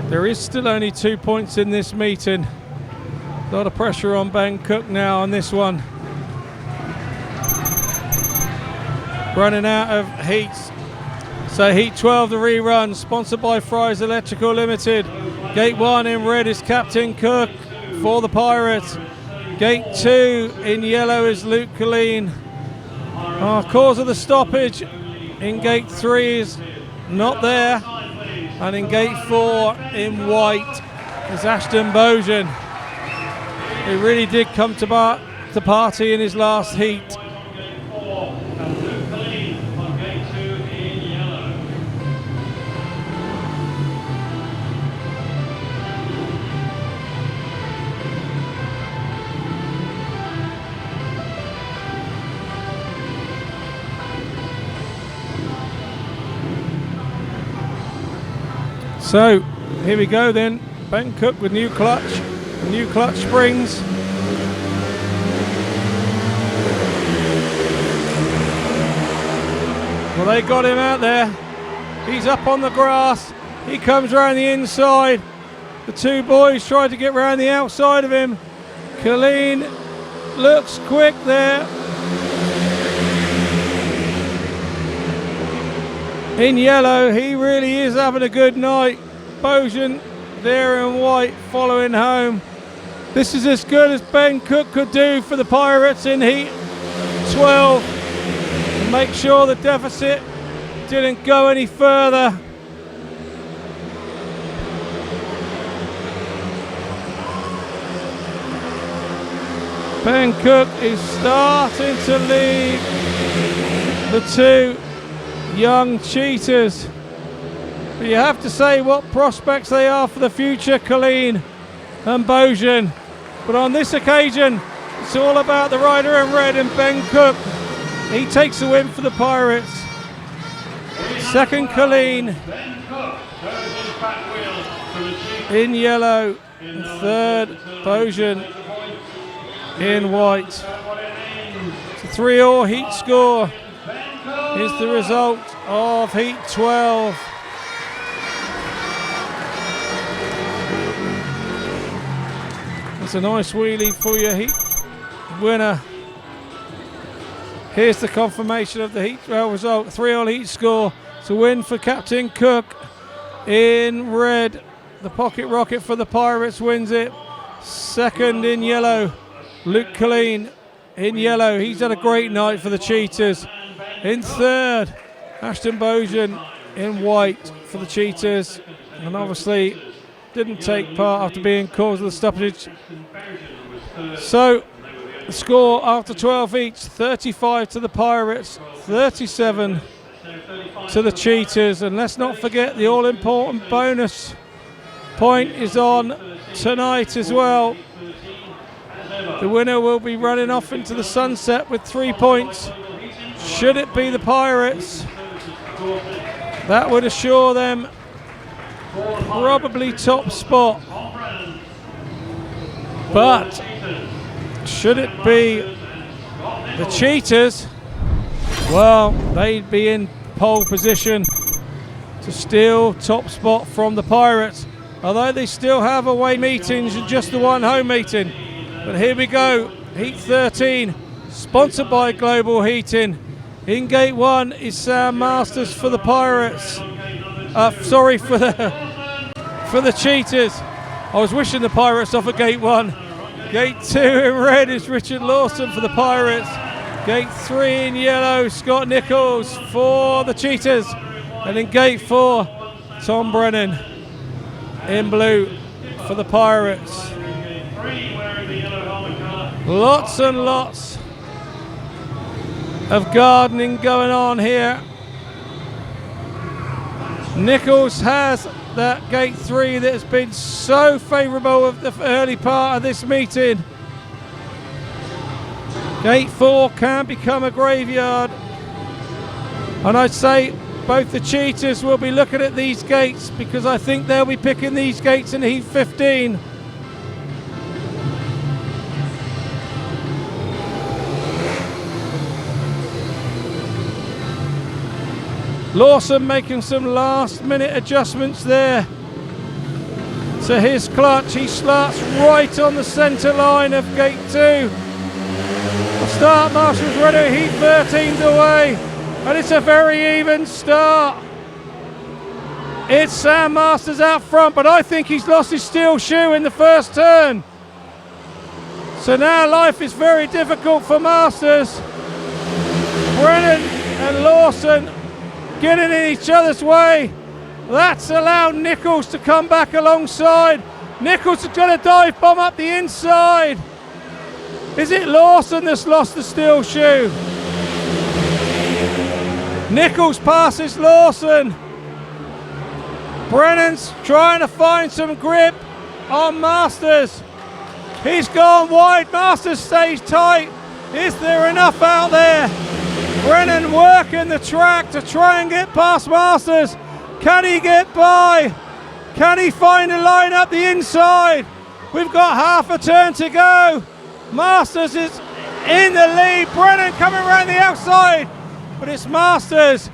There is still only 2 points in this meeting. A lot of pressure on Ben Cook now on this one. Running out of heats. So heat 12, the rerun, sponsored by Fry's Electrical Limited. Gate 1 in red is Captain Cook for the Pirates. Gate 2 in yellow is Luke Killeen. Cause of the stoppage in gate 3 is not there. And in gate 4 in white is Ashton BOUGHEN. He really did come to party in his last heat. So here we go then. Ben Cook with new clutch springs. Well, they got him out there. He's up on the grass. He comes around the inside. The two boys tried to get around the outside of him. Killeen looks quick there. In yellow, he really is having a good night. BOUGHEN there in white following home. This is as good as Ben Cook could do for the Pirates in heat 12. And make sure the deficit didn't go any further. Ben Cook is starting to lead the two young cheaters. But you have to say what prospects they are for the future, Killeen and BOUGHEN. But on this occasion, it's all about the rider in red and Ben Cook. He takes the win for the Pirates. Second, Killeen in yellow. And third, BOUGHEN in white. It's a 3-all heat score. Is the result of heat 12. It's a nice wheelie for your heat winner. Here's the confirmation of the heat 12 result. 3-all heat score. It's a win for Captain Cook in red. The pocket rocket for the Pirates wins it. Second in yellow, Luke Killeen in yellow. He's had a great night for the Cheetahs. In third, Ashton BOUGHEN in white for the Cheetahs. And obviously didn't take part after being caused of the stoppage. So the score after 12 each, 35 to the Pirates, 37 to the Cheetahs. And let's not forget the all-important bonus point is on tonight as well. The winner will be running off into the sunset with 3 points. Should it be the Pirates, that would assure them probably top spot. But should it be the Cheetahs, well, they'd be in pole position to steal top spot from the Pirates, although they still have away meetings and just the one home meeting. But here we go, Heat 13, sponsored by Global Heating. In Gate 1 is Sam Masters for the Pirates. Sorry, for the Cheetahs. I was wishing the Pirates off at Gate 1. Gate 2 in red is Richard Lawson for the Pirates. Gate 3 in yellow, Scott Nicholls for the Cheetahs. And in Gate 4, Tom Brennan in blue for the Pirates. Lots and lots of gardening going on here. Nicholls has that Gate 3 that has been so favourable of the early part of this meeting. Gate 4 can become a graveyard, and I'd say both the Cheetahs will be looking at these gates because I think they'll be picking these gates in Heat 15. Lawson making some last minute adjustments there to his clutch. He starts right on the centre line of Gate 2. The start marshal's ready, Heat 13's away, and it's a very even start. It's Sam Masters out front, but I think he's lost his steel shoe in the first turn. So now life is very difficult for Masters. Brennan and Lawson getting in each other's way. That's allowed Nicholls to come back alongside. Nicholls is going to dive bomb up the inside. Is it Lawson that's lost the steel shoe? Nicholls passes Lawson. Brennan's trying to find some grip on Masters. He's gone wide, Masters stays tight. Is there enough out there? Brennan working the track to try and get past Masters. Can he get by? Can he find a line up the inside? We've got half a turn to go. Masters is in the lead. Brennan coming around the outside. But it's Masters.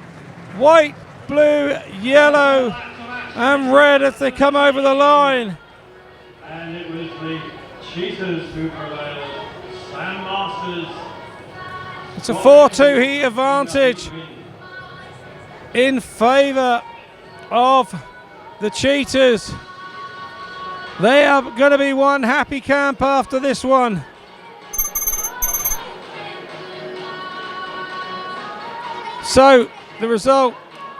White, blue, yellow and red as they come over the line. And it was the Cheetahs who prevailed. Sam Masters. It's a 4-2 heat advantage in favour of the Cheetahs. They are going to be one happy camp after this one. So the result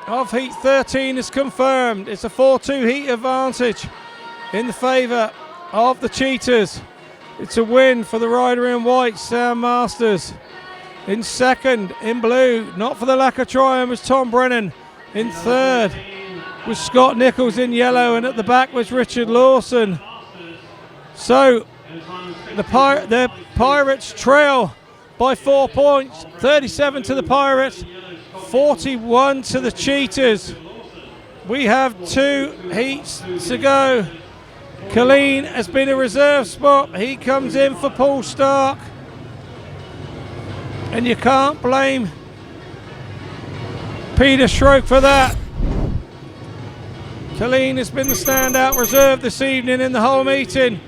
of Heat 13 is confirmed. It's a 4-2 heat advantage in the favour of the Cheetahs. It's a win for the rider in white, Sam Masters. In second, in blue, not for the lack of trying, was Tom Brennan. In third was Scott Nicholls in yellow, and at the back was Richard Lawson. So the Pirates trail by 4 points, 37 to the Pirates, 41 to the Cheetahs. We have 2 heats to go. Killeen has been a reserve spot. He comes in for Poole Starke. And you can't blame Peter Schroeck for that. Killeen has been the standout reserve this evening in the whole meeting.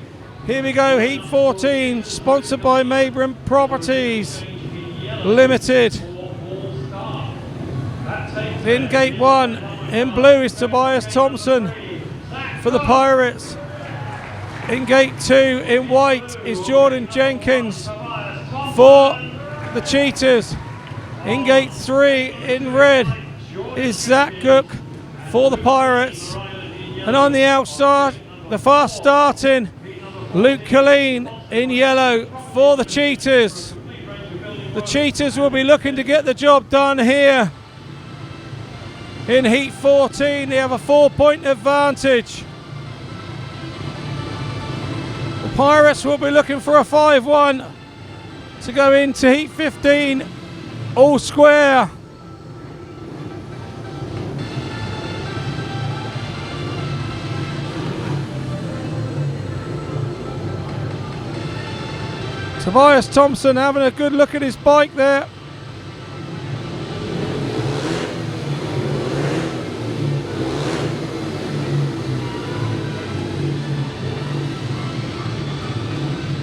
Here we go, Heat 14, sponsored by Mayburn Properties Limited. In Gate 1, in blue is Tobias THOMSEN for the Pirates. In Gate 2, in white is Jordan Jenkins for the Cheetahs. In Gate 3 in red is Zach Cook for the Pirates, and on the outside the fast starting Luke Killeen in yellow for the Cheetahs. The Cheetahs will be looking to get the job done here. In Heat 14, they have a 4-point advantage. The Pirates will be looking for a 5-1 to go into Heat 15 all square. Tobias THOMSEN having a good look at his bike there.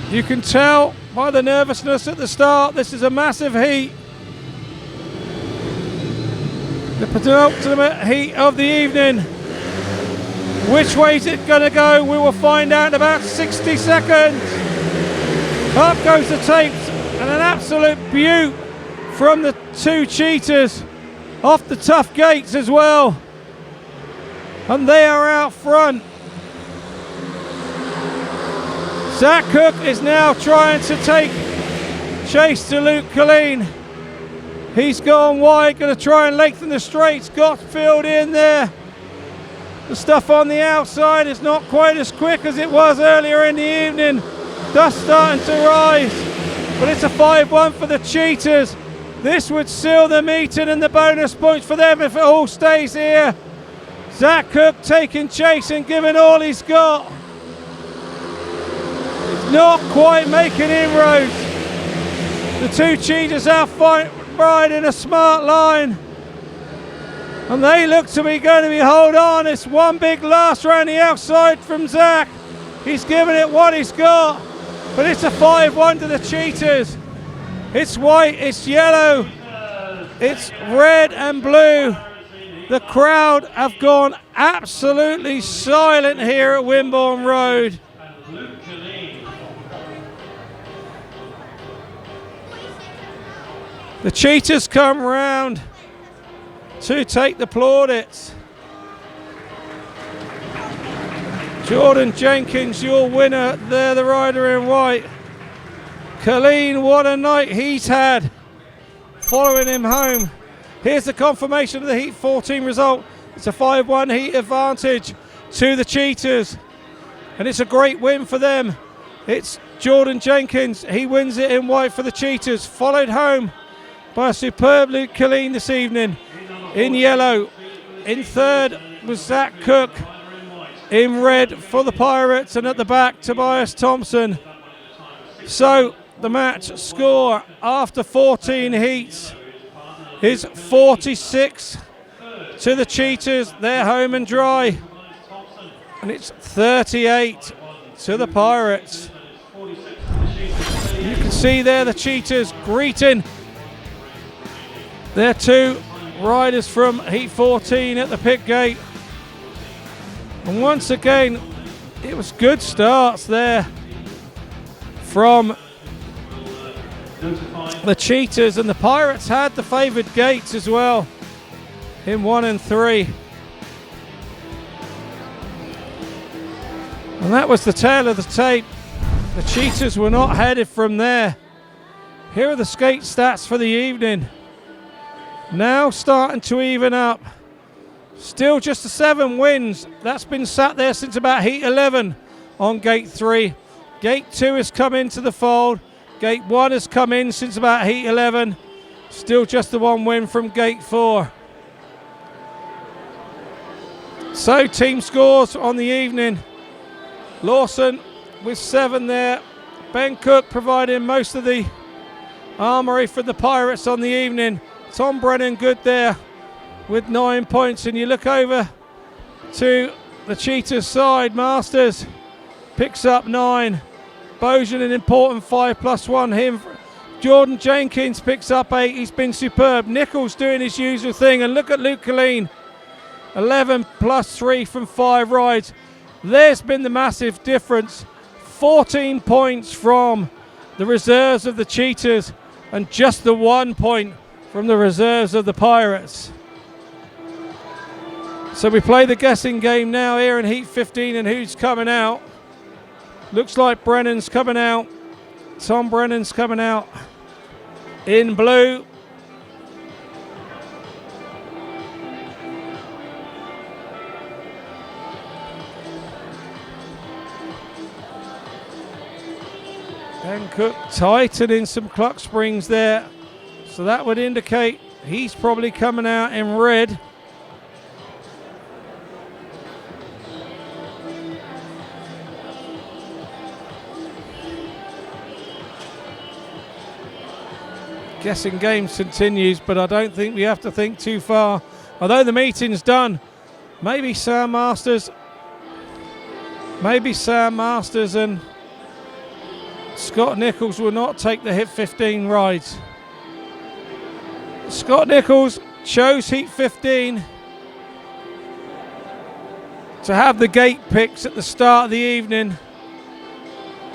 You can tell by the nervousness at the start, this is a massive heat. The penultimate heat of the evening. Which way is it going to go? We will find out in about 60 seconds. Up goes the tapes, and an absolute beaut from the two Cheetahs off the tough gates as well. And they are out front. Zach Cook is now trying to take chase to Luke Killeen. He's gone wide, going to try and lengthen the straights. Got filled in there. The stuff on the outside is not quite as quick as it was earlier in the evening. Dust starting to rise, but it's a 5-1 for the Cheetahs. This would seal the meeting and the bonus points for them if it all stays here. Zach Cook taking chase and giving all he's got. Not quite making inroads. The two Cheetahs are riding a smart line, and they look to be going to be hold on. It's one big last round the outside from Zach. He's giving it what he's got, but it's a 5-1 to the Cheetahs. It's white, it's yellow, it's red and blue. The crowd have gone absolutely silent here at Wimborne Road. The Cheetahs come round to take the plaudits. Jordan Jenkins, your winner there, the rider in white. Killeen, what a night he's had, following him home. Here's the confirmation of the Heat 14 result. It's a 5-1 heat advantage to the Cheetahs, and it's a great win for them. It's Jordan Jenkins, he wins it in white for the Cheetahs, followed home by a superb Luke Killeen this evening in yellow. In third was Zach Cook in red for the Pirates, and at the back Tobias THOMSEN. So the match score after 14 heats is 46 to the Cheetahs. They're home and dry, and it's 38 to the Pirates. You can see there the Cheetahs greeting their two riders from Heat 14 at the pit gate. And once again, it was good starts there from the Cheetahs, and the Pirates had the favoured gates as well in 1 and 3. And that was the tail of the tape. The Cheetahs were not headed from there. Here are the skate stats for the evening. Now starting to even up. Still just the 7 wins. That's been sat there since about Heat 11 on Gate 3. Gate 2 has come into the fold. Gate 1 has come in since about Heat 11. Still just the 1 win from Gate 4. So team scores on the evening. Lawson with 7 there. Ben Cook providing most of the armoury for the Pirates on the evening. Tom Brennan good there with 9 points, and you look over to the Cheetahs side. Masters picks up 9. Boughen an important 5+1 him. Jordan Jenkins picks up 8. He's been superb. Nicholls doing his usual thing, and look at Luke Killeen, 11+3 from 5 rides. There's been the massive difference. 14 points from the reserves of the Cheetahs, and just the 1 point from the reserves of the Pirates. So we play the guessing game now here in Heat 15 and who's coming out. Looks like Brennan's coming out. Tom Brennan's coming out in blue. Ben Cook tightening some clock springs there. So that would indicate he's probably coming out in red. Guessing game continues, but I don't think we have to think too far. Although the meeting's done, maybe Sam Masters and Scott Nicholls will not take the Heat 15 rides. Scott Nicholls chose Heat 15 to have the gate picks at the start of the evening.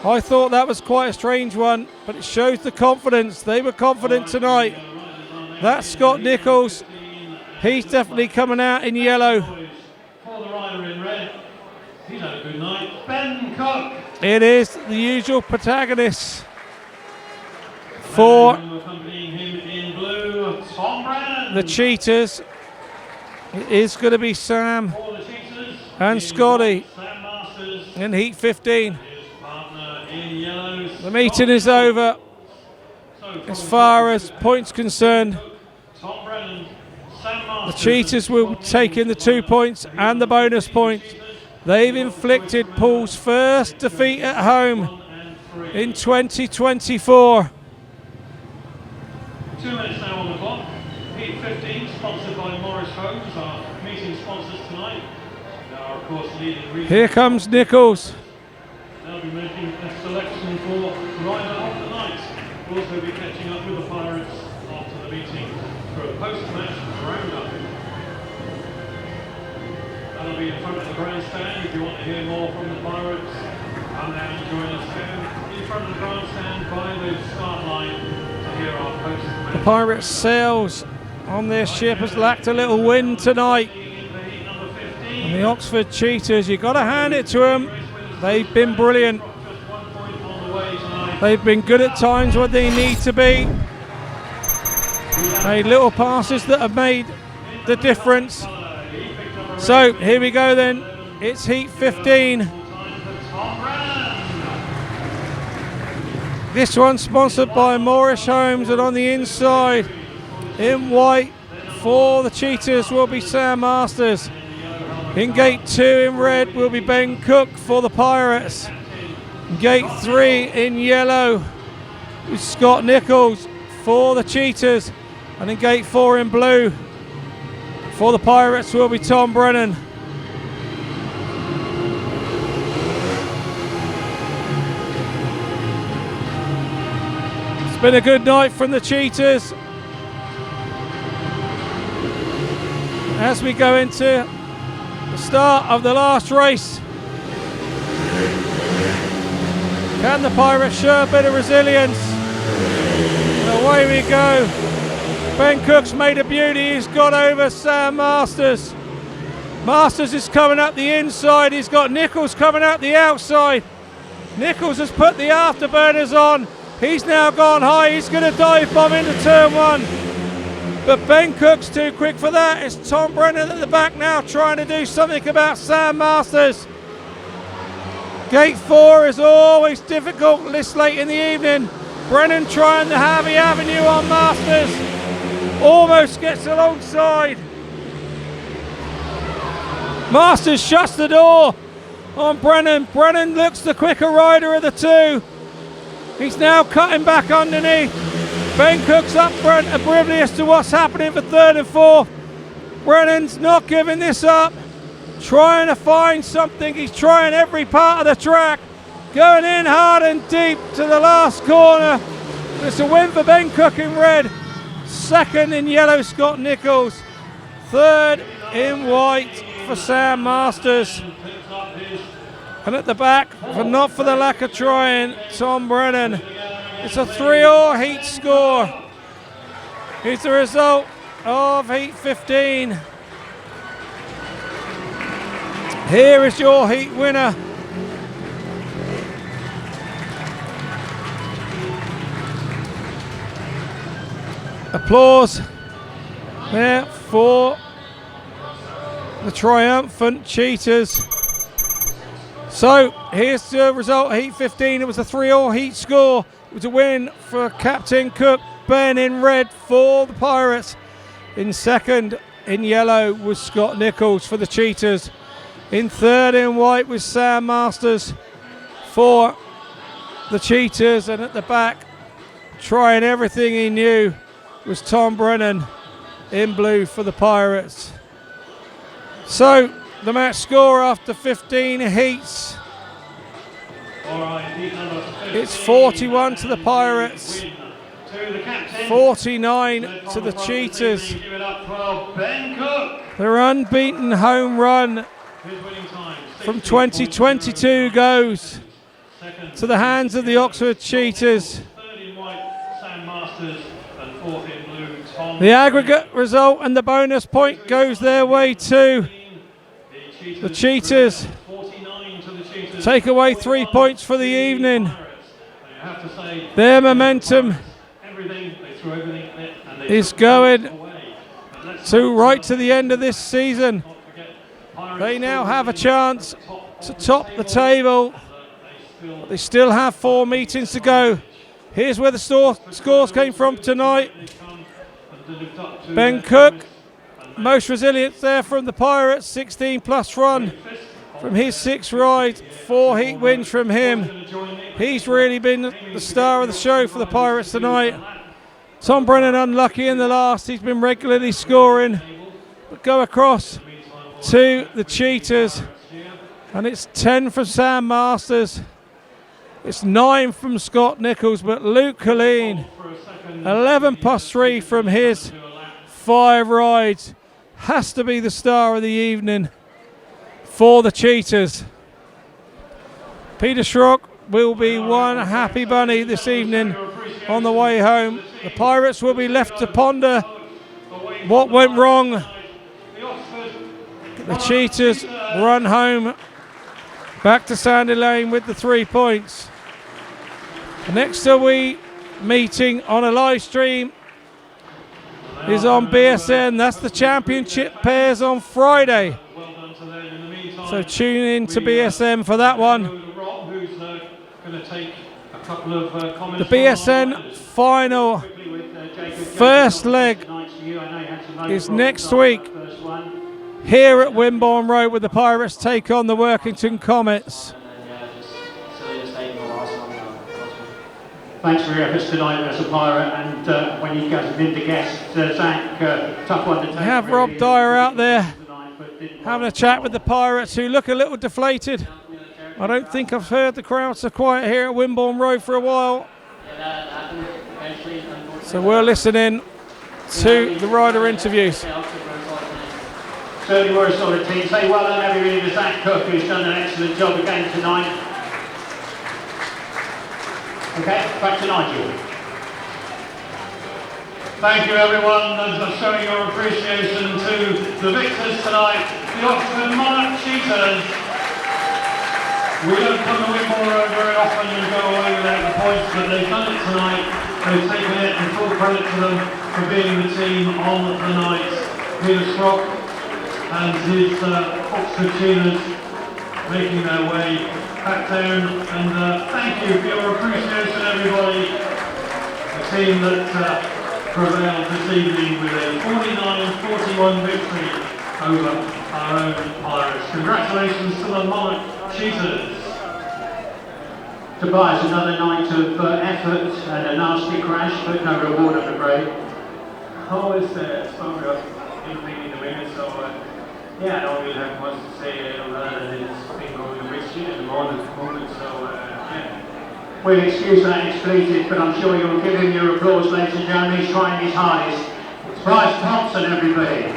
I thought that was quite a strange one, but it shows the confidence. They were confident tonight. That's Scott Nicholls. He's definitely coming out in yellow. For the rider in red, he's had a good night. Ben Cook. It is the usual protagonists for accompanying him in blue, Tom Brennan. the Cheetahs. It is going to be Sam and Scotty in Heat 15. The meeting is over as far as points concerned. The Cheetahs will take in the 2 points and the bonus point. They've inflicted Poole's first defeat at home in 2024. 2 minutes now on the clock. Heat 15, sponsored by Morris Homes, our meeting sponsors tonight. They are, of course, leading. Here comes Nicholls. They'll be making a selection for rider of the night. We'll also be catching up with the Pirates after the meeting for a post-match roundup. That'll be in front of the grandstand. If you want to hear more from the Pirates, come down and join us down in front of the grandstand by the start line to hear our post-match. The Pirates' sails on their ship has lacked a little wind tonight. And the Oxford Cheetahs, you've got to hand it to them. They've been brilliant. They've been good at times when they need to be. Made little passes that have made the difference. So here we go then. It's Heat 15. This one sponsored by Morris Homes, and on the inside in white for the Cheetahs will be Sam Masters. In gate 2 in red will be Ben Cook for the Pirates. In gate 3 in yellow is Scott Nicholls for the Cheetahs. And in gate 4 in blue for the Pirates will be Tom Brennan. It's been a good night from the Cheetahs. As we go into the start of the last race, can the Pirates show a bit of resilience? And away we go. Ben Cook's made a beauty. He's got over Sam Masters. Masters is coming up the inside. He's got Nicholls coming out the outside. Nicholls has put the afterburners on. He's now gone high. He's going to dive bomb into turn 1. But Ben Cook's too quick for that. It's Tom Brennan at the back now trying to do something about Sam Masters. Gate 4 is always difficult this late in the evening. Brennan trying the Harvey Avenue on Masters. Almost gets alongside. Masters shuts the door on Brennan. Brennan looks the quicker rider of the two. He's now cutting back underneath. Ben Cook's up front, oblivious to what's happening for 3rd and 4th. Brennan's not giving this up. Trying to find something. He's trying every part of the track. Going in hard and deep to the last corner. It's a win for Ben Cook in red. 2nd in yellow, Scott Nicholls. 3rd in white for Sam Masters. And at the back, not for the lack of trying, Tom Brennan. It's a 3-all heat score. Here's the result of Heat 15. Here is your heat winner. Applause there for the triumphant Cheetahs. So here's the result, heat 15. It was a 3-all heat score. It was a win for Captain Cook. Ben in red for the Pirates. In second, in yellow, was Scott Nicholls for the Cheetahs. In third, in white, was Sam Masters for the Cheetahs. And at the back, trying everything he knew, was Tom Brennan in blue for the Pirates. So the match score after 15 heats, it's 41 to the Pirates, 49 to the Cheetahs. Their unbeaten home run from 2022 goes to the hands of the Oxford Cheetahs. The aggregate result and the bonus point goes their way too. The Cheetahs take away 3 points for the evening. Their momentum is going to right to the end of this season. They now have a chance to top the table. They still have 4 meetings to go. Here's where the scores came from tonight. Ben Cook, most resilient there from the Pirates, 16 plus run from his 6 rides, 4 heat wins from him. He's really been the star of the show for the Pirates tonight. Tom Brennan unlucky in the last, he's been regularly scoring. But go across to the Cheetahs, and it's 10 from Sam Masters. It's 9 from Scott Nicholls, but Luke Killeen, 11 plus 3 from his 5 rides, has to be the star of the evening for the Cheetahs. Peter Schroeck will be one happy bunny this evening on the way home. The Pirates will be left to ponder what went wrong. The Cheetahs run home back to Sandy Lane with the 3 points. Next we meeting on a live stream is on BSN. That's the championship pairs on Friday. So tune in to BSN for that one. The BSN final first leg is next week here at Wimborne Road, where the Pirates take on the Workington Comets. Thanks for your efforts tonight as a Pirate, and when you guys did the guest, Zach, tough one to take. We have Rob Dyer out there having a chat with the Pirates, who look a little deflated. I don't think I've heard the crowd so quiet here at Wimborne Road for a while. So we're listening to the rider interviews. Certainly we're a solid team. Say well done everybody to Zach Cook, who's done an excellent job again tonight. Okay, back to Nigel. Thank you everyone for showing your appreciation to the victors tonight, the Oxford Cheetahs. We don't come to Wimborne Road very often and go away without the points, but they've done it tonight. They've taken it, and full credit to them for being the team on the night. Peter Schroeck and his Oxford Cheetahs making their way back down, and thank you for your appreciation everybody. A team that prevailed this evening with a 49-41 victory over our own Pirates. Congratulations to the Monarch Cheetahs. Tobias, another night of effort and a nasty crash, but no reward, I'm afraid. Oh, it's spoke up in the minute, so yeah, I don't really have much to say other than it's been going a bit shit at the moment, so yeah. We'll excuse that expletive, but I'm sure you'll give him your applause, ladies and gentlemen. He's trying his hardest. It's Bryce Thompson, everybody.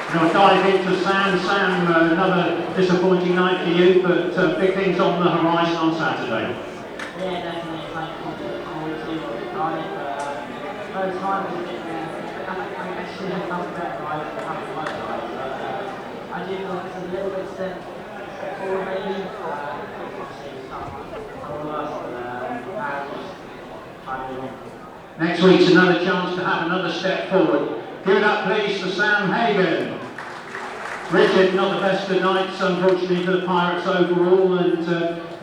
And I'll dive into Sam. Sam, another disappointing night for you, but big things on the horizon on Saturday. Yeah, definitely. It's like always do what we tried, but first time was a bit I actually had nothing better ride for having my ride, but I do feel it's a little step forward maybe. Next week's another chance to have another step forward. Give it up please for Sam Hagon. Richard, not the best of nights unfortunately for the Pirates overall, and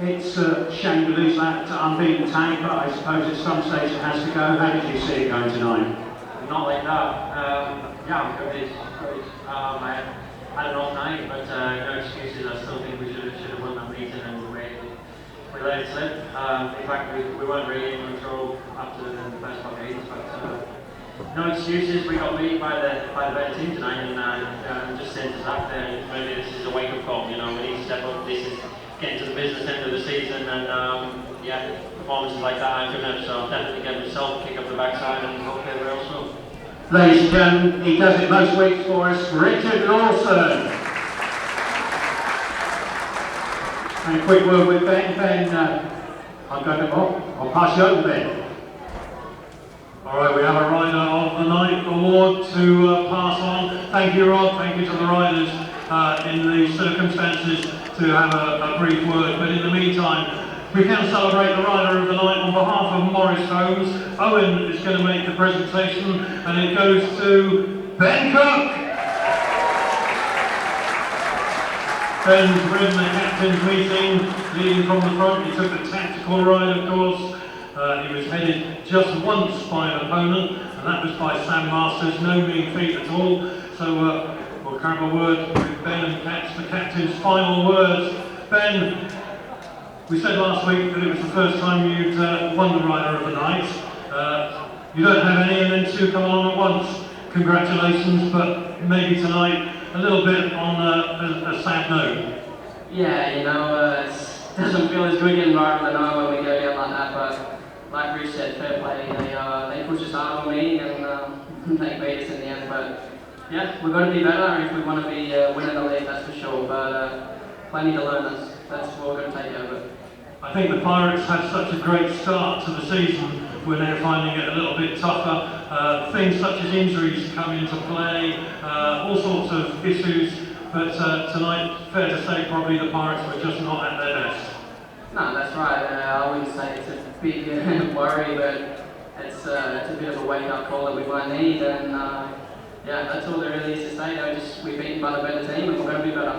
it's a shame to lose that unbeaten tank, but I suppose at some stage it has to go. How did you see it going tonight? Not like that. Yeah, I'm good. I had an off night, but no excuses. I still think we should have won that meeting, and we let it slip. In fact, we weren't really in control after the first couple of games, but no excuses. We got beat by the better team tonight, and just saying to Zach there, maybe this is a wake-up call. You know, we need to step up. This is getting to the business end of the season, and yeah, performances like that aren't good enough. So definitely give himself a kick up the backside, and hopefully everyone else will. Ladies and gentlemen, he does it most weeks for us, Richard Lawson. And a quick word with Ben. Ben, I'll pass you over to Ben. All right, we have a Rider of the Night award to pass on. Thank you, Rod. Thank you to the riders in the circumstances to have a brief word. But in the meantime, we can celebrate the Rider of the Night on behalf of Morris Holmes. Owen is going to make the presentation, and it goes to Ben Cook. Ben's ridden the captain's meeting, leading from the front. He took the tactical ride, of course. He was headed just once by an opponent, and that was by Sam Masters. No mean feat at all. So we'll have a word with Ben and catch the captain's final words. Ben, we said last week that it was the first time you'd won the Rider of the Night. You don't have any, and then two come along at once. Congratulations, but maybe tonight a little bit on a sad note. Yeah, you know, it doesn't feel as good getting Rider of the Night when we go down like that, but like Rich said, fair play. They pushed us hard on me, and they beat us in the end. But yeah, we've got to be better if we want to be winning the league, that's for sure. But plenty to learn. That's what we're going to take out of it. I think the Pirates had such a great start to the season. We're now finding it a little bit tougher. Things such as injuries come into play, all sorts of issues. But tonight, fair to say, probably the Pirates were just not at their best. No, that's right. I wouldn't say it's a big worry, but it's a bit of a wake-up call that we might need. And yeah, that's all there really is to say. We're beaten by the better team, and we're going to be better.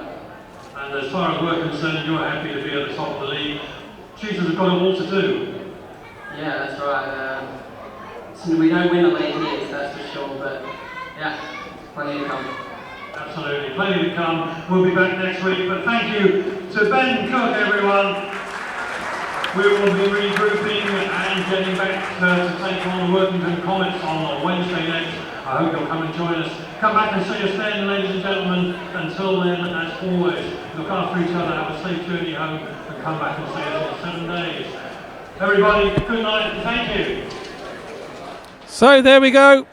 And as far as we're concerned, you're happy to be at the top of the league. Cheetahs have got it all to do. Yeah, that's right. So we don't win the league here, that's for sure. But yeah, plenty to come. Absolutely, plenty to come. We'll be back next week. But thank you to Ben Cook, everyone. We will be regrouping and getting back to take on the Worthington Comets on Wednesday next. I hope you'll come and join us. Come back and see us then, ladies and gentlemen. Until then, as always, look after each other, have a safe journey home, and come back and see us in 7 days. Everybody, good night and thank you. So there we go.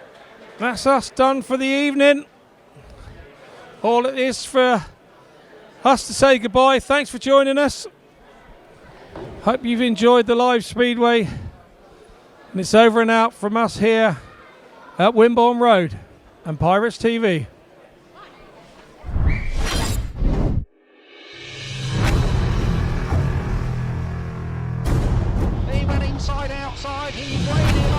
That's us done for the evening. All it is for us to say goodbye. Thanks for joining us. Hope you've enjoyed the live Speedway. And it's over and out from us here at Wimborne Road and Pirates TV. He went inside, outside, he waited.